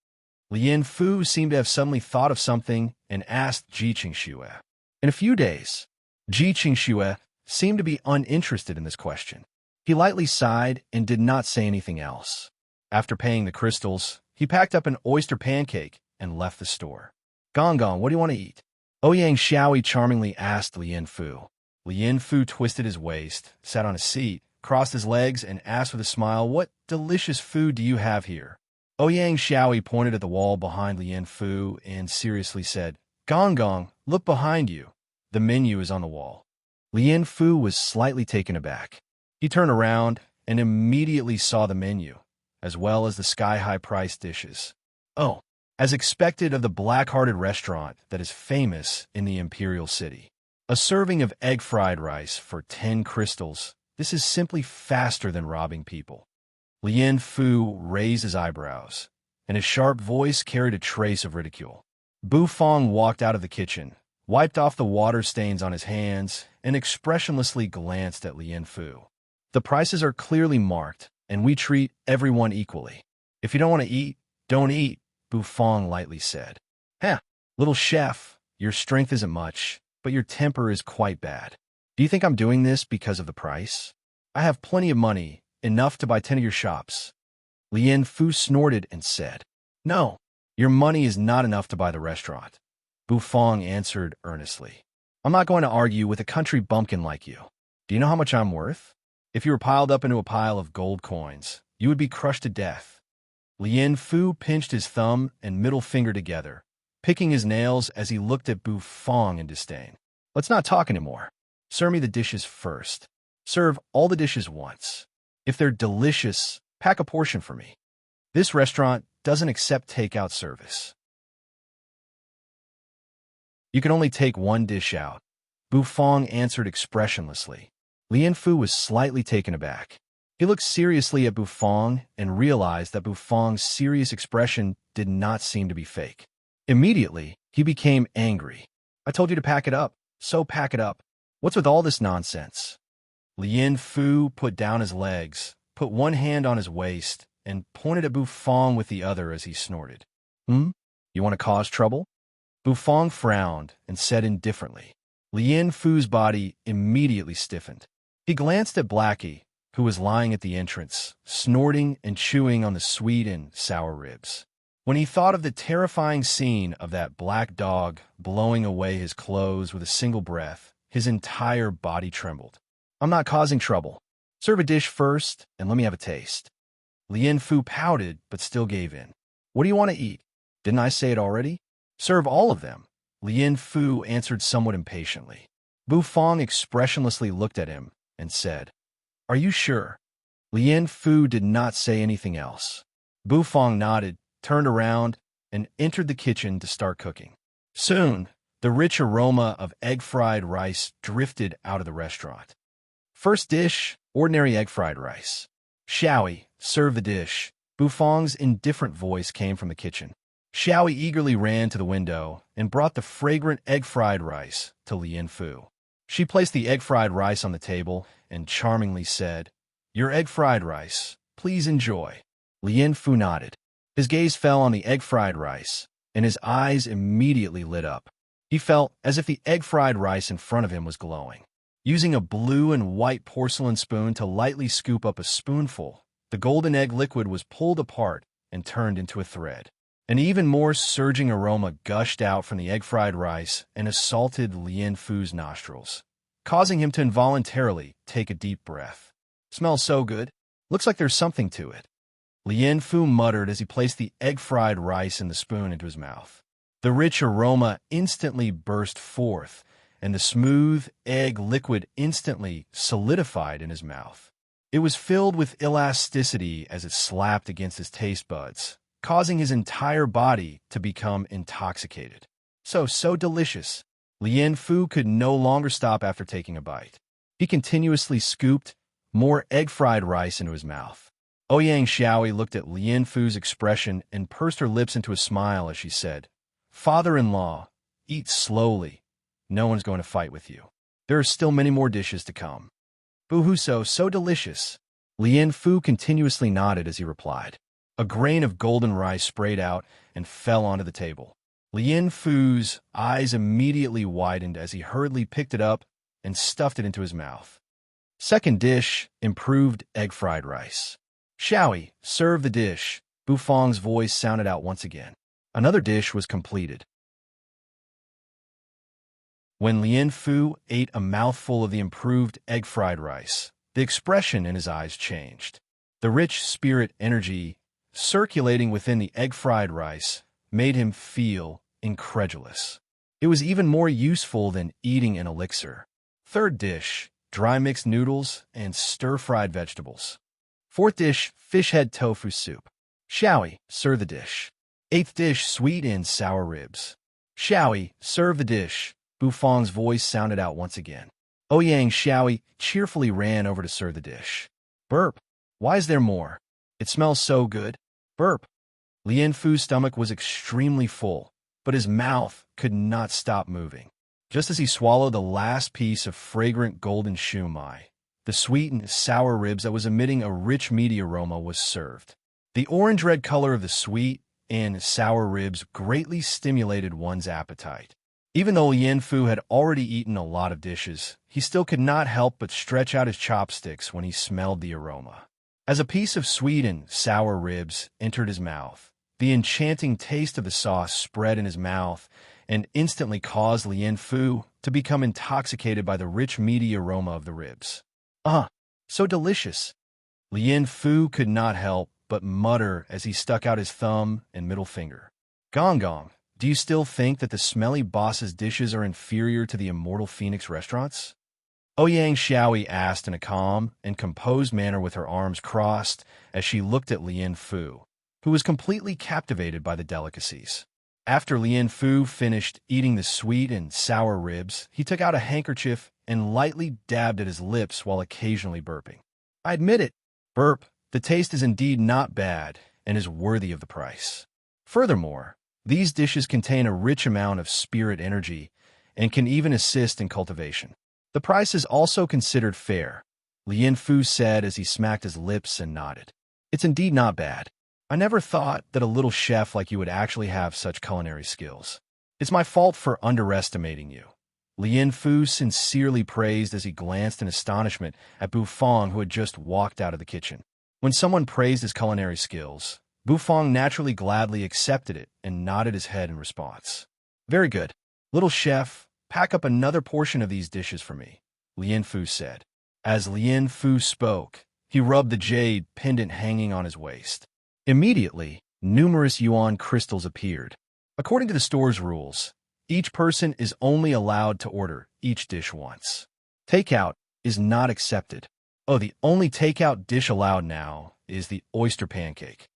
Lien Fu seemed to have suddenly thought of something and asked Ji Qingxue. In a few days, Ji Qingxue seemed to be uninterested in this question. He lightly sighed and did not say anything else. After paying the crystals, he packed up an oyster pancake and left the store. Gong Gong, what do you want to eat? Ouyang Xiaoyi charmingly asked Lien Fu. Lien Fu twisted his waist, sat on a seat, crossed his legs, and asked with a smile, "What delicious food do you have here?" Ouyang Xiaoyi pointed at the wall behind Lien Fu and seriously said, "Gong Gong, look behind you. The menu is on the wall." Lien Fu was slightly taken aback. He turned around and immediately saw the menu, as well as the sky-high priced dishes. Oh, as expected of the black-hearted restaurant that is famous in the imperial city. A serving of egg fried rice for 10 crystals. This is simply faster than robbing people. Lien Fu raised his eyebrows, and his sharp voice carried a trace of ridicule. Bufang walked out of the kitchen, wiped off the water stains on his hands, and expressionlessly glanced at Lien Fu. The prices are clearly marked, and we treat everyone equally. If you don't want to eat, don't eat, Bufang lightly said. Little chef, your strength isn't much, but your temper is quite bad. Do you think I'm doing this because of the price? I have plenty of money, enough to buy 10 of your shops. Lien Fu snorted and said, "No, your money is not enough to buy the restaurant." Bufang answered earnestly, "I'm not going to argue with a country bumpkin like you. Do you know how much I'm worth? If you were piled up into a pile of gold coins, you would be crushed to death." Lien Fu pinched his thumb and middle finger together, picking his nails as he looked at Bufang in disdain. "Let's not talk anymore. Serve me the dishes first. Serve all the dishes once. If they're delicious, pack a portion for me. This restaurant doesn't accept takeout service." You can only take one dish out. Bu Fong answered expressionlessly. Lien Fu was slightly taken aback. He looked seriously at Bu Fong and realized that Bu Fong's serious expression did not seem to be fake. Immediately, he became angry. I told you to pack it up, so pack it up. What's with all this nonsense? Lien Fu put down his legs, put one hand on his waist, and pointed at Bu Fong with the other as he snorted. You want to cause trouble? Bu Fong frowned and said indifferently. Lien Fu's body immediately stiffened. He glanced at Blackie, who was lying at the entrance, snorting and chewing on the sweet and sour ribs. When he thought of the terrifying scene of that black dog blowing away his clothes with a single breath, his entire body trembled. I'm not causing trouble. Serve a dish first and let me have a taste. Lien Fu pouted but still gave in. What do you want to eat? Didn't I say it already? Serve all of them. Lien Fu answered somewhat impatiently. Bu Fong expressionlessly looked at him and said, Are you sure? Lien Fu did not say anything else. Bu Fong nodded, turned around, and entered the kitchen to start cooking. Soon, the rich aroma of egg-fried rice drifted out of the restaurant. First dish, ordinary egg-fried rice. Xiaoi, serve the dish. Bu Fong's indifferent voice came from the kitchen. Xiaoi eagerly ran to the window and brought the fragrant egg-fried rice to Lien Fu. She placed the egg-fried rice on the table and charmingly said, Your egg-fried rice. Please enjoy. Lien Fu nodded. His gaze fell on the egg-fried rice, and his eyes immediately lit up. He felt as if the egg-fried rice in front of him was glowing. Using a blue and white porcelain spoon to lightly scoop up a spoonful, the golden egg liquid was pulled apart and turned into a thread. An even more surging aroma gushed out from the egg-fried rice and assaulted Lien Fu's nostrils, causing him to involuntarily take a deep breath. Smells so good. Looks like there's something to it. Lien Fu muttered as he placed the egg-fried rice and the spoon into his mouth. The rich aroma instantly burst forth, and the smooth egg liquid instantly solidified in his mouth. It was filled with elasticity as it slapped against his taste buds, causing his entire body to become intoxicated. So delicious. Lien Fu could no longer stop after taking a bite. He continuously scooped more egg-fried rice into his mouth. Ouyang Xiaoi looked at Lien Fu's expression and pursed her lips into a smile as she said, Father-in-law, eat slowly. No one's going to fight with you. There are still many more dishes to come. Buhuso, so delicious. Lien Fu continuously nodded as he replied. A grain of golden rice sprayed out and fell onto the table. Lien Fu's eyes immediately widened as he hurriedly picked it up and stuffed it into his mouth. Second dish, improved egg-fried rice. Xiaoi, serve the dish. Bu Fong's voice sounded out once again. Another dish was completed. When Lien Fu ate a mouthful of the improved egg-fried rice, the expression in his eyes changed. The rich spirit energy circulating within the egg-fried rice made him feel incredulous. It was even more useful than eating an elixir. Third dish, dry mixed noodles and stir-fried vegetables. Fourth dish, fish head tofu soup. Xiaoi, serve the dish. Eighth dish, sweet and sour ribs. Xiaoi, serve the dish. Bu Fong's voice sounded out once again. Ouyang Xiaoi cheerfully ran over to serve the dish. Burp. Why is there more? It smells so good. Burp. Lien Fu's stomach was extremely full, but his mouth could not stop moving. Just as he swallowed the last piece of fragrant golden shumai, the sweet and sour ribs that was emitting a rich meaty aroma was served. The orange-red color of the sweet and sour ribs greatly stimulated one's appetite. Even though Lien Fu had already eaten a lot of dishes, he still could not help but stretch out his chopsticks when he smelled the aroma. As a piece of sweet and sour ribs entered his mouth, the enchanting taste of the sauce spread in his mouth and instantly caused Lien Fu to become intoxicated by the rich meaty aroma of the ribs. So delicious. Lien Fu could not help but mutter as he stuck out his thumb and middle finger. Gong Gong, do you still think that the smelly boss's dishes are inferior to the immortal Phoenix restaurants? Ouyang Xiaoi asked in a calm and composed manner with her arms crossed as she looked at Lien Fu, who was completely captivated by the delicacies. After Lien Fu finished eating the sweet and sour ribs, he took out a handkerchief and lightly dabbed at his lips while occasionally burping. I admit it, burp, the taste is indeed not bad and is worthy of the price. Furthermore, these dishes contain a rich amount of spirit energy and can even assist in cultivation. The price is also considered fair, Lien Fu said as he smacked his lips and nodded. It's indeed not bad. I never thought that a little chef like you would actually have such culinary skills. It's my fault for underestimating you. Lien Fu sincerely praised as he glanced in astonishment at Bu Fong, who had just walked out of the kitchen. When someone praised his culinary skills, Bu Fong naturally gladly accepted it and nodded his head in response. Very good. Little chef, pack up another portion of these dishes for me, Lien Fu said. As Lien Fu spoke, he rubbed the jade pendant hanging on his waist. Immediately, numerous yuan crystals appeared. According to the store's rules, each person is only allowed to order each dish once. Takeout is not accepted. Oh, the only takeout dish allowed now is the oyster pancake,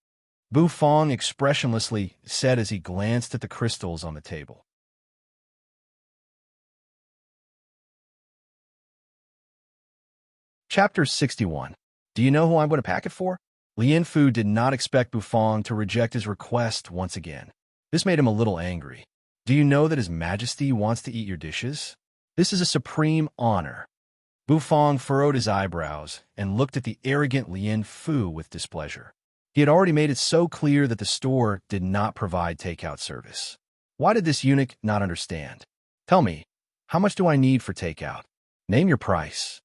Bu Fong expressionlessly said as he glanced at the crystals on the table. Chapter 61. Do you know who I'm going to pack it for? Lien Fu did not expect Bu Fong to reject his request once again. This made him a little angry. Do you know that His Majesty wants to eat your dishes? This is a supreme honor. Bu Fong furrowed his eyebrows and looked at the arrogant Lien Fu with displeasure. He had already made it so clear that the store did not provide takeout service. Why did this eunuch not understand? Tell me, how much do I need for takeout? Name your price.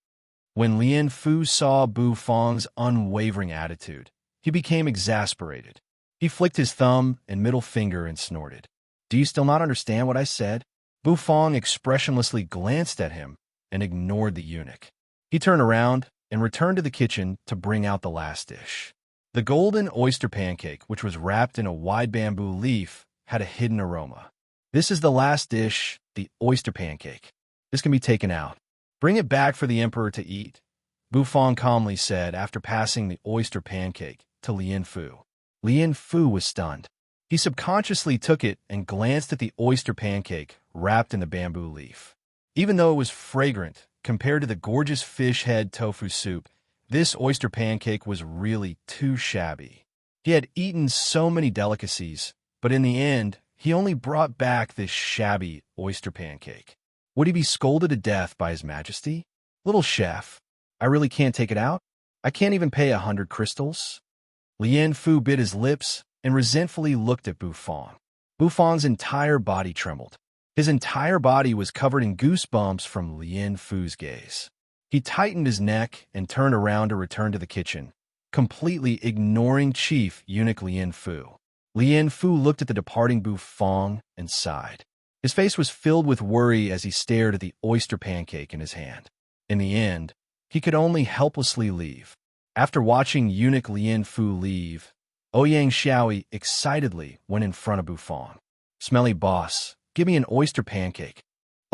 When Lien Fu saw Bu Fong's unwavering attitude, he became exasperated. He flicked his thumb and middle finger and snorted. Do you still not understand what I said? Bu Fong expressionlessly glanced at him and ignored the eunuch. He turned around and returned to the kitchen to bring out the last dish. The golden oyster pancake, which was wrapped in a wide bamboo leaf, had a hidden aroma. This is the last dish, the oyster pancake. This can be taken out. Bring it back for the emperor to eat, Bu Fong calmly said after passing the oyster pancake to Lien Fu. Lien Fu was stunned. He subconsciously took it and glanced at the oyster pancake wrapped in the bamboo leaf. Even though it was fragrant compared to the gorgeous fish head tofu soup, this oyster pancake was really too shabby. He had eaten so many delicacies, but in the end, he only brought back this shabby oyster pancake. Would he be scolded to death by His Majesty? Little chef, I really can't take it out? I can't even pay 100 crystals? Lien Fu bit his lips and resentfully looked at Bu Fong. Bu Fong's entire body trembled. His entire body was covered in goosebumps from Lien Fu's gaze. He tightened his neck and turned around to return to the kitchen, completely ignoring Chief Eunuch Lien Fu. Lien Fu looked at the departing Bu Fong and sighed. His face was filled with worry as he stared at the oyster pancake in his hand. In the end, he could only helplessly leave. After watching Eunuch Lien Fu leave, Ouyang Xiaoi excitedly went in front of Bu Fong. Smelly boss, give me an oyster pancake.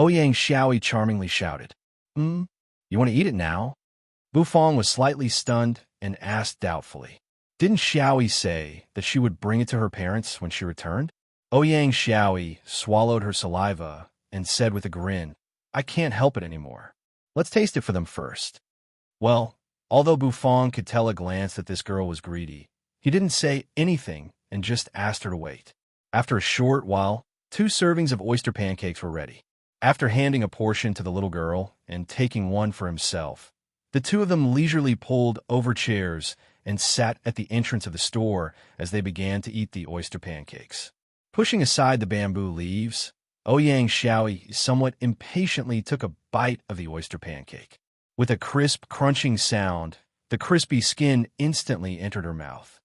Ouyang Xiaoi charmingly shouted. You want to eat it now? Bu Fong was slightly stunned and asked doubtfully. Didn't Xiaoi say that she would bring it to her parents when she returned? Ouyang Xiaoi swallowed her saliva and said with a grin, I can't help it anymore. Let's taste it for them first. Well, although Bu Fong could tell at a glance that this girl was greedy, he didn't say anything and just asked her to wait. After a short while, 2 servings of oyster pancakes were ready. After handing a portion to the little girl and taking one for himself, the two of them leisurely pulled over chairs and sat at the entrance of the store as they began to eat the oyster pancakes. Pushing aside the bamboo leaves, Ouyang Xiaoi somewhat impatiently took a bite of the oyster pancake. With a crisp, crunching sound, the crispy skin instantly entered her mouth.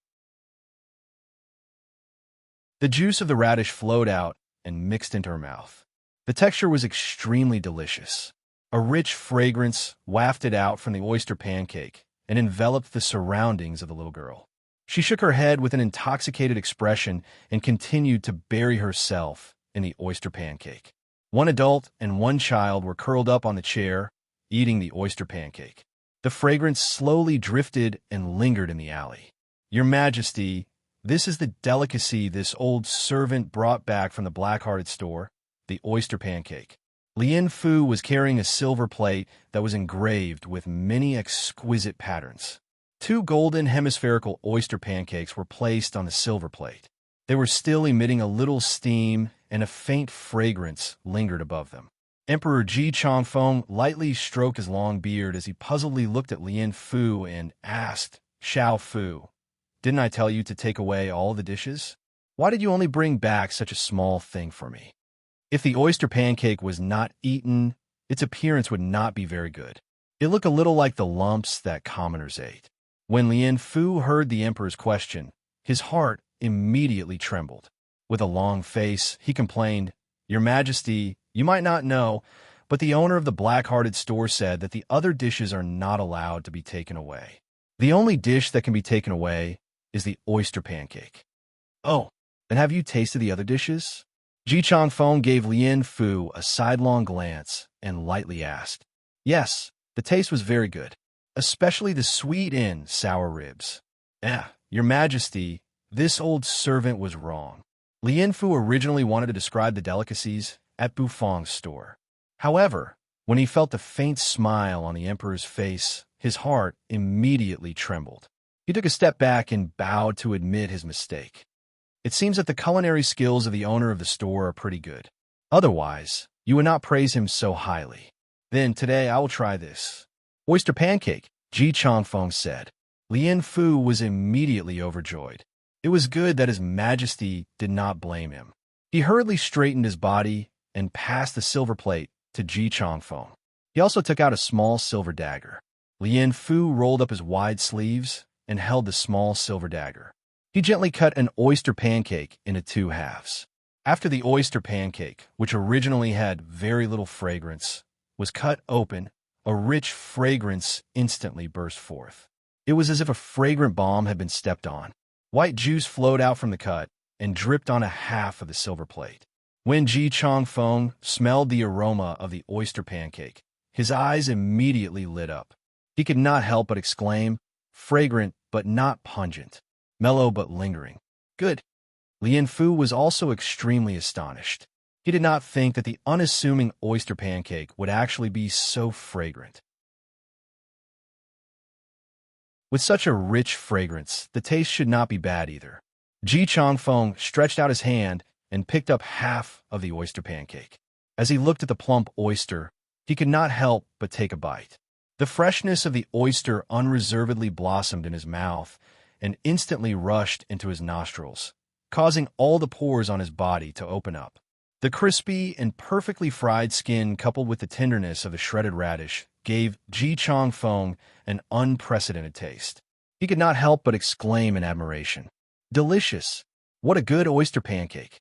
The juice of the radish flowed out and mixed into her mouth. The texture was extremely delicious. A rich fragrance wafted out from the oyster pancake and enveloped the surroundings of the little girl. She shook her head with an intoxicated expression and continued to bury herself in the oyster pancake. One adult and one child were curled up on the chair, eating the oyster pancake. The fragrance slowly drifted and lingered in the alley. Your Majesty, This is the delicacy this old servant brought back from the black-hearted store, the oyster pancake. Lien Fu was carrying a silver plate that was engraved with many exquisite patterns. 2 golden hemispherical oyster pancakes were placed on the silver plate. They were still emitting a little steam, and a faint fragrance lingered above them. Emperor Ji Chongfeng lightly stroked his long beard as he puzzledly looked at Lien Fu and asked, "Xiao Fu, didn't I tell you to take away all the dishes? Why did you only bring back such a small thing for me?" If the oyster pancake was not eaten, its appearance would not be very good. It looked a little like the lumps that commoners ate. When Lien Fu heard the emperor's question, his heart immediately trembled. With a long face, he complained, "Your Majesty, you might not know, but the owner of the black-hearted store said that the other dishes are not allowed to be taken away. The only dish that can be taken away is the oyster pancake." "Oh, then have you tasted the other dishes?" Ji Chongfeng gave Lien Fu a sidelong glance and lightly asked. "Yes, the taste was very good, especially the sweet and sour ribs." Your Majesty, this old servant was wrong. Lien Fu originally wanted to describe the delicacies at Bufang's store. However, when he felt the faint smile on the emperor's face, his heart immediately trembled. He took a step back and bowed to admit his mistake. It seems that the culinary skills of the owner of the store are pretty good. Otherwise, you would not praise him so highly. "Then today I will try this oyster pancake," Ji Chongfeng said. Lien Fu was immediately overjoyed. It was good that His Majesty did not blame him. He hurriedly straightened his body and passed the silver plate to Ji Chongfeng. He also took out a small silver dagger. Lien Fu rolled up his wide sleeves and held the small silver dagger. He gently cut an oyster pancake into 2 halves. After the oyster pancake, which originally had very little fragrance, was cut open, a rich fragrance instantly burst forth. It was as if a fragrant bomb had been stepped on. White juice flowed out from the cut and dripped on a half of the silver plate. When Ji Chongfeng smelled the aroma of the oyster pancake, his eyes immediately lit up. He could not help but exclaim, "Fragrant but not pungent, mellow but lingering. Good." Lien Fu was also extremely astonished. He did not think that the unassuming oyster pancake would actually be so fragrant. With such a rich fragrance, the taste should not be bad either. Ji Chongfeng stretched out his hand and picked up half of the oyster pancake. As he looked at the plump oyster, he could not help but take a bite. The freshness of the oyster unreservedly blossomed in his mouth and instantly rushed into his nostrils, causing all the pores on his body to open up. The crispy and perfectly fried skin coupled with the tenderness of the shredded radish gave Ji Chongfeng an unprecedented taste. He could not help but exclaim in admiration, "Delicious! What a good oyster pancake!"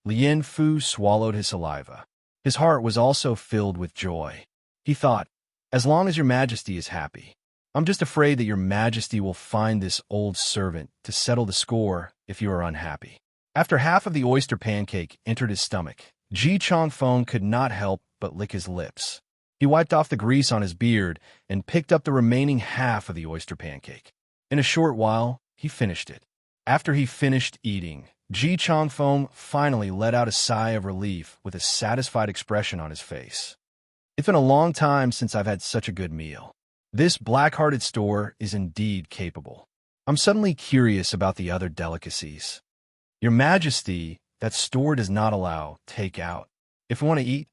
Lien Fu swallowed his saliva. His heart was also filled with joy. He thought, "As long as your Majesty is happy. I'm just afraid that your Majesty will find this old servant to settle the score if you are unhappy." After half of the oyster pancake entered his stomach, Ji Chongfeng could not help but lick his lips. He wiped off the grease on his beard and picked up the remaining half of the oyster pancake. In a short while, he finished it. After he finished eating, Ji Chongfeng finally let out a sigh of relief with a satisfied expression on his face. "It's been a long time since I've had such a good meal. This black-hearted store is indeed capable. I'm suddenly curious about the other delicacies. Your Majesty, that store does not allow takeout. If we want to eat,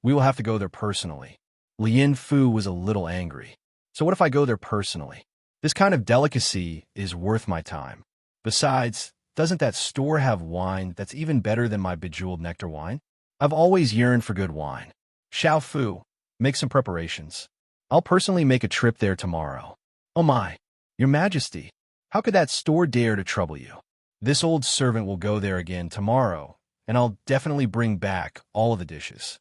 we will have to go there personally." Lien Fu was a little angry. "So what if I go there personally? This kind of delicacy is worth my time. Besides, doesn't that store have wine that's even better than my bejeweled nectar wine? I've always yearned for good wine. Xiao Fu, make some preparations. I'll personally make a trip there tomorrow." "Oh my, your Majesty, how could that store dare to trouble you? This old servant will go there again tomorrow, and I'll definitely bring back all of the dishes."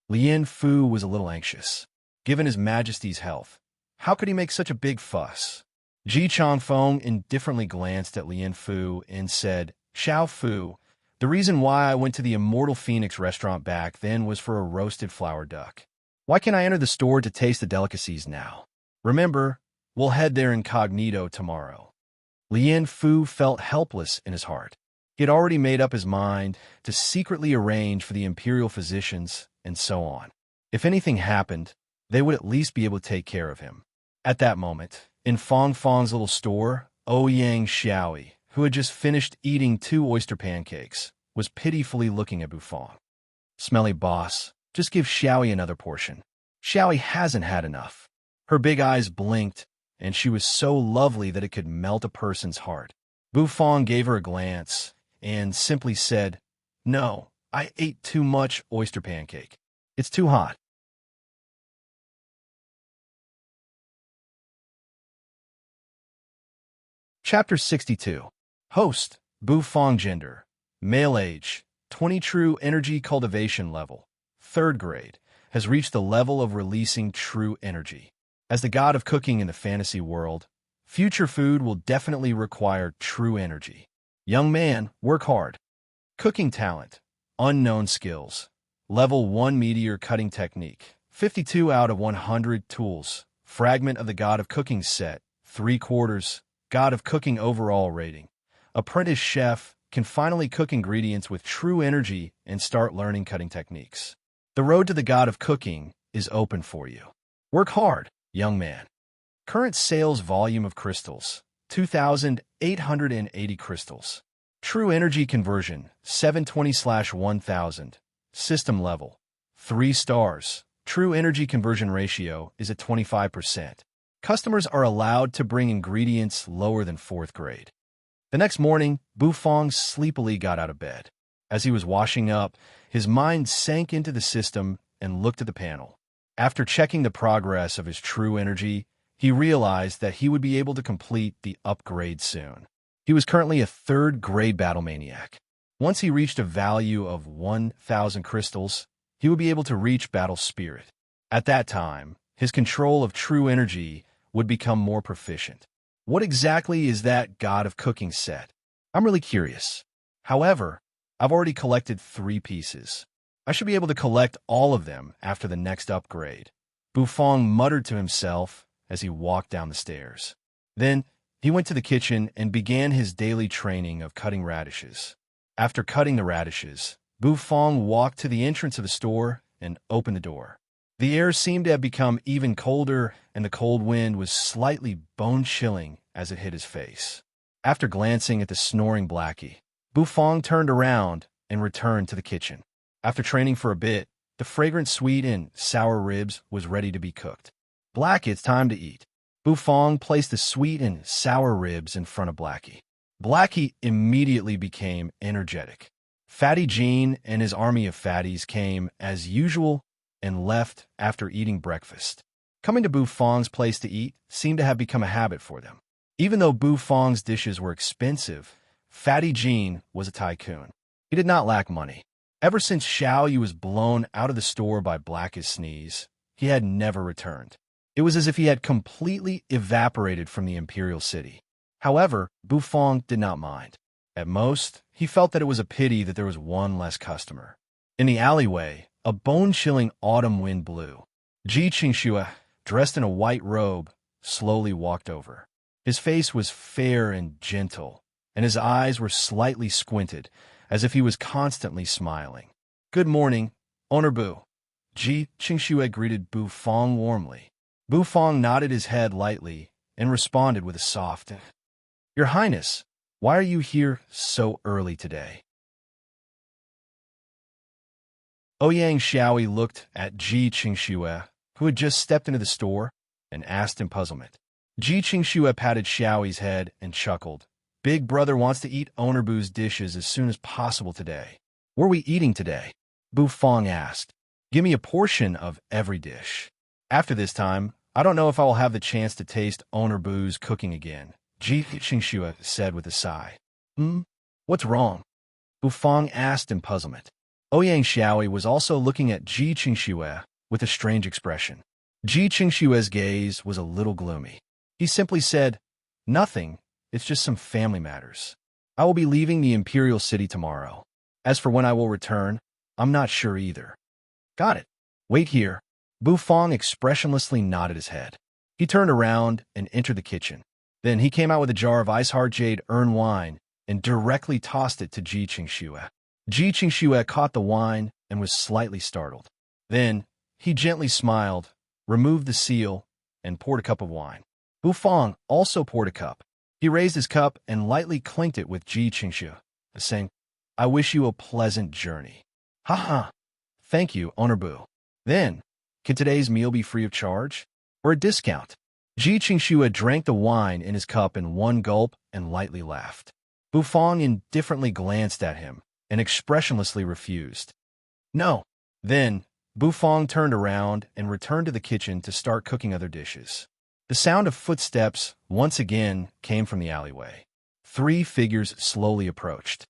Lien Fu was a little anxious. Given His Majesty's health, how could he make such a big fuss? Ji Chongfeng indifferently glanced at Lien Fu and said, "Xiao Fu, the reason why I went to the Immortal Phoenix restaurant back then was for a roasted flower duck. Why can't I enter the store to taste the delicacies now? Remember, we'll head there incognito tomorrow." Lien Fu felt helpless in his heart. He had already made up his mind to secretly arrange for the imperial physicians and so on. If anything happened, they would at least be able to take care of him. At that moment, in Fong Fong's little store, Ouyang Xiaoi, who had just finished eating 2 oyster pancakes, was pitifully looking at Bufong. "Smelly boss, just give Xiaoi another portion. Xiaoi hasn't had enough." Her big eyes blinked, and she was so lovely that it could melt a person's heart. Bufong gave her a glance and simply said, "No, I ate too much oyster pancake. It's too hot." Chapter 62. Host, Bufong gender. Male age, 20 true energy cultivation level. 3rd grade, has reached the level of releasing true energy. As the god of cooking in the fantasy world, future food will definitely require true energy. Young man, work hard. Cooking talent, unknown skills. Level 1 meteor cutting technique, 52 out of 100 tools. Fragment of the god of cooking set, 3/4. God of cooking overall rating. Apprentice chef can finally cook ingredients with true energy and start learning cutting techniques. The road to the god of cooking is open for you. Work hard, young man. Current sales volume of crystals, 2,880 crystals. True energy conversion, 720/1000. System level, 3 stars. True energy conversion ratio is at 25%. Customers are allowed to bring ingredients lower than 4th grade. The next morning, Bufong sleepily got out of bed. As he was washing up, his mind sank into the system and looked at the panel. After checking the progress of his true energy, he realized that he would be able to complete the upgrade soon. He was currently a 3rd grade battle maniac. Once he reached a value of 1,000 crystals, he would be able to reach battle spirit. At that time, his control of true energy would become more proficient. What exactly is that god of cooking set? I'm really curious. However, I've already collected 3 pieces. I should be able to collect all of them after the next upgrade. Bufong muttered to himself as he walked down the stairs. Then, he went to the kitchen and began his daily training of cutting radishes. After cutting the radishes, Bufong walked to the entrance of the store and opened the door. The air seemed to have become even colder, and the cold wind was slightly bone-chilling as it hit his face. After glancing at the snoring Blackie, Bufong turned around and returned to the kitchen. After training for a bit, the fragrant sweet and sour ribs was ready to be cooked. "Blackie, it's time to eat." Bufong placed the sweet and sour ribs in front of Blackie. Blackie immediately became energetic. Fatty Jean and his army of fatties came, as usual, and left after eating breakfast. Coming to Bufong's place to eat seemed to have become a habit for them. Even though Bufong's dishes were expensive, Fatty Jean was a tycoon. He did not lack money. Ever since Xiao Yu was blown out of the store by Black's sneeze, he had never returned. It was as if he had completely evaporated from the imperial city. However, Bufong did not mind. At most, he felt that it was a pity that there was one less customer. In the alleyway, a bone-chilling autumn wind blew. Ji Qingxue, dressed in a white robe, slowly walked over. His face was fair and gentle, and his eyes were slightly squinted, as if he was constantly smiling. "Good morning, Owner Bu." Ji Qingxue greeted Bufong warmly. Bufong nodded his head lightly and responded with a soft, "Your Highness, why are you here so early today?" Ouyang Xiaoi looked at Ji Qingxue, who had just stepped into the store, and asked in puzzlement. Ji Qingxue patted Xiaoi's head and chuckled. "Big brother wants to eat Owner Bu's dishes as soon as possible today." "What are we eating today?" Bufong asked. "Give me a portion of every dish. After this time, I don't know if I will have the chance to taste Owner Bu's cooking again," Ji Qingxue said with a sigh. What's wrong?" Bufong asked in puzzlement. Ouyang Xiaoi was also looking at Ji Qingxue with a strange expression. Ji Qingxue's gaze was a little gloomy. He simply said, "Nothing, it's just some family matters. I will be leaving the imperial city tomorrow. As for when I will return, I'm not sure either." "Got it. Wait here." Bufong expressionlessly nodded his head. He turned around and entered the kitchen. Then he came out with a jar of ice-hard jade wine and directly tossed it to Ji Qingxue. Ji Qingxue caught the wine and was slightly startled. Then he gently smiled, removed the seal, and poured a cup of wine. Bufang also poured a cup. He raised his cup and lightly clinked it with Ji Qingxue, saying, "I wish you a pleasant journey." "Ha. Thank you, Owner Bu." "Then, can today's meal be free of charge? Or a discount?" Ji Qingxue drank the wine in his cup in one gulp and lightly laughed. Bufang indifferently glanced at him and expressionlessly refused. "No." Then, Bufang turned around and returned to the kitchen to start cooking other dishes. The sound of footsteps once again came from the alleyway. 3 figures slowly approached.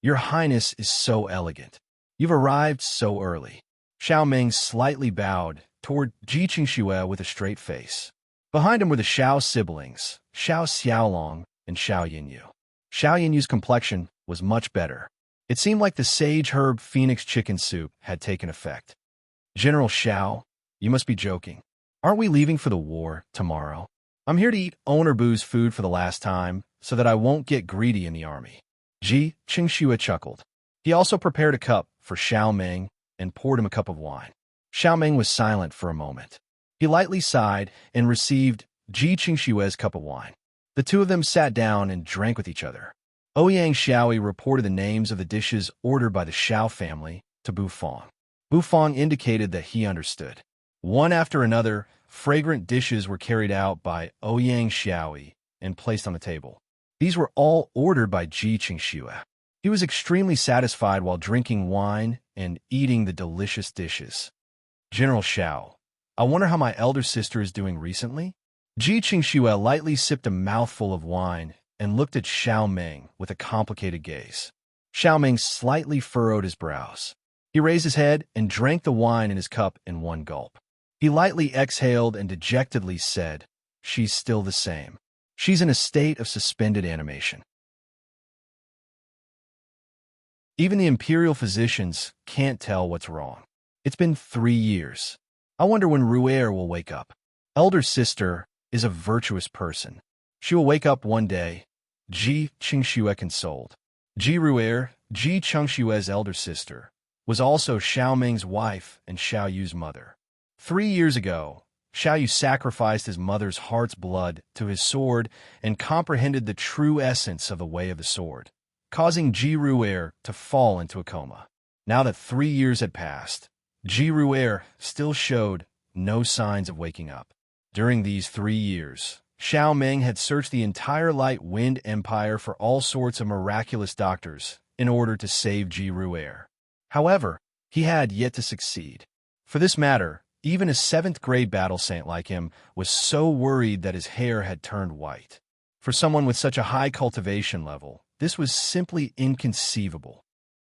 "Your Highness is so elegant. You've arrived so early." Xiao Meng slightly bowed toward Ji Qingxue with a straight face. Behind him were the Xiao siblings, Xiao Xiaolong and Xiao Yinyu. Xiao Yinyu's complexion was much better. It seemed like the sage herb phoenix chicken soup had taken effect. "General Xiao, you must be joking. Aren't we leaving for the war tomorrow? I'm here to eat Owner Bu's food for the last time so that I won't get greedy in the army." Ji Qingxue chuckled. He also prepared a cup for Xiao Meng and poured him a cup of wine. Xiao Meng was silent for a moment. He lightly sighed and received Ji Qingxue's cup of wine. The two of them sat down and drank with each other. Ouyang Xiaoyi reported the names of the dishes ordered by the Xiao family to Bufang. Bufang indicated that he understood. One after another, fragrant dishes were carried out by Ouyang Xiaoyi and placed on the table. These were all ordered by Ji Qingxue. He was extremely satisfied while drinking wine and eating the delicious dishes. "General Xiao, I wonder how my elder sister is doing recently?" Ji Qingxue lightly sipped a mouthful of wine and looked at Xiao Meng with a complicated gaze. Xiao Meng slightly furrowed his brows. He raised his head and drank the wine in his cup in one gulp. He lightly exhaled and dejectedly said, "She's still the same. She's in a state of suspended animation." Even the imperial physicians can't tell what's wrong. It's been 3 years. I wonder when Ru'er will wake up. Elder sister is a virtuous person. She will wake up one day. Ji Qingxue consoled. Ji Ru'er, Ji Qingxue's elder sister, was also Xiao Meng's wife and Xiao Yu's mother. 3 years ago, Xiao Yu sacrificed his mother's heart's blood to his sword and comprehended the true essence of the way of the sword, causing Ji Ru'er to fall into a coma. Now that 3 years had passed, Ji Ru'er still showed no signs of waking up. During these 3 years, Xiao Meng had searched the entire Light Wind Empire for all sorts of miraculous doctors in order to save Ji Ru'er. However, he had yet to succeed. For this matter, even a 7th-grade battle saint like him was so worried that his hair had turned white. For someone with such a high cultivation level, this was simply inconceivable.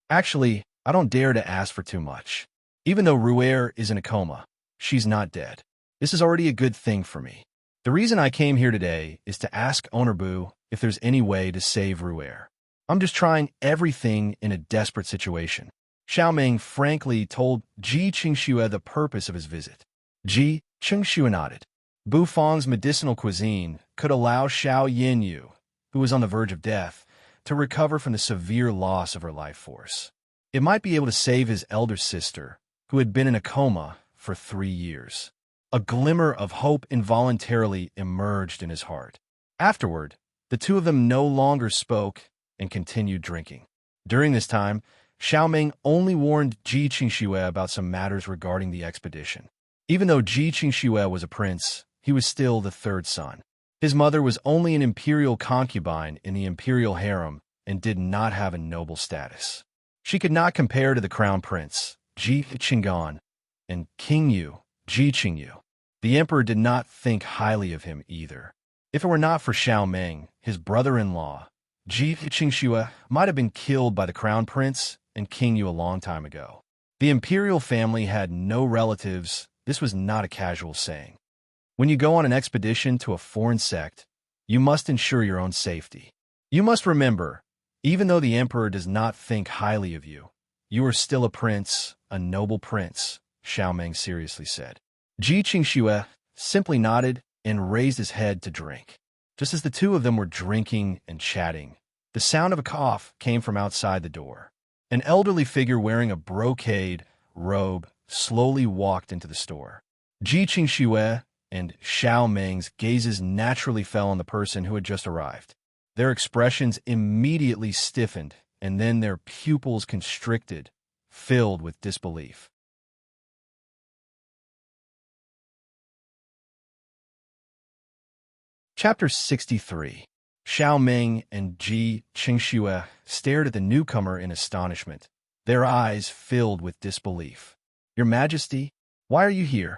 Actually, I don't dare to ask for too much. Even though Ru'er is in a coma, she's not dead. This is already a good thing for me. The reason I came here today is to ask Owner Bu if there's any way to save Ru'er. I'm just trying everything in a desperate situation. Xiao Meng frankly told Ji Qingxue the purpose of his visit. Ji Qingxue nodded. Bufang's medicinal cuisine could allow Xiao Yinyu, who was on the verge of death, to recover from the severe loss of her life force. It might be able to save his elder sister, who had been in a coma for 3 years. A glimmer of hope involuntarily emerged in his heart. Afterward, the two of them no longer spoke and continued drinking. During this time, Xiao Meng only warned Ji Qingxue about some matters regarding the expedition. Even though Ji Qingxue was a prince, he was still the 3rd son. His mother was only an imperial concubine in the imperial harem and did not have a noble status. She could not compare to the crown prince, Ji Qinggan, and King Yu, Ji Qingyu. The emperor did not think highly of him either. If it were not for Xiao Meng, his brother-in-law, Ji Qingxue might have been killed by the crown prince and King Yu a long time ago. The imperial family had no relatives. This was not a casual saying. When you go on an expedition to a foreign sect, you must ensure your own safety. You must remember, even though the emperor does not think highly of you, you are still a prince, a noble prince, Xiao Meng seriously said. Ji Qingxue simply nodded and raised his head to drink. Just as the two of them were drinking and chatting, the sound of a cough came from outside the door. An elderly figure wearing a brocade robe slowly walked into the store. Ji Qingxue and Xiao Meng's gazes naturally fell on the person who had just arrived. Their expressions immediately stiffened, and then their pupils constricted, filled with disbelief. Chapter 63. Xiao Meng and Ji Qingxue stared at the newcomer in astonishment, their eyes filled with disbelief. "Your Majesty, why are you here?"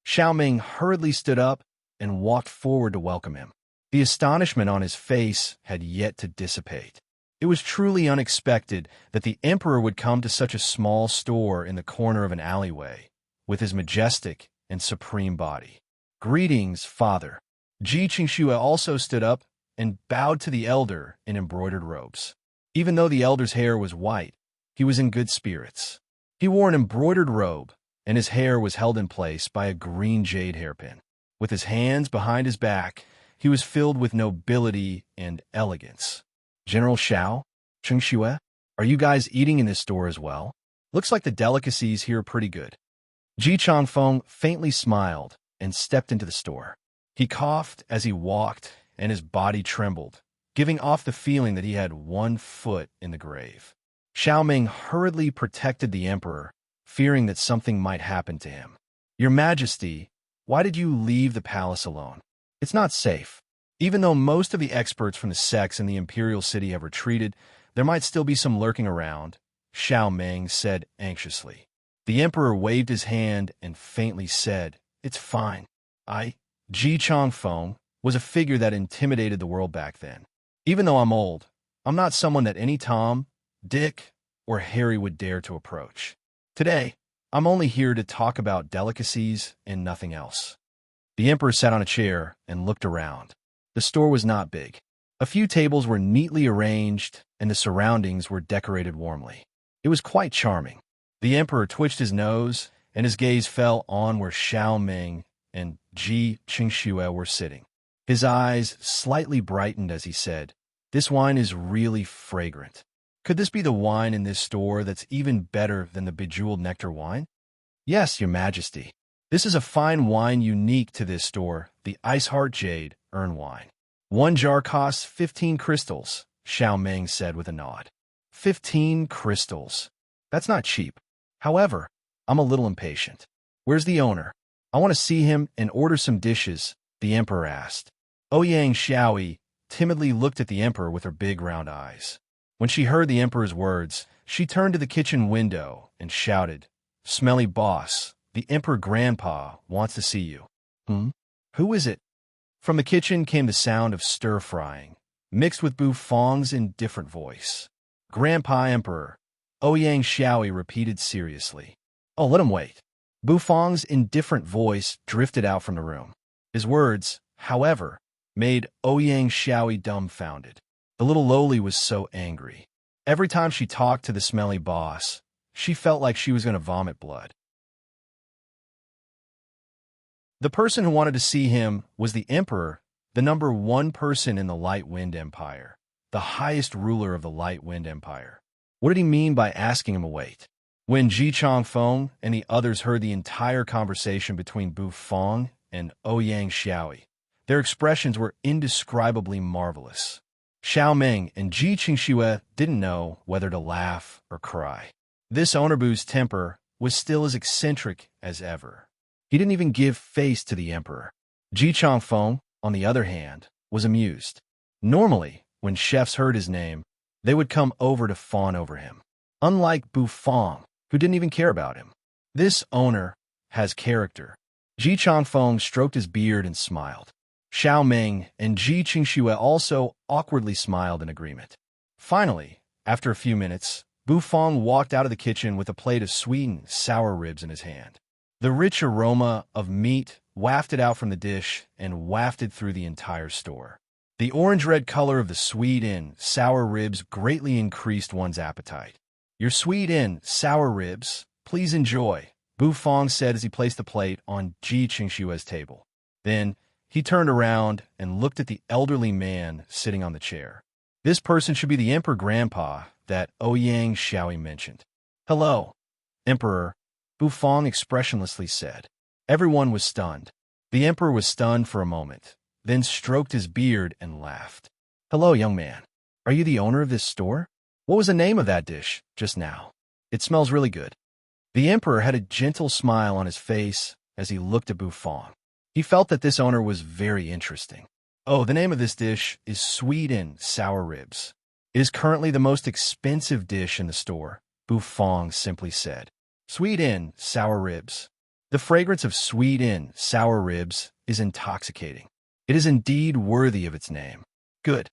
Xiao Meng hurriedly stood up and walked forward to welcome him. The astonishment on his face had yet to dissipate. It was truly unexpected that the emperor would come to such a small store in the corner of an alleyway, with his majestic and supreme body. "Greetings, father." Ji Qingxue also stood up and bowed to the elder in embroidered robes. Even though the elder's hair was white, he was in good spirits. He wore an embroidered robe, and his hair was held in place by a green jade hairpin. With his hands behind his back, he was filled with nobility and elegance. "General Xiao, Qingxue, are you guys eating in this store as well? Looks like the delicacies here are pretty good." Ji Changfeng faintly smiled and stepped into the store. He coughed as he walked, and his body trembled, giving off the feeling that he had one foot in the grave. Xiao Meng hurriedly protected the emperor, fearing that something might happen to him. "Your Majesty, why did you leave the palace alone? It's not safe. Even though most of the experts from the sects in the imperial city have retreated, there might still be some lurking around," Xiao Meng said anxiously. The emperor waved his hand and faintly said, "It's fine. Ji Changfeng was a figure that intimidated the world back then. Even though I'm old, I'm not someone that any Tom, Dick, or Harry would dare to approach. Today, I'm only here to talk about delicacies and nothing else." The emperor sat on a chair and looked around. The store was not big. A few tables were neatly arranged, and the surroundings were decorated warmly. It was quite charming. The emperor twitched his nose, and his gaze fell on where Xiao Meng and Ji Qingxue were sitting. His eyes slightly brightened as he said, "This wine is really fragrant. Could this be the wine in this store that's even better than the bejeweled nectar wine?" "Yes, Your Majesty. This is a fine wine unique to this store, the Ice Heart Jade Urn Wine. One jar costs 15 crystals, Xiao Meng said with a nod. 15 crystals. That's not cheap. However, I'm a little impatient. Where's the owner? I want to see him and order some dishes, the emperor asked. Ouyang Xiaoi timidly looked at the emperor with her big round eyes. When she heard the emperor's words, she turned to the kitchen window and shouted, "Smelly boss, the emperor grandpa wants to see you." Who is it?" From the kitchen came the sound of stir-frying, mixed with Bu Fong's indifferent voice. "Grandpa Emperor," Ouyang Xiaoi repeated seriously. "Oh, let him wait." Bu Fong's indifferent voice drifted out from the room. His words, however, made Ouyang Xiaoi dumbfounded. The little lowly was so angry. Every time she talked to the smelly boss, she felt like she was going to vomit blood. The person who wanted to see him was the emperor, the number one person in the Light Wind Empire, the highest ruler of the Light Wind Empire. What did he mean by asking him to wait? When Ji Changfeng and the others heard the entire conversation between Bu Fong and Ouyang Xiaoi, their expressions were indescribably marvelous. Xiao Meng and Ji Qingxue didn't know whether to laugh or cry. This Ownerbu's temper was still as eccentric as ever. He didn't even give face to the emperor. Ji Changfeng, on the other hand, was amused. Normally, when chefs heard his name, they would come over to fawn over him. Unlike Bu Fong, who didn't even care about him. This owner has character. Ji Changfeng stroked his beard and smiled. Xiao Meng and Ji Qingxue also awkwardly smiled in agreement. Finally, after a few minutes, Bu Fong walked out of the kitchen with a plate of sweetened sour ribs in his hand. The rich aroma of meat wafted out from the dish and wafted through the entire store. The orange-red color of the sweet and sour ribs greatly increased one's appetite. "Your sweet and sour ribs, please enjoy," Bu Fong said as he placed the plate on Ji Qingxue's table. Then, He turned around and looked at the elderly man sitting on the chair. This person should be the Emperor Grandpa that Ouyang Xiaoyi mentioned. Hello, Emperor, Bufang expressionlessly said. Everyone was stunned. The Emperor was stunned for a moment, then stroked his beard and laughed. Hello, young man. Are you the owner of this store? What was the name of that dish just now? It smells really good. The Emperor had a gentle smile on his face as he looked at Bufang. He felt that this owner was very interesting. Oh, the name of this dish is sweet and sour ribs. It is currently the most expensive dish in the store, Bufang simply said. Sweet and sour ribs. The fragrance of sweet and sour ribs is intoxicating. It is indeed worthy of its name. Good.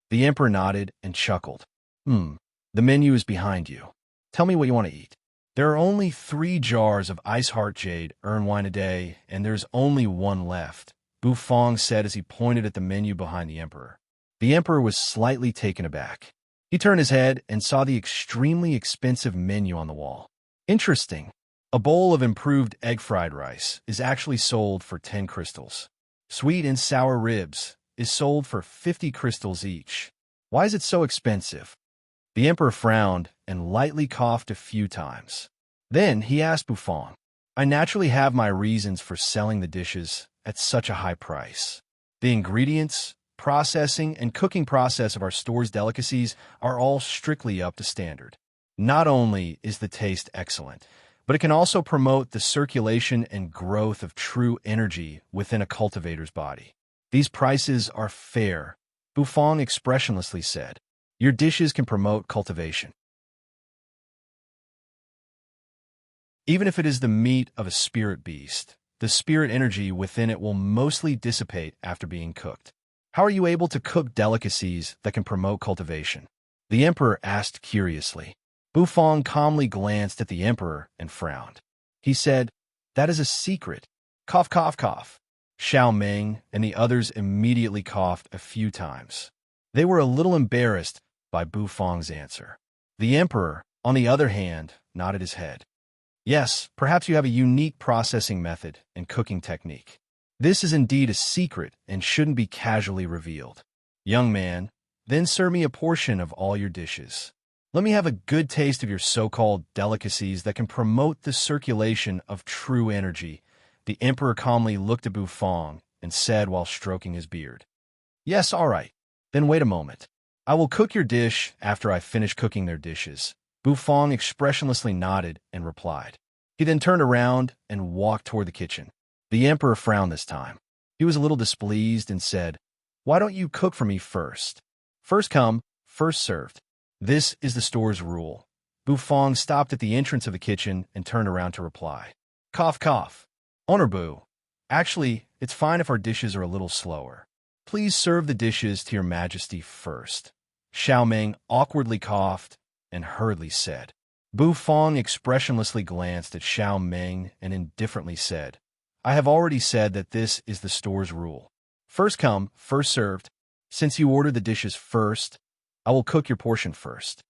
The Emperor nodded and chuckled. The menu is behind you. Tell me what you want to eat. There are only 3 jars of Ice Heart Jade Urn wine a day, and there's only 1 left, Bufang said as he pointed at the menu behind the Emperor. The Emperor was slightly taken aback. He turned his head and saw the extremely expensive menu on the wall. Interesting. A bowl of improved egg fried rice is actually sold for 10 crystals. Sweet and sour ribs is sold for 50 crystals each. Why is it so expensive? The Emperor frowned and lightly coughed a few times. Then he asked Bufang, I naturally have my reasons for selling the dishes at such a high price. The ingredients, processing, and cooking process of our store's delicacies are all strictly up to standard. Not only is the taste excellent, but it can also promote the circulation and growth of true energy within a cultivator's body. These prices are fair, Bufang expressionlessly said. Your dishes can promote cultivation. Even if it is the meat of a spirit beast, the spirit energy within it will mostly dissipate after being cooked. How are you able to cook delicacies that can promote cultivation? The Emperor asked curiously. Bufang calmly glanced at the Emperor and frowned. He said, That is a secret. Cough, cough, cough. Xiao Meng and the others immediately coughed a few times. They were a little embarrassed by Bufang's answer. The Emperor, on the other hand, nodded his head. Yes, perhaps you have a unique processing method and cooking technique. This is indeed a secret and shouldn't be casually revealed. Young man, then serve me a portion of all your dishes. Let me have a good taste of your so-called delicacies that can promote the circulation of true energy. The Emperor calmly looked at Bufang and said while stroking his beard. Yes, all right. Then wait a moment. I will cook your dish after I finish cooking their dishes. Bufang expressionlessly nodded and replied. He then turned around and walked toward the kitchen. The Emperor frowned this time. He was a little displeased and said, Why don't you cook for me first? First come, first served. This is the store's rule. Bufang stopped at the entrance of the kitchen and turned around to reply. Cough, cough. Owner Bu, actually, it's fine if our dishes are a little slower. Please serve the dishes to your majesty first. Xiao Meng awkwardly coughed and hurriedly said. Bufang expressionlessly glanced at Xiao Meng and indifferently said, I have already said that this is the store's rule. First come, first served. Since you ordered the dishes first, I will cook your portion first.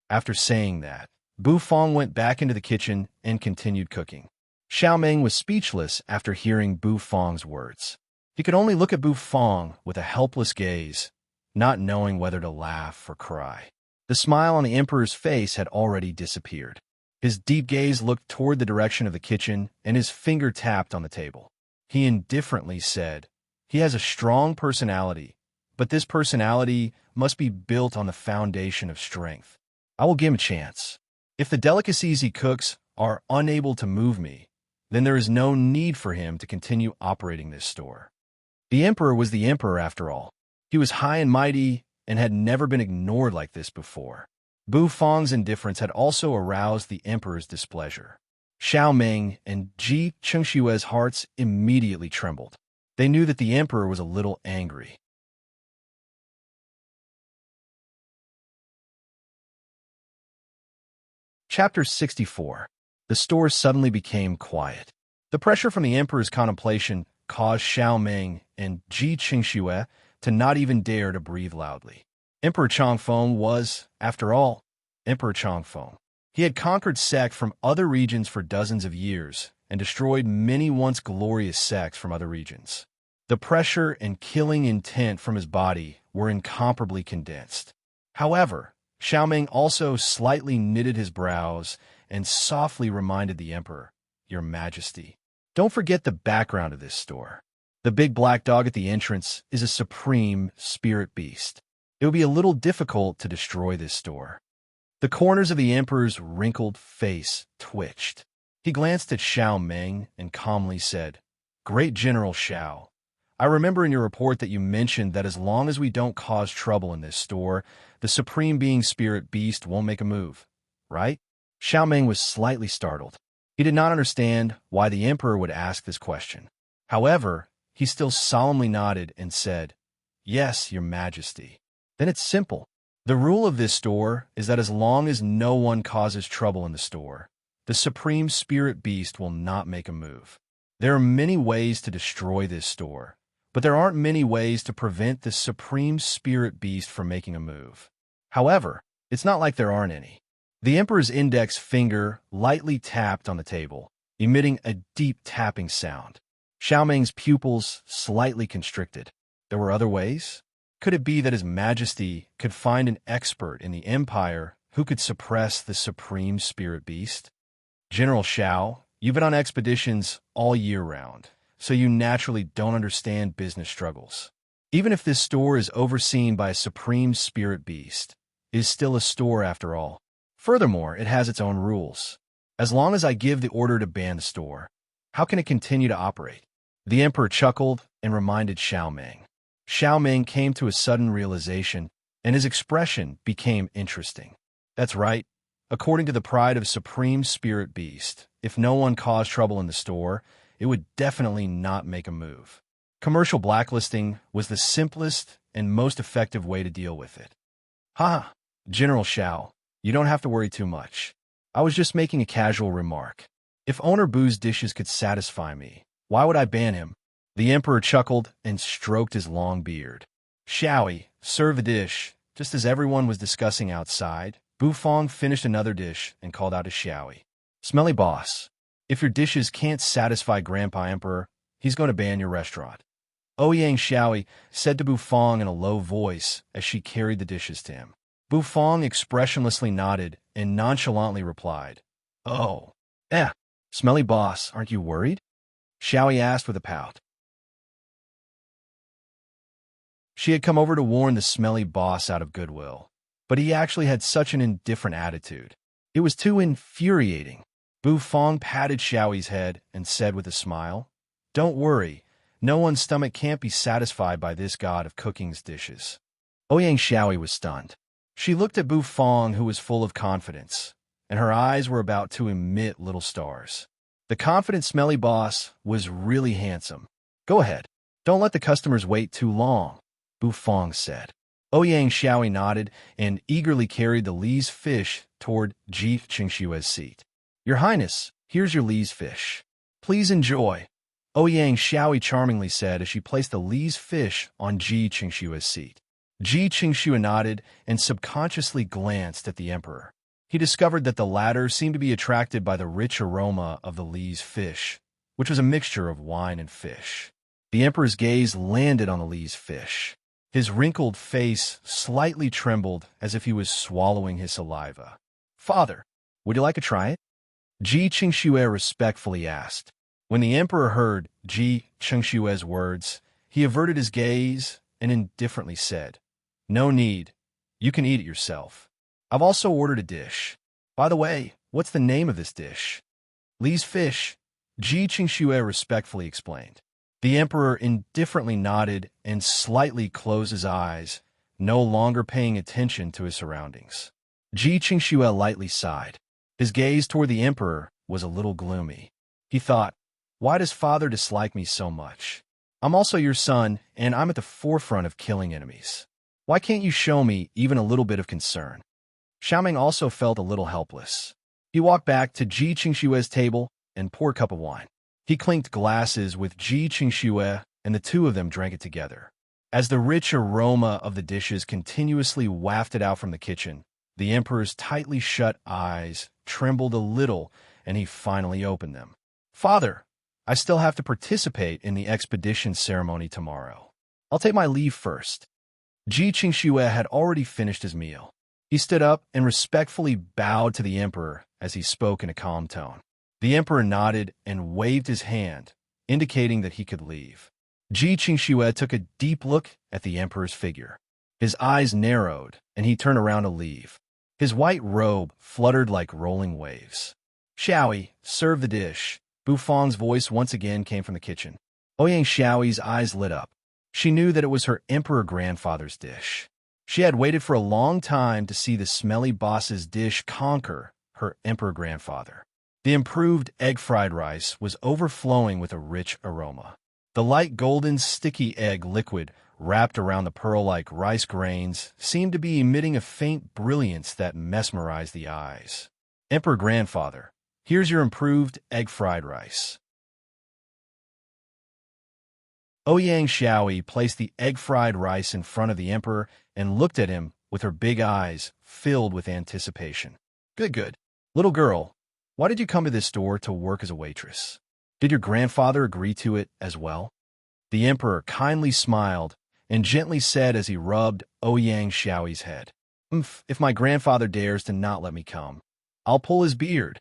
After saying that, Bufang went back into the kitchen and continued cooking. Xiao Meng was speechless after hearing Bufang's words. He could only look at Bufang with a helpless gaze, not knowing whether to laugh or cry. The smile on the Emperor's face had already disappeared. His deep gaze looked toward the direction of the kitchen, and his finger tapped on the table. He indifferently said, He has a strong personality, but this personality must be built on the foundation of strength. I will give him a chance. If the delicacies he cooks are unable to move me, then there is no need for him to continue operating this store. The Emperor was the Emperor after all. He was high and mighty and had never been ignored like this before. Bufang's indifference had also aroused the Emperor's displeasure. Xiao Meng and Ji Chengshue's hearts immediately trembled. They knew that the Emperor was a little angry. Chapter 64. The store suddenly became quiet. The pressure from the Emperor's contemplation caused Xiao Meng and Ji Qingxue to not even dare to breathe loudly. Emperor Changfeng was, after all, Emperor Changfeng. He had conquered sects from other regions for dozens of years and destroyed many once glorious sects from other regions. The pressure and killing intent from his body were incomparably condensed. However, Xiaoming also slightly knitted his brows and softly reminded the emperor, "Your Majesty, don't forget the background of this store. The big black dog at the entrance is a supreme spirit beast. It would be a little difficult to destroy this store." The corners of the emperor's wrinkled face twitched. He glanced at Xiao Meng and calmly said, "Great General Xiao, I remember in your report that you mentioned that as long as we don't cause trouble in this store, the Supreme Being Spirit Beast won't make a move, right?" Xiao Meng was slightly startled. He did not understand why the emperor would ask this question. However, he still solemnly nodded and said, "Yes, Your Majesty." "Then it's simple. The rule of this store is that as long as no one causes trouble in the store, the Supreme Spirit Beast will not make a move. There are many ways to destroy this store, but there aren't many ways to prevent the Supreme Spirit Beast from making a move. However, it's not like there aren't any." The emperor's index finger lightly tapped on the table, emitting a deep tapping sound. Xiaoming's pupils slightly constricted. There were other ways? Could it be that His Majesty could find an expert in the Empire who could suppress the Supreme Spirit Beast? "General Xiao, you've been on expeditions all year round, so you naturally don't understand business struggles. Even if this store is overseen by a Supreme Spirit Beast, it is still a store after all. Furthermore, it has its own rules. As long as I give the order to ban the store, how can it continue to operate?" The emperor chuckled and reminded Xiao Meng. Xiao Meng came to a sudden realization, and his expression became interesting. "That's right. According to the pride of Supreme Spirit Beast, if no one caused trouble in the store, it would definitely not make a move. Commercial blacklisting was the simplest and most effective way to deal with it." "Ha! General Xiao, you don't have to worry too much. I was just making a casual remark. If Owner Bu's dishes could satisfy me, why would I ban him?" The emperor chuckled and stroked his long beard. "Xiaoyi, serve a dish." Just as everyone was discussing outside, Bu Fong finished another dish and called out to Xiaoyi, "Smelly boss, if your dishes can't satisfy Grandpa Emperor, he's going to ban your restaurant." Ouyang Xiaoyi said to Bu Fong in a low voice as she carried the dishes to him. Bu Fong expressionlessly nodded and nonchalantly replied, "Oh, smelly boss, aren't you worried?" Xiaoyi asked with a pout. She had come over to warn the smelly boss out of goodwill, but he actually had such an indifferent attitude. It was too infuriating. Bu Fong patted Xiaoyi's head and said with a smile, "Don't worry, no one's stomach can't be satisfied by this god of cooking's dishes." Ouyang Xiaoyi was stunned. She looked at Bu Fong, who was full of confidence, and her eyes were about to emit little stars. The confident smelly boss was really handsome. "Go ahead. Don't let the customers wait too long," Bu Fong said. Ouyang Xiaoyi nodded and eagerly carried the Li's fish toward Ji Qingshue's seat. "Your Highness, here's your Li's fish. Please enjoy," Ouyang Xiaoyi charmingly said as she placed the Li's fish on Ji Qingshue's seat. Ji Qingxue nodded and subconsciously glanced at the emperor. He discovered that the latter seemed to be attracted by the rich aroma of the Li's fish, which was a mixture of wine and fish. The emperor's gaze landed on the Li's fish. His wrinkled face slightly trembled as if he was swallowing his saliva. "Father, would you like to try it?" Ji Qingxue respectfully asked. When the emperor heard Ji Qingshue's words, he averted his gaze and indifferently said, "No need. You can eat it yourself. I've also ordered a dish. By the way, what's the name of this dish?" "Li's fish," Ji Qingxue respectfully explained. The emperor indifferently nodded and slightly closed his eyes, no longer paying attention to his surroundings. Ji Qingxue lightly sighed. His gaze toward the emperor was a little gloomy. He thought, "Why does father dislike me so much? I'm also your son, and I'm at the forefront of killing enemies. Why can't you show me even a little bit of concern?" Xiaoming also felt a little helpless. He walked back to Ji Qingshue's table and poured a cup of wine. He clinked glasses with Ji Qingsue, and the two of them drank it together. As the rich aroma of the dishes continuously wafted out from the kitchen, the emperor's tightly shut eyes trembled a little, and he finally opened them. "Father, I still have to participate in the expedition ceremony tomorrow. I'll take my leave first. Ji Qingxue had already finished his meal. He stood up and respectfully bowed to the emperor as he spoke in a calm tone. The emperor nodded and waved his hand, indicating that he could leave. Ji Qingxue took a deep look at the emperor's figure. His eyes narrowed, and he turned around to leave. His white robe fluttered like rolling waves. Xiaoyi, serve the dish. Bu Fang's voice once again came from the kitchen. Ouyang Xiaoyi's eyes lit up. She knew that it was her emperor grandfather's dish. She had waited for a long time to see the smelly boss's dish conquer her emperor grandfather. The improved egg fried rice was overflowing with a rich aroma. The light golden sticky egg liquid wrapped around the pearl-like rice grains seemed to be emitting a faint brilliance that mesmerized the eyes. Emperor grandfather, here's your improved egg fried rice. Ouyang Xiaoyi placed the egg fried rice in front of the emperor and looked at him with her big eyes filled with anticipation. Good, good. Little girl, why did you come to this store to work as a waitress? Did your grandfather agree to it as well? The emperor kindly smiled and gently said as he rubbed Ouyang Xiaoyi's head, If my grandfather dares to not let me come, I'll pull his beard.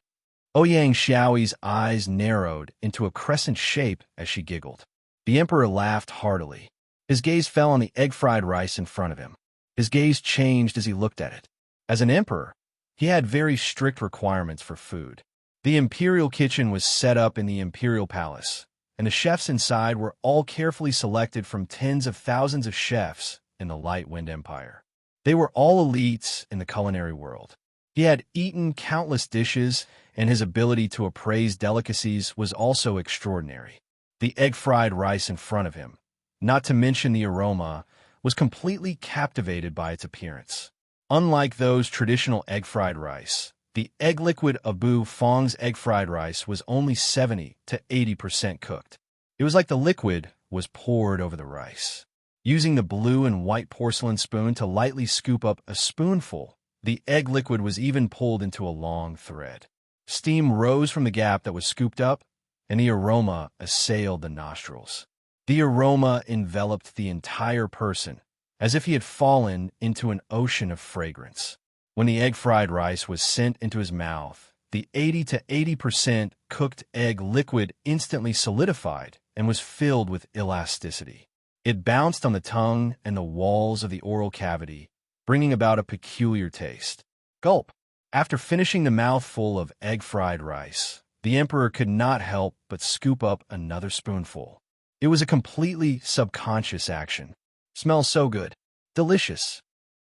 Ouyang Xiaoyi's eyes narrowed into a crescent shape as she giggled. The emperor laughed heartily. His gaze fell on the egg-fried rice in front of him. His gaze changed as he looked at it. As an emperor, he had very strict requirements for food. The imperial kitchen was set up in the imperial palace, and the chefs inside were all carefully selected from tens of thousands of chefs in the Light Wind Empire. They were all elites in the culinary world. He had eaten countless dishes, and his ability to appraise delicacies was also extraordinary. The egg-fried rice in front of him, not to mention the aroma, was completely captivated by its appearance. Unlike those traditional egg-fried rice, the egg liquid of Bu Fang's egg-fried rice was only 70 to 80% cooked. It was like the liquid was poured over the rice. Using the blue and white porcelain spoon to lightly scoop up a spoonful, the egg liquid was even pulled into a long thread. Steam rose from the gap that was scooped up, and the aroma assailed the nostrils. The aroma enveloped the entire person, as if he had fallen into an ocean of fragrance. When the egg-fried rice was sent into his mouth, the 80 to 80% cooked egg liquid instantly solidified and was filled with elasticity. It bounced on the tongue and the walls of the oral cavity, bringing about a peculiar taste. Gulp! After finishing the mouthful of egg-fried rice, the emperor could not help but scoop up another spoonful. It was a completely subconscious action. Smells so good. Delicious.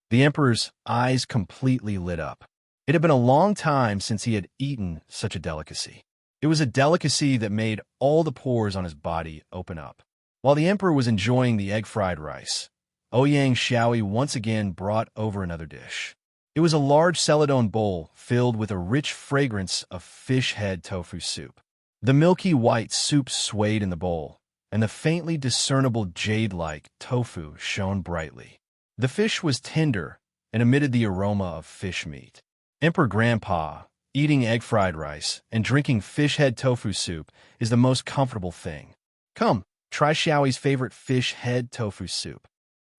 The emperor's eyes completely lit up. It had been a long time since he had eaten such a delicacy. It was a delicacy that made all the pores on his body open up. While the emperor was enjoying the egg-fried rice, Ouyang Xiaoyi once again brought over another dish. It was a large celadon bowl filled with a rich fragrance of fish head tofu soup. The milky white soup swayed in the bowl, and the faintly discernible jade-like tofu shone brightly. The fish was tender and emitted the aroma of fish meat. Emperor Grandpa, eating egg-fried rice and drinking fish head tofu soup is the most comfortable thing. Come, try Xiaoyi's favorite fish head tofu soup.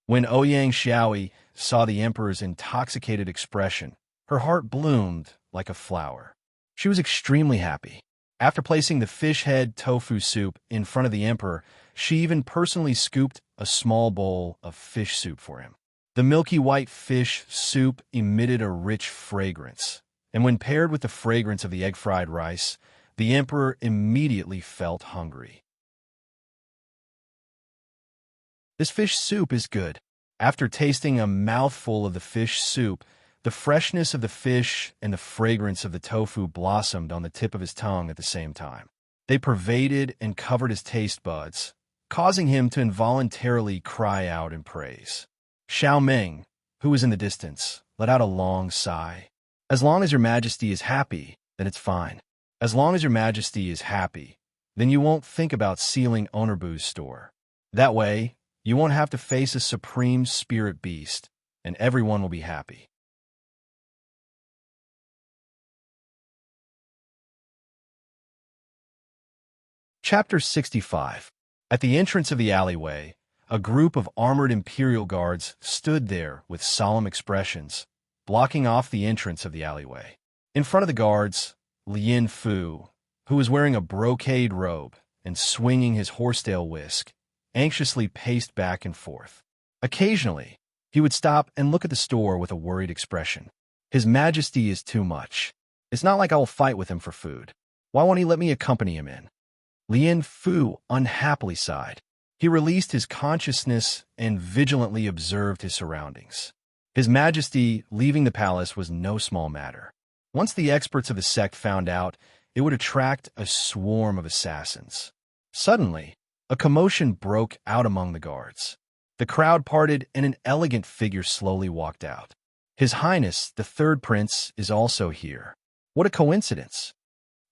When Ouyang Xiaoyi saw the emperor's intoxicated expression, her heart bloomed like a flower. She was extremely happy. After placing the fish head tofu soup in front of the emperor, she even personally scooped a small bowl of fish soup for him. The milky white fish soup emitted a rich fragrance, and when paired with the fragrance of the egg-fried rice, the emperor immediately felt hungry. This fish soup is good. After tasting a mouthful of the fish soup, the freshness of the fish and the fragrance of the tofu blossomed on the tip of his tongue at the same time. They pervaded and covered his taste buds, causing him to involuntarily cry out in praise. Xiao Meng, who was in the distance, let out a long sigh. As long as your majesty is happy, then it's fine. As long as your majesty is happy, then you won't think about sealing Honorbu's store. That way, you won't have to face a supreme spirit beast, and everyone will be happy. Chapter 65. At the entrance of the alleyway, a group of armored Imperial guards stood there with solemn expressions, blocking off the entrance of the alleyway. In front of the guards, Lien Fu, who was wearing a brocade robe and swinging his horsetail whisk, anxiously paced back and forth. Occasionally, he would stop and look at the store with a worried expression. His Majesty is too much. It's not like I will fight with him for food. Why won't he let me accompany him in? Lien Fu unhappily sighed. He released his consciousness and vigilantly observed his surroundings. His Majesty leaving the palace was no small matter. Once the experts of the sect found out, it would attract a swarm of assassins. Suddenly, a commotion broke out among the guards. The crowd parted and an elegant figure slowly walked out. His Highness, the third prince, is also here. What a coincidence!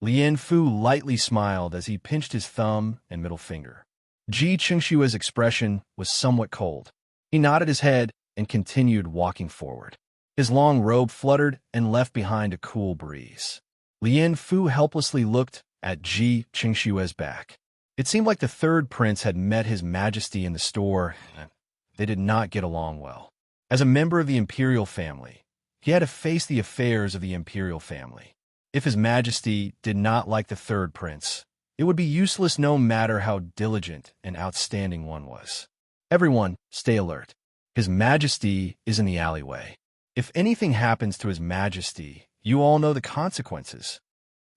Lien Fu lightly smiled as he pinched his thumb and middle finger. Ji Qingshua's expression was somewhat cold. He nodded his head and continued walking forward. His long robe fluttered and left behind a cool breeze. Lien Fu helplessly looked at Ji Qingshua's back. It seemed like the third prince had met his Majesty in the store, and they did not get along well. As a member of the Imperial family, he had to face the affairs of the Imperial family. If his Majesty did not like the third prince, it would be useless no matter how diligent and outstanding one was. Everyone, stay alert. His Majesty is in the alleyway. If anything happens to his Majesty, you all know the consequences.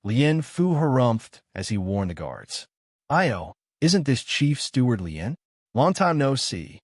Lien Fu harumphed as he warned the guards. Io, isn't this Chief Steward Lien? Long time no see.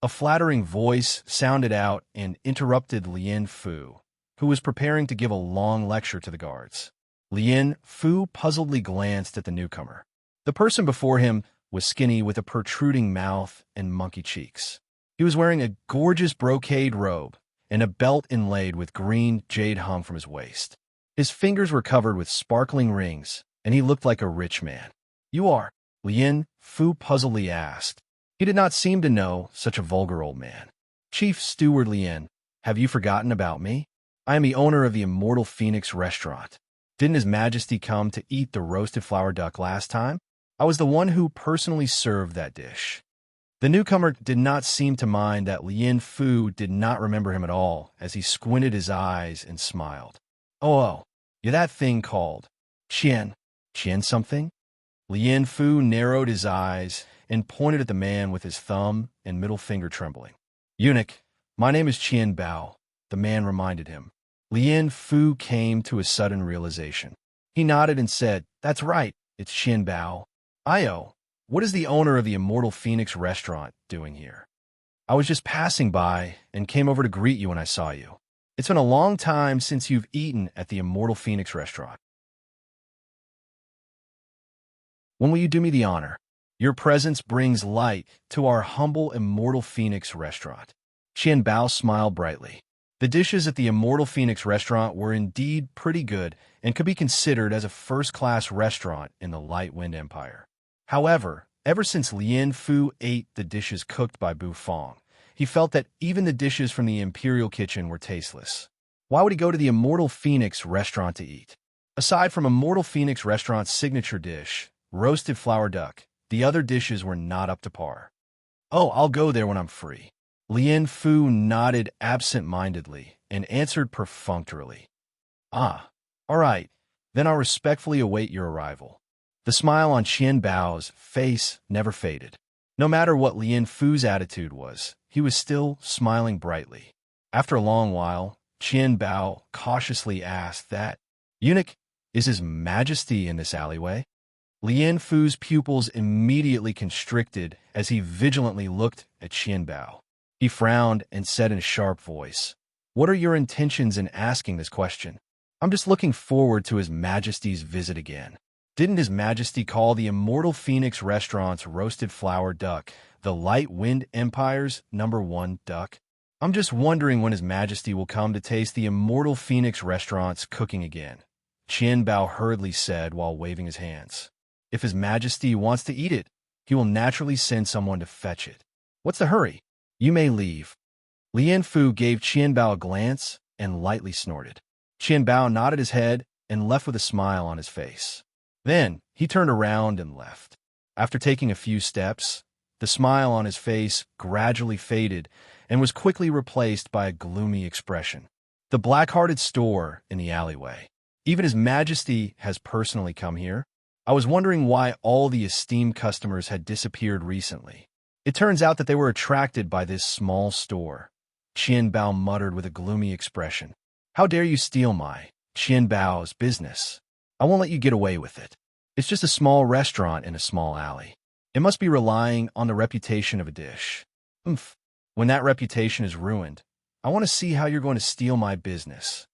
A flattering voice sounded out and interrupted Lien Fu, who was preparing to give a long lecture to the guards. Lien Fu puzzledly glanced at the newcomer. The person before him was skinny with a protruding mouth and monkey cheeks. He was wearing a gorgeous brocade robe and a belt inlaid with green jade hung from his waist. His fingers were covered with sparkling rings, and he looked like a rich man. You are? Lien Fu puzzledly asked. He did not seem to know such a vulgar old man. Chief Steward Lien, have you forgotten about me? I am the owner of the Immortal Phoenix restaurant. Didn't His Majesty come to eat the roasted flower duck last time? I was the one who personally served that dish. The newcomer did not seem to mind that Lien Fu did not remember him at all as he squinted his eyes and smiled. Oh, you're that thing called Qian. Qian something? Lien Fu narrowed his eyes and pointed at the man with his thumb and middle finger trembling. Eunuch, my name is Qian Bao, the man reminded him. Lien Fu came to a sudden realization. He nodded and said, That's right, it's Qian Bao. Io, what is the owner of the Immortal Phoenix restaurant doing here? I was just passing by and came over to greet you when I saw you. It's been a long time since you've eaten at the Immortal Phoenix restaurant. When will you do me the honor? Your presence brings light to our humble Immortal Phoenix restaurant. Qian Bao smiled brightly. The dishes at the Immortal Phoenix restaurant were indeed pretty good and could be considered as a first-class restaurant in the Light Wind Empire. However, ever since Lien Fu ate the dishes cooked by Bu Fong, he felt that even the dishes from the Imperial kitchen were tasteless. Why would he go to the Immortal Phoenix restaurant to eat? Aside from Immortal Phoenix restaurant's signature dish, roasted flower duck, the other dishes were not up to par. Oh, I'll go there when I'm free. Lien Fu nodded absent-mindedly and answered perfunctorily. Ah, all right, then I'll respectfully await your arrival. The smile on Qian Bao's face never faded. No matter what Lien Fu's attitude was, he was still smiling brightly. After a long while, Qian Bao cautiously asked that, Eunuch, is His Majesty in this alleyway? Lien Fu's pupils immediately constricted as he vigilantly looked at Qian Bao. He frowned and said in a sharp voice, What are your intentions in asking this question? I'm just looking forward to His Majesty's visit again. Didn't His Majesty call the Immortal Phoenix restaurant's roasted flower duck the Light Wind Empire's #1 duck? I'm just wondering when His Majesty will come to taste the Immortal Phoenix restaurant's cooking again. Qian Bao hurriedly said while waving his hands. If His Majesty wants to eat it, he will naturally send someone to fetch it. What's the hurry? You may leave. Lien Fu gave Qian Bao a glance and lightly snorted. Qian Bao nodded his head and left with a smile on his face. Then, He turned around and left. After taking a few steps, the smile on his face gradually faded and was quickly replaced by a gloomy expression. The black-hearted store in the alleyway. Even His Majesty has personally come here. I was wondering why all the esteemed customers had disappeared recently. It turns out that they were attracted by this small store. Qian Bao muttered with a gloomy expression. How dare you steal my Qian Bao's business? I won't let you get away with it. It's just a small restaurant in a small alley. It must be relying on the reputation of a dish. Oomph. When that reputation is ruined, I want to see how you're going to steal my business.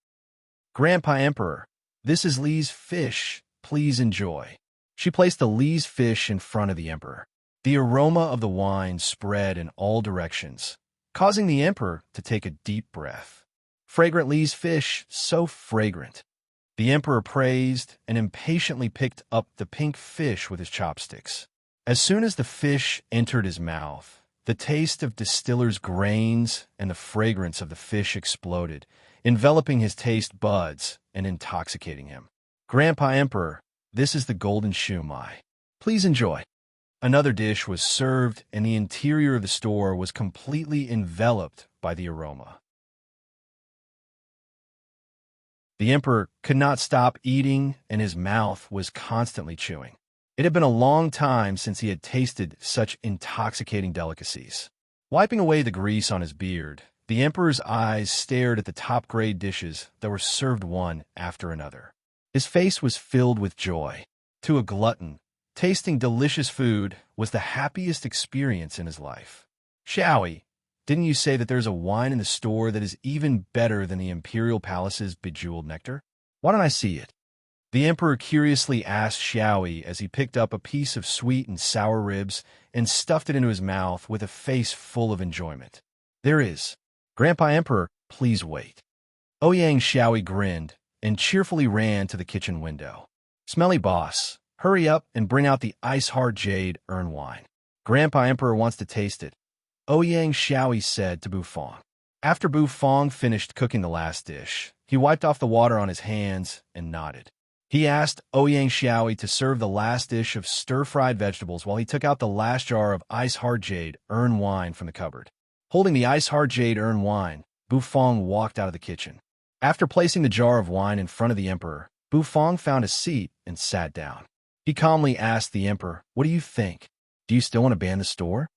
Grandpa Emperor, this is Li's fish. Please enjoy. She placed the Li's fish in front of the emperor. The aroma of the wine spread in all directions, causing the emperor to take a deep breath. Fragrant Li's fish, so fragrant. The emperor praised and impatiently picked up the pink fish with his chopsticks. As soon as the fish entered his mouth, the taste of distiller's grains and the fragrance of the fish exploded, enveloping his taste buds and intoxicating him. Grandpa Emperor, this is the golden shumai. Please enjoy. Another dish was served, and the interior of the store was completely enveloped by the aroma. The emperor could not stop eating, and his mouth was constantly chewing. It had been a long time since he had tasted such intoxicating delicacies. Wiping away the grease on his beard, the emperor's eyes stared at the top-grade dishes that were served one after another. His face was filled with joy. To a glutton, tasting delicious food was the happiest experience in his life. Xiaoi, didn't you say that there's a wine in the store that is even better than the Imperial Palace's bejeweled nectar? Why don't I see it? The emperor curiously asked Xiaoi as he picked up a piece of sweet and sour ribs and stuffed it into his mouth with a face full of enjoyment. There is. Grandpa Emperor, please wait. Ouyang Xiaoi grinned and cheerfully ran to the kitchen window. Smelly boss, hurry up and bring out the ice-hard jade urn wine. Grandpa Emperor wants to taste it, Ouyang Xiaoi said to Bufang. After Bufang finished cooking the last dish, he wiped off the water on his hands and nodded. He asked Ouyang Xiaoi to serve the last dish of stir-fried vegetables while he took out the last jar of ice-hard jade urn wine from the cupboard. Holding the ice-hard jade urn wine, Bufang walked out of the kitchen. After placing the jar of wine in front of the emperor, Bufang found a seat and sat down. He calmly asked the emperor, "What do you think? Do you still want to ban the store?"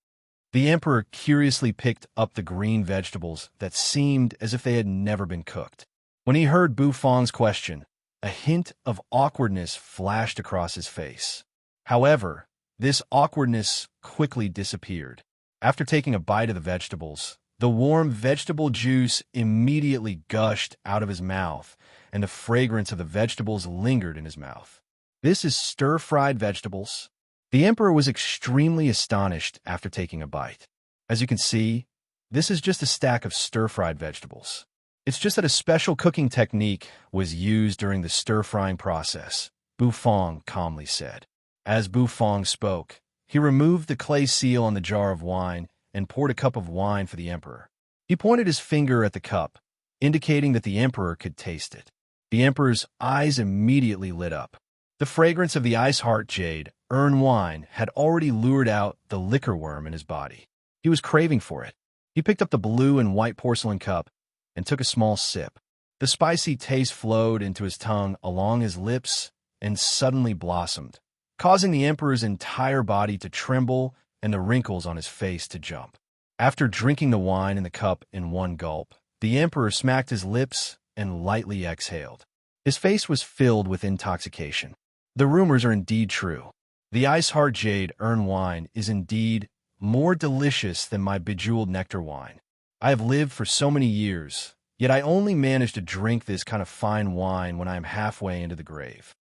The emperor curiously picked up the green vegetables that seemed as if they had never been cooked. When he heard Bufang's question, a hint of awkwardness flashed across his face. However, this awkwardness quickly disappeared. After taking a bite of the vegetables, the warm vegetable juice immediately gushed out of his mouth, and the fragrance of the vegetables lingered in his mouth. This is stir-fried vegetables. The emperor was extremely astonished after taking a bite. As you can see, this is just a stack of stir-fried vegetables. It's just that a special cooking technique was used during the stir-frying process, Bufang calmly said. As Bufang spoke, he removed the clay seal on the jar of wine and poured a cup of wine for the emperor. He pointed his finger at the cup, indicating that the emperor could taste it. The emperor's eyes immediately lit up. The fragrance of the ice-heart jade urn wine had already lured out the liquor worm in his body. He was craving for it. He picked up the blue and white porcelain cup and took a small sip. The spicy taste flowed into his tongue along his lips and suddenly blossomed, causing the emperor's entire body to tremble and the wrinkles on his face to jump. After drinking the wine in the cup in one gulp, the emperor smacked his lips and lightly exhaled. His face was filled with intoxication. The rumors are indeed true. The ice-hard jade urn wine is indeed more delicious than my bejeweled nectar wine. I have lived for so many years, yet I only manage to drink this kind of fine wine when I am halfway into the grave.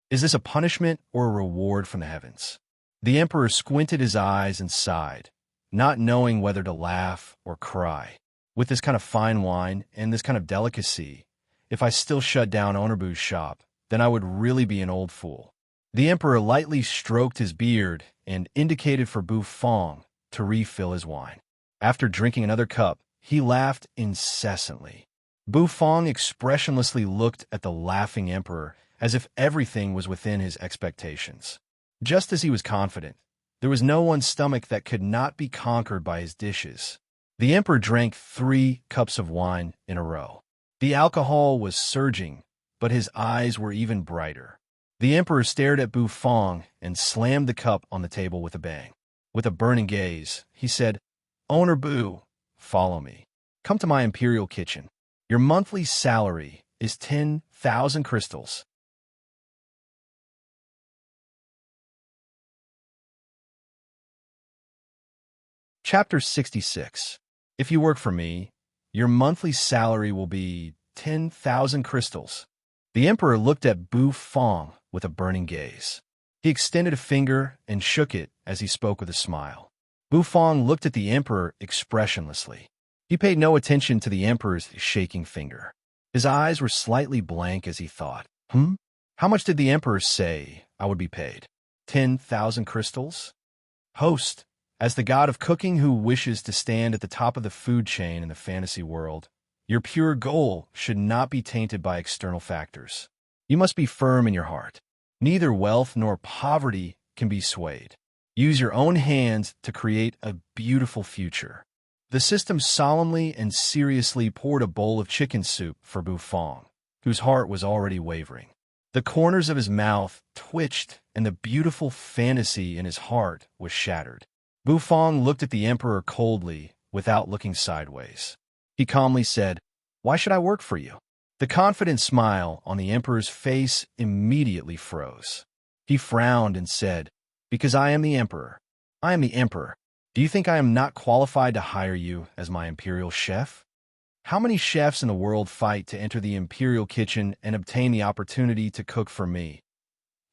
Is this a punishment or a reward from the heavens? The emperor squinted his eyes and sighed, not knowing whether to laugh or cry. With this kind of fine wine and this kind of delicacy, if I still shut down Ownerbu's shop, then I would really be an old fool. The emperor lightly stroked his beard and indicated for Bufang to refill his wine. After drinking another cup, he laughed incessantly. Bufang expressionlessly looked at the laughing emperor as if everything was within his expectations. Just as he was confident, there was no one's stomach that could not be conquered by his dishes. The emperor drank 3 cups of wine in a row. The alcohol was surging, but his eyes were even brighter. The emperor stared at Bu Fong and slammed the cup on the table with a bang. With a burning gaze, he said, "Owner Bu, follow me. Come to my imperial kitchen. Your monthly salary is 10,000 crystals." Chapter 66. If you work for me, your monthly salary will be 10,000 crystals. The emperor looked at Bu Fong with a burning gaze. He extended a finger and shook it as he spoke with a smile. Bu Fong looked at the emperor expressionlessly. He paid no attention to the emperor's shaking finger. His eyes were slightly blank as he thought, How much did the emperor say I would be paid? 10,000 crystals? Host, as the god of cooking who wishes to stand at the top of the food chain in the fantasy world, your pure goal should not be tainted by external factors. You must be firm in your heart. Neither wealth nor poverty can be swayed. Use your own hands to create a beautiful future. The system solemnly and seriously poured a bowl of chicken soup for Bu Fong, whose heart was already wavering. The corners of his mouth twitched, and the beautiful fantasy in his heart was shattered. Bu Fong looked at the emperor coldly, without looking sideways. He calmly said, "Why should I work for you?" The confident smile on the emperor's face immediately froze. He frowned and said, "Because I am the emperor. I am the emperor. Do you think I am not qualified to hire you as my imperial chef? How many chefs in the world fight to enter the imperial kitchen and obtain the opportunity to cook for me?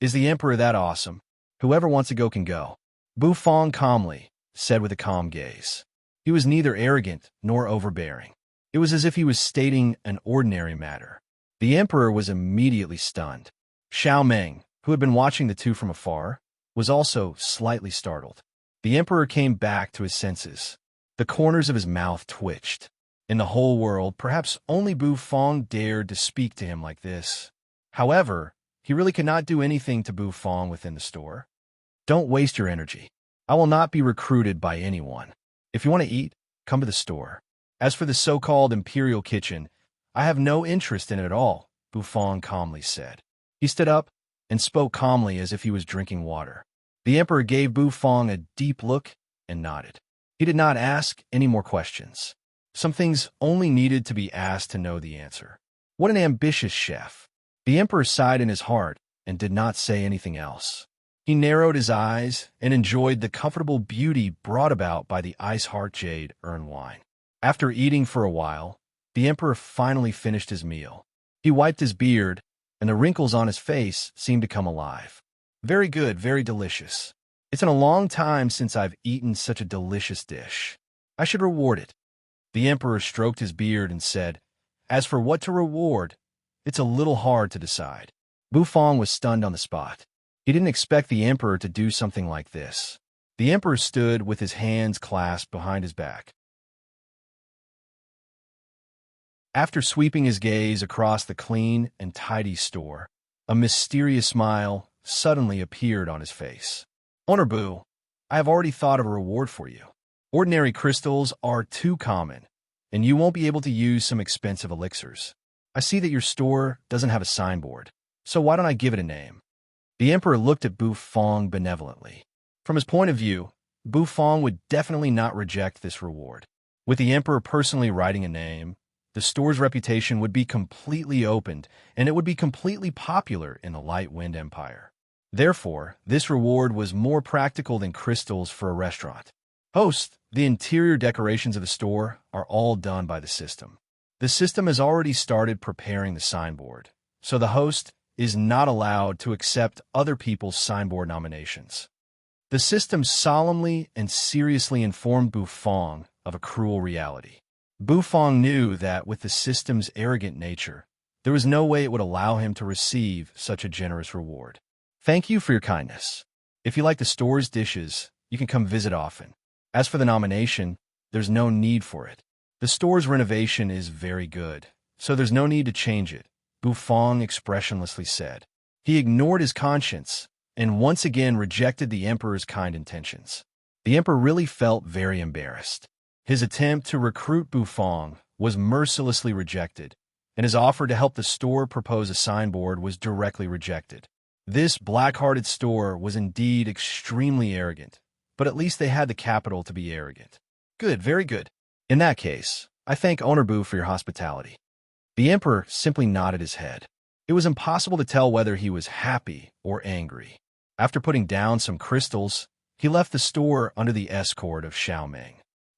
Is the emperor that awesome? Whoever wants to go can go." Bu Fong calmly said with a calm gaze. He was neither arrogant nor overbearing. It was as if he was stating an ordinary matter. The emperor was immediately stunned. Xiao Meng, who had been watching the two from afar, was also slightly startled. The emperor came back to his senses. The corners of his mouth twitched. In the whole world, perhaps only Bu Fong dared to speak to him like this. However, he really could not do anything to Bu Fong within the store. "Don't waste your energy. I will not be recruited by anyone. If you want to eat, come to the store. As for the so-called imperial kitchen, I have no interest in it at all," Bu Fong calmly said. He stood up and spoke calmly as if he was drinking water. The emperor gave Bu Fong a deep look and nodded. He did not ask any more questions. Some things only needed to be asked to know the answer. What an ambitious chef. The emperor sighed in his heart and did not say anything else. He narrowed his eyes and enjoyed the comfortable beauty brought about by the Ice Heart Jade Urn wine. After eating for a while, the emperor finally finished his meal. He wiped his beard, and the wrinkles on his face seemed to come alive. "Very good, very delicious. It's been a long time since I've eaten such a delicious dish. I should reward it." The emperor stroked his beard and said, "As for what to reward, it's a little hard to decide." Bu Fong was stunned on the spot. He didn't expect the emperor to do something like this. The emperor stood with his hands clasped behind his back. After sweeping his gaze across the clean and tidy store, a mysterious smile suddenly appeared on his face. "Owner Bu, I have already thought of a reward for you. Ordinary crystals are too common, and you won't be able to use some expensive elixirs. I see that your store doesn't have a signboard, so why don't I give it a name?" The emperor looked at Bu Fong benevolently. From his point of view, Bu Fong would definitely not reject this reward. With the emperor personally writing a name, the store's reputation would be completely opened, and it would be completely popular in the Light Wind Empire. Therefore, this reward was more practical than crystals for a restaurant. Host, the interior decorations of the store are all done by the system. The system has already started preparing the signboard, so the host is not allowed to accept other people's signboard nominations. The system solemnly and seriously informed Bu Fong of a cruel reality. Bu Fong knew that with the system's arrogant nature, there was no way it would allow him to receive such a generous reward. "Thank you for your kindness. If you like the store's dishes, you can come visit often. As for the nomination, there's no need for it. The store's renovation is very good, so there's no need to change it," Bu Fong expressionlessly said. He ignored his conscience and once again rejected the emperor's kind intentions. The emperor really felt very embarrassed. His attempt to recruit Bufong was mercilessly rejected, and his offer to help the store propose a signboard was directly rejected. This black-hearted store was indeed extremely arrogant, but at least they had the capital to be arrogant. Good, very good. In that case, I thank Owner Boo for your hospitality. The emperor simply nodded his head. It was impossible to tell whether he was happy or angry. After putting down some crystals, he left the store under the escort of Xiaoming.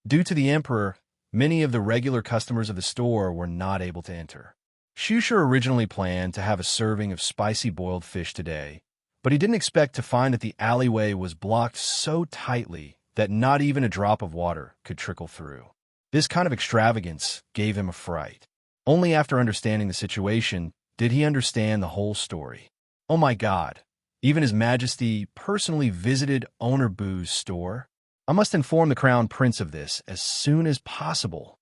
Due to the emperor, many of the regular customers of the store were not able to enter. Shusher originally planned to have a serving of spicy boiled fish today, but he didn't expect to find that the alleyway was blocked so tightly that not even a drop of water could trickle through. This kind of extravagance gave him a fright. Only after understanding the situation did he understand the whole story. Oh my God, even His Majesty personally visited Owner Boo's store? I must inform the Crown Prince of this as soon as possible.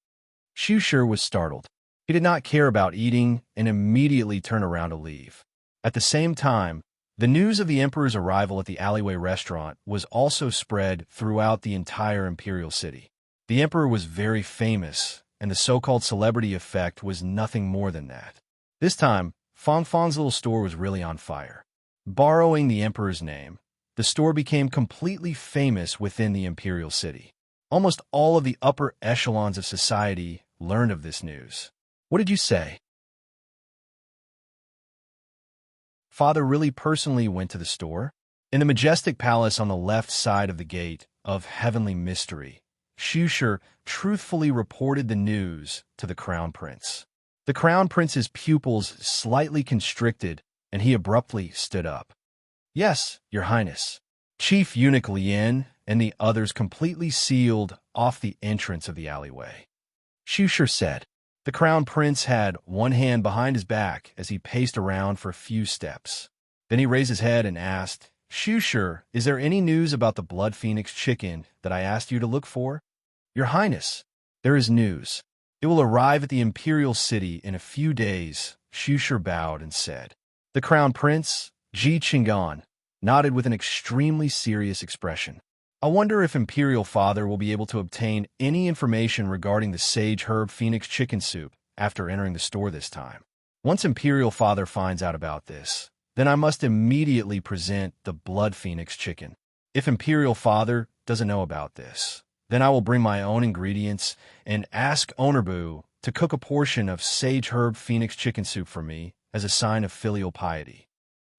Shusher was startled. He did not care about eating and immediately turned around to leave. At the same time, the news of the emperor's arrival at the alleyway restaurant was also spread throughout the entire imperial city. The emperor was very famous, and the so-called celebrity effect was nothing more than that. This time, Fong Fong's little store was really on fire. Borrowing the emperor's name, the store became completely famous within the imperial city. Almost all of the upper echelons of society learned of this news. What did you say? Father really personally went to the store? In the majestic palace on the left side of the gate of heavenly mystery, Shusher truthfully reported the news to the Crown Prince. The Crown Prince's pupils slightly constricted, and he abruptly stood up. Yes, Your Highness. Chief Eunuch Lien and the others completely sealed off the entrance of the alleyway. Shusher said. The Crown Prince had one hand behind his back as he paced around for a few steps. Then he raised his head and asked, Shusher, is there any news about the Blood Phoenix chicken that I asked you to look for? Your Highness, there is news. It will arrive at the Imperial City in a few days, Shusher bowed and said. The Crown Prince, Ji Qinggan, nodded with an extremely serious expression. I wonder if Imperial Father will be able to obtain any information regarding the Sage Herb Phoenix chicken soup after entering the store this time. Once Imperial Father finds out about this, then I must immediately present the Blood Phoenix chicken. If Imperial Father doesn't know about this, then I will bring my own ingredients and ask Owner Boo to cook a portion of Sage Herb Phoenix chicken soup for me as a sign of filial piety.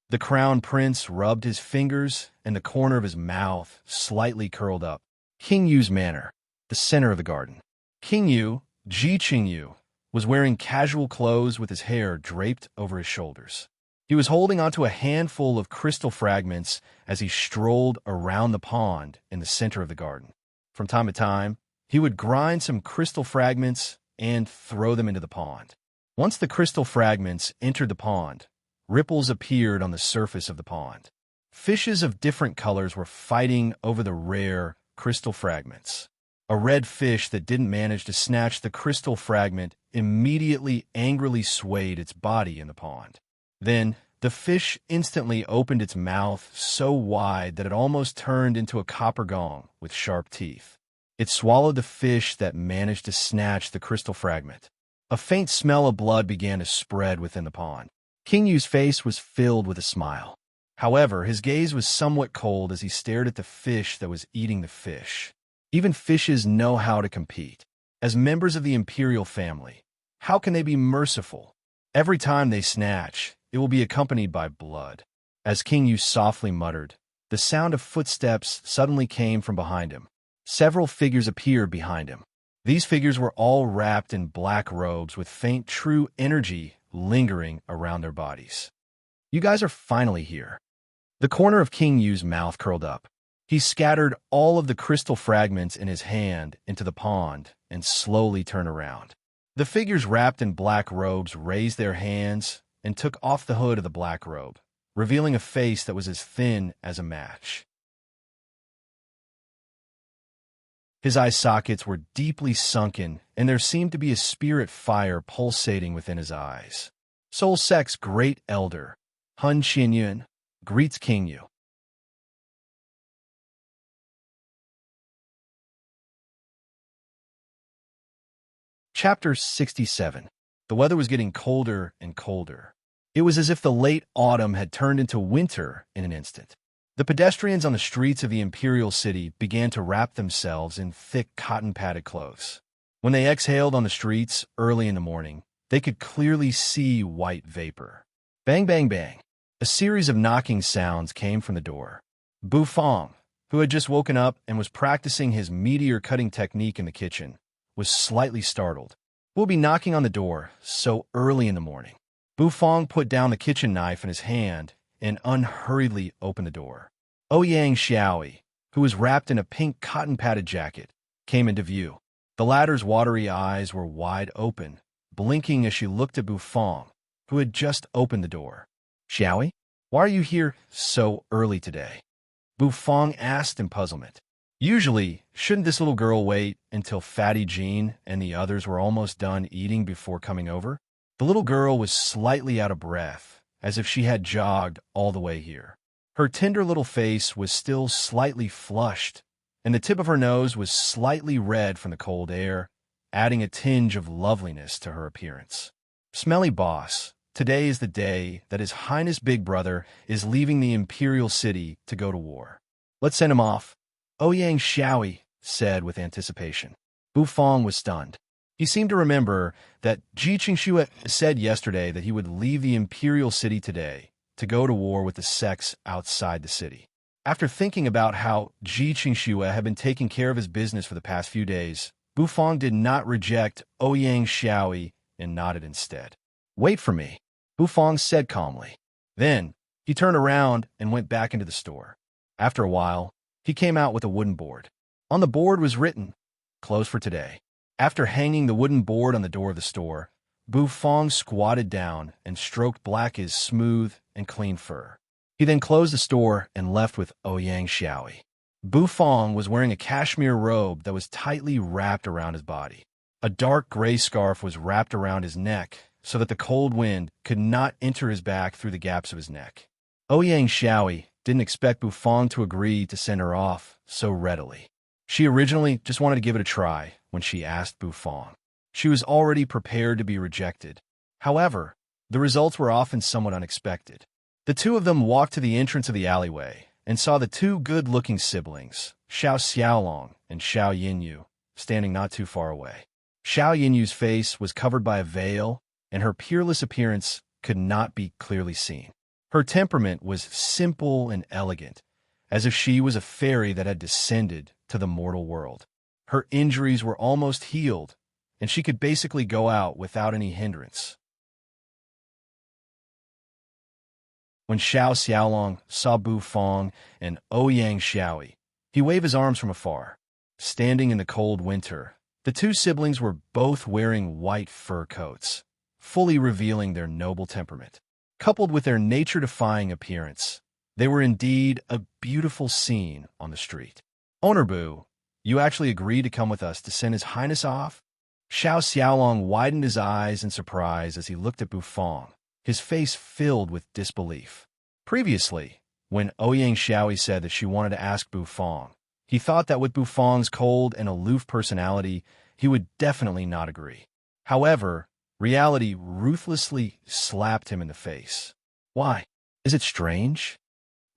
The Crown Prince rubbed his fingers, and the corner of his mouth slightly curled up. King Yu's manor, the center of the garden. King Yu, Ji Qingyu, was wearing casual clothes with his hair draped over his shoulders. He was holding onto a handful of crystal fragments as he strolled around the pond in the center of the garden. From time to time, he would grind some crystal fragments and throw them into the pond. Once the crystal fragments entered the pond, ripples appeared on the surface of the pond. Fishes of different colors were fighting over the rare crystal fragments. A red fish that didn't manage to snatch the crystal fragment immediately angrily swayed its body in the pond. Then, the fish instantly opened its mouth so wide that it almost turned into a copper gong with sharp teeth. It swallowed the fish that managed to snatch the crystal fragment. A faint smell of blood began to spread within the pond. King Yu's face was filled with a smile. However, his gaze was somewhat cold as he stared at the fish that was eating the fish. Even fishes know how to compete. As members of the imperial family, how can they be merciful? Every time they snatch, it will be accompanied by blood. As King Yu softly muttered, the sound of footsteps suddenly came from behind him. Several figures appeared behind him. These figures were all wrapped in black robes with faint true energy lingering around their bodies. You guys are finally here. The corner of King Yu's mouth curled up. He scattered all of the crystal fragments in his hand into the pond and slowly turned around. The figures wrapped in black robes raised their hands and took off the hood of the black robe, revealing a face that was as thin as a match. His eye sockets were deeply sunken, and there seemed to be a spirit fire pulsating within his eyes. Soul Sect's great elder, Hun Qianyun greets King Yu. Chapter 67. The weather was getting colder and colder. It was as if the late autumn had turned into winter in an instant. The pedestrians on the streets of the imperial city began to wrap themselves in thick cotton-padded clothes. When they exhaled on the streets early in the morning, they could clearly see white vapor. Bang, bang, bang. A series of knocking sounds came from the door. Bu Fong, who had just woken up and was practicing his meteor-cutting technique in the kitchen, was slightly startled. "We'll be knocking on the door so early in the morning." Bu Fong put down the kitchen knife in his hand and unhurriedly opened the door. Ouyang Xiaoi, who was wrapped in a pink cotton-padded jacket, came into view. The latter's watery eyes were wide open, blinking as she looked at Bu Fong, who had just opened the door. "Xiaoi, why are you here so early today?" Bu Fong asked in puzzlement. Usually, shouldn't this little girl wait until Fatty Jean and the others were almost done eating before coming over? The little girl was slightly out of breath, as if she had jogged all the way here. Her tender little face was still slightly flushed, and the tip of her nose was slightly red from the cold air, adding a tinge of loveliness to her appearance. "Smelly boss, today is the day that His Highness Big Brother is leaving the Imperial City to go to war. Let's send him off," Ouyang Xiaoi said with anticipation. Bu Fong was stunned. He seemed to remember that Ji Qingxue said yesterday that he would leave the Imperial City today to go to war with the sects outside the city. After thinking about how Ji Qingxue had been taking care of his business for the past few days, Bu Fong did not reject Ouyang Xiaoi and nodded instead. "Wait for me," Bu Fong said calmly. Then he turned around and went back into the store. After a while, he came out with a wooden board. On the board was written, "Closed for today." After hanging the wooden board on the door of the store, Bu Fong squatted down and stroked Black's smooth and clean fur. He then closed the store and left with Ouyang Xiaoi. Bu Fong was wearing a cashmere robe that was tightly wrapped around his body. A dark gray scarf was wrapped around his neck so that the cold wind could not enter his back through the gaps of his neck. Ouyang Xiaoi didn't expect Bu Fong to agree to send her off so readily. She originally just wanted to give it a try when she asked Bu Fong. She was already prepared to be rejected. However, the results were often somewhat unexpected. The two of them walked to the entrance of the alleyway and saw the two good-looking siblings, Xiao Xiaolong and Xiao Yinyu, standing not too far away. Xiao Yinyu's face was covered by a veil, and her peerless appearance could not be clearly seen. Her temperament was simple and elegant, as if she was a fairy that had descended to the mortal world. Her injuries were almost healed, and she could basically go out without any hindrance. When Xiao Xiaolong saw Bu Fong and Ouyang Xiaoi, he waved his arms from afar. Standing in the cold winter, the two siblings were both wearing white fur coats, fully revealing their noble temperament. Coupled with their nature-defying appearance, they were indeed a beautiful scene on the street. "Owner Bu, you actually agreed to come with us to send His Highness off?" Xiao Xiaolong widened his eyes in surprise as he looked at Bu Fong, his face filled with disbelief. Previously, when Ouyang Xiaoi said that she wanted to ask Bu Fong, he thought that with Bu Fong's cold and aloof personality, he would definitely not agree. However, reality ruthlessly slapped him in the face. "Why? Is it strange?"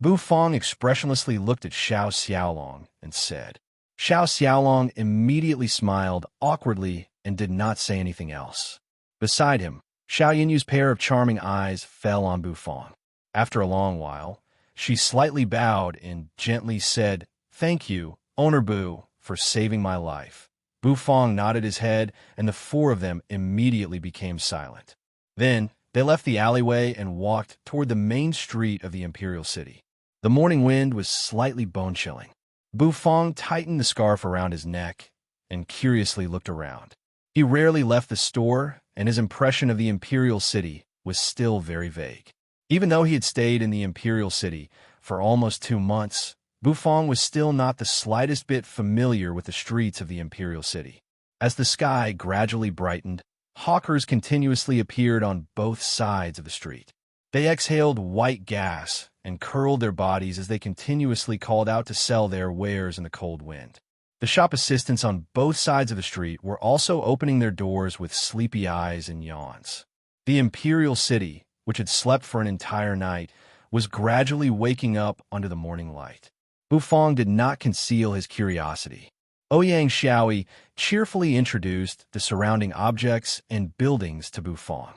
Bu Fong expressionlessly looked at Xiao Xiaolong and said. Xiao Xiaolong immediately smiled awkwardly and did not say anything else. Beside him, Xiao Yinyu's pair of charming eyes fell on Bu Fong. After a long while, she slightly bowed and gently said, "Thank you, Owner Bu, for saving my life." Bu Fong nodded his head, and the four of them immediately became silent. Then they left the alleyway and walked toward the main street of the Imperial City. The morning wind was slightly bone-chilling. Bu Fong tightened the scarf around his neck and curiously looked around. He rarely left the store, and his impression of the Imperial City was still very vague. Even though he had stayed in the Imperial City for almost 2 months, Bu Fong was still not the slightest bit familiar with the streets of the Imperial City. As the sky gradually brightened, hawkers continuously appeared on both sides of the street. They exhaled white gas and curled their bodies as they continuously called out to sell their wares in the cold wind. The shop assistants on both sides of the street were also opening their doors with sleepy eyes and yawns. The imperial city, which had slept for an entire night, was gradually waking up under the morning light. Bufong did not conceal his curiosity. Ouyang Xiaoyi cheerfully introduced the surrounding objects and buildings to Bufong.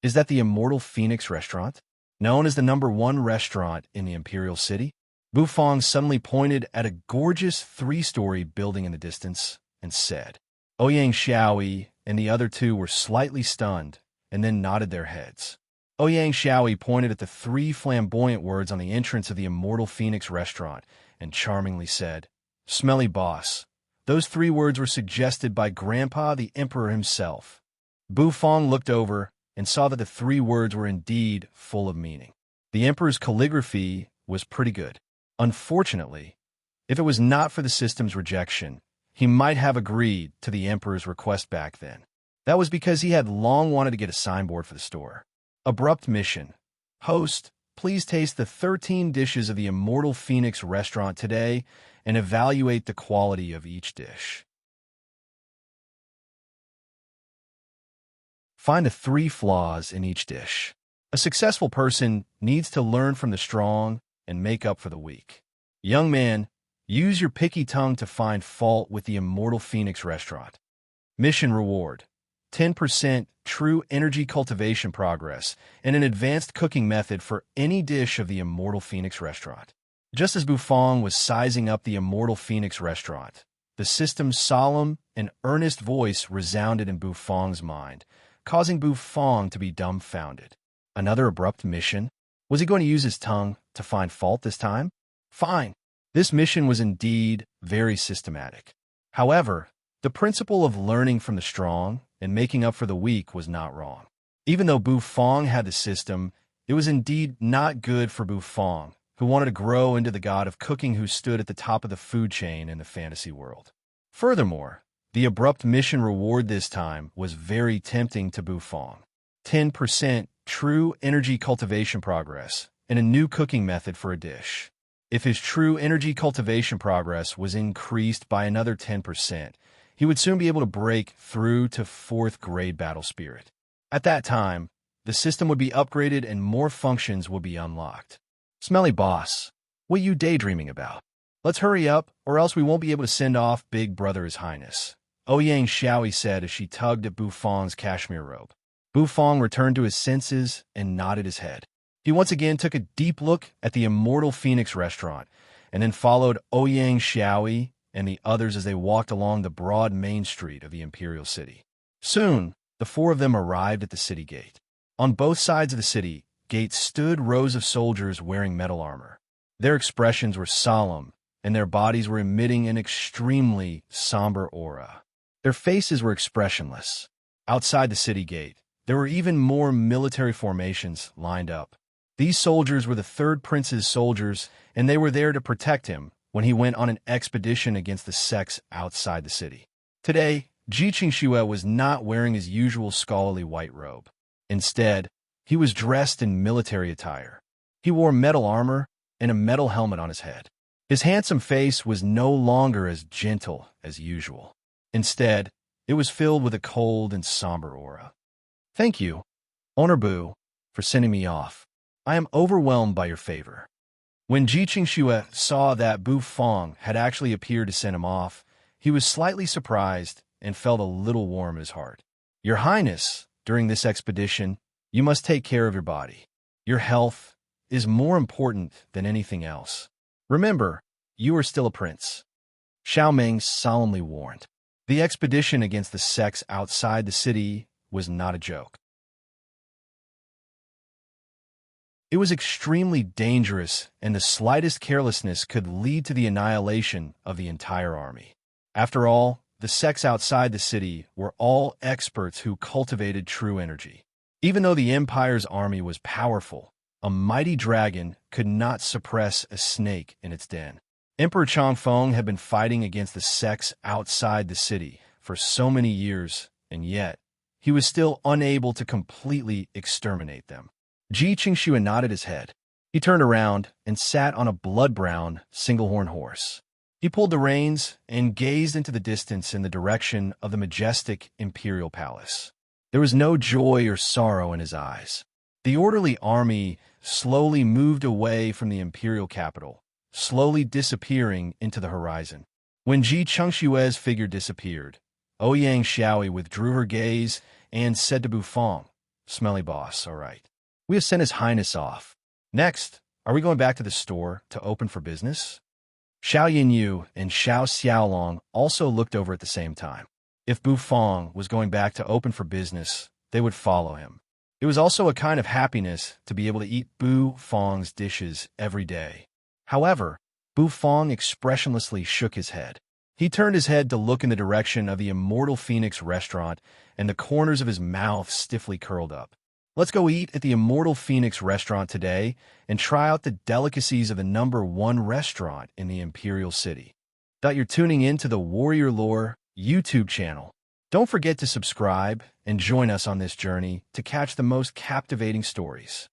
Is that the Immortal Phoenix restaurant? Known as the #1 restaurant in the imperial city? Bufong suddenly pointed at a gorgeous 3-story building in the distance and said. Ouyang Xiaoyi and the other two were slightly stunned and then nodded their heads. Ouyang Xiaoyi pointed at the 3 flamboyant words on the entrance of the Immortal Phoenix restaurant and charmingly said, "Smelly boss." Those 3 words were suggested by Grandpa the Emperor himself. Bufong looked over and saw that the 3 words were indeed full of meaning. The Emperor's calligraphy was pretty good. Unfortunately, if it was not for the system's rejection, he might have agreed to the Emperor's request back then. That was because he had long wanted to get a signboard for the store. Abrupt mission. Host, please taste the 13 dishes of the Immortal Phoenix restaurant today and evaluate the quality of each dish. Find the 3 flaws in each dish. A successful person needs to learn from the strong and make up for the weak. Young man, use your picky tongue to find fault with the Immortal Phoenix restaurant. Mission reward: 10% true energy cultivation progress and an advanced cooking method for any dish of the Immortal Phoenix restaurant. Just as Bufong was sizing up the Immortal Phoenix restaurant, the system's solemn and earnest voice resounded in Bufong's mind, causing Bufong to be dumbfounded. Another abrupt mission? Was he going to use his tongue to find fault this time? Fine. This mission was indeed very systematic. However, the principle of learning from the strong and making up for the weak was not wrong. Even though Bufong had the system, it was indeed not good for Bufong, who wanted to grow into the god of cooking who stood at the top of the food chain in the fantasy world. Furthermore, the abrupt mission reward this time was very tempting to Bufong. 10% true energy cultivation progress and a new cooking method for a dish. If his true energy cultivation progress was increased by another 10%, he would soon be able to break through to 4th grade battle spirit. At that time, the system would be upgraded and more functions would be unlocked. Smelly boss, what are you daydreaming about? Let's hurry up, or else we won't be able to send off Big Brother His Highness, Ouyang Xiaoyi said as she tugged at Bufong's cashmere robe. Bufong returned to his senses and nodded his head. He once again took a deep look at the Immortal Phoenix restaurant and then followed Ouyang Xiaoyi and the others as they walked along the broad main street of the imperial city. Soon, the 4 of them arrived at the city gate. On both sides of the city gate stood rows of soldiers wearing metal armor. Their expressions were solemn, and their bodies were emitting an extremely somber aura. Their faces were expressionless. Outside the city gate, there were even more military formations lined up. These soldiers were the 3rd Prince's soldiers, and they were there to protect him when he went on an expedition against the sects outside the city. Today, Ji Qingxue was not wearing his usual scholarly white robe. Instead, he was dressed in military attire. He wore metal armor and a metal helmet on his head. His handsome face was no longer as gentle as usual. Instead, it was filled with a cold and somber aura. Thank you, Owner Bu, for sending me off. I am overwhelmed by your favor. When Ji Qingxue saw that Bufong had actually appeared to send him off, he was slightly surprised and felt a little warm in his heart. Your Highness, during this expedition, you must take care of your body. Your health is more important than anything else. Remember, you are still a prince. Xiao Meng solemnly warned. The expedition against the sects outside the city was not a joke. It was extremely dangerous, and the slightest carelessness could lead to the annihilation of the entire army. After all, the sects outside the city were all experts who cultivated true energy. Even though the Empire's army was powerful, a mighty dragon could not suppress a snake in its den. Emperor Changfeng had been fighting against the sects outside the city for so many years, and yet he was still unable to completely exterminate them. Ji Qingshuan nodded his head. He turned around and sat on a blood-brown, single-horn horse. He pulled the reins and gazed into the distance in the direction of the majestic imperial palace. There was no joy or sorrow in his eyes. The orderly army slowly moved away from the imperial capital, slowly disappearing into the horizon. When Ji Chengshue's figure disappeared, Ouyang Xiaoi withdrew her gaze and said to Bufang, "Smelly boss, all right. We have sent His Highness off. Next, are we going back to the store to open for business?" Xiao Yinyu and Xiao Xiaolong also looked over at the same time. If Bufang was going back to open for business, they would follow him. It was also a kind of happiness to be able to eat Bufang's dishes every day. However, Bufang expressionlessly shook his head. He turned his head to look in the direction of the Immortal Phoenix restaurant, and the corners of his mouth stiffly curled up. "Let's go eat at the Immortal Phoenix restaurant today and try out the delicacies of the #1 restaurant in the Imperial City." That you're tuning in to the Warrior Lore YouTube channel. Don't forget to subscribe and join us on this journey to catch the most captivating stories.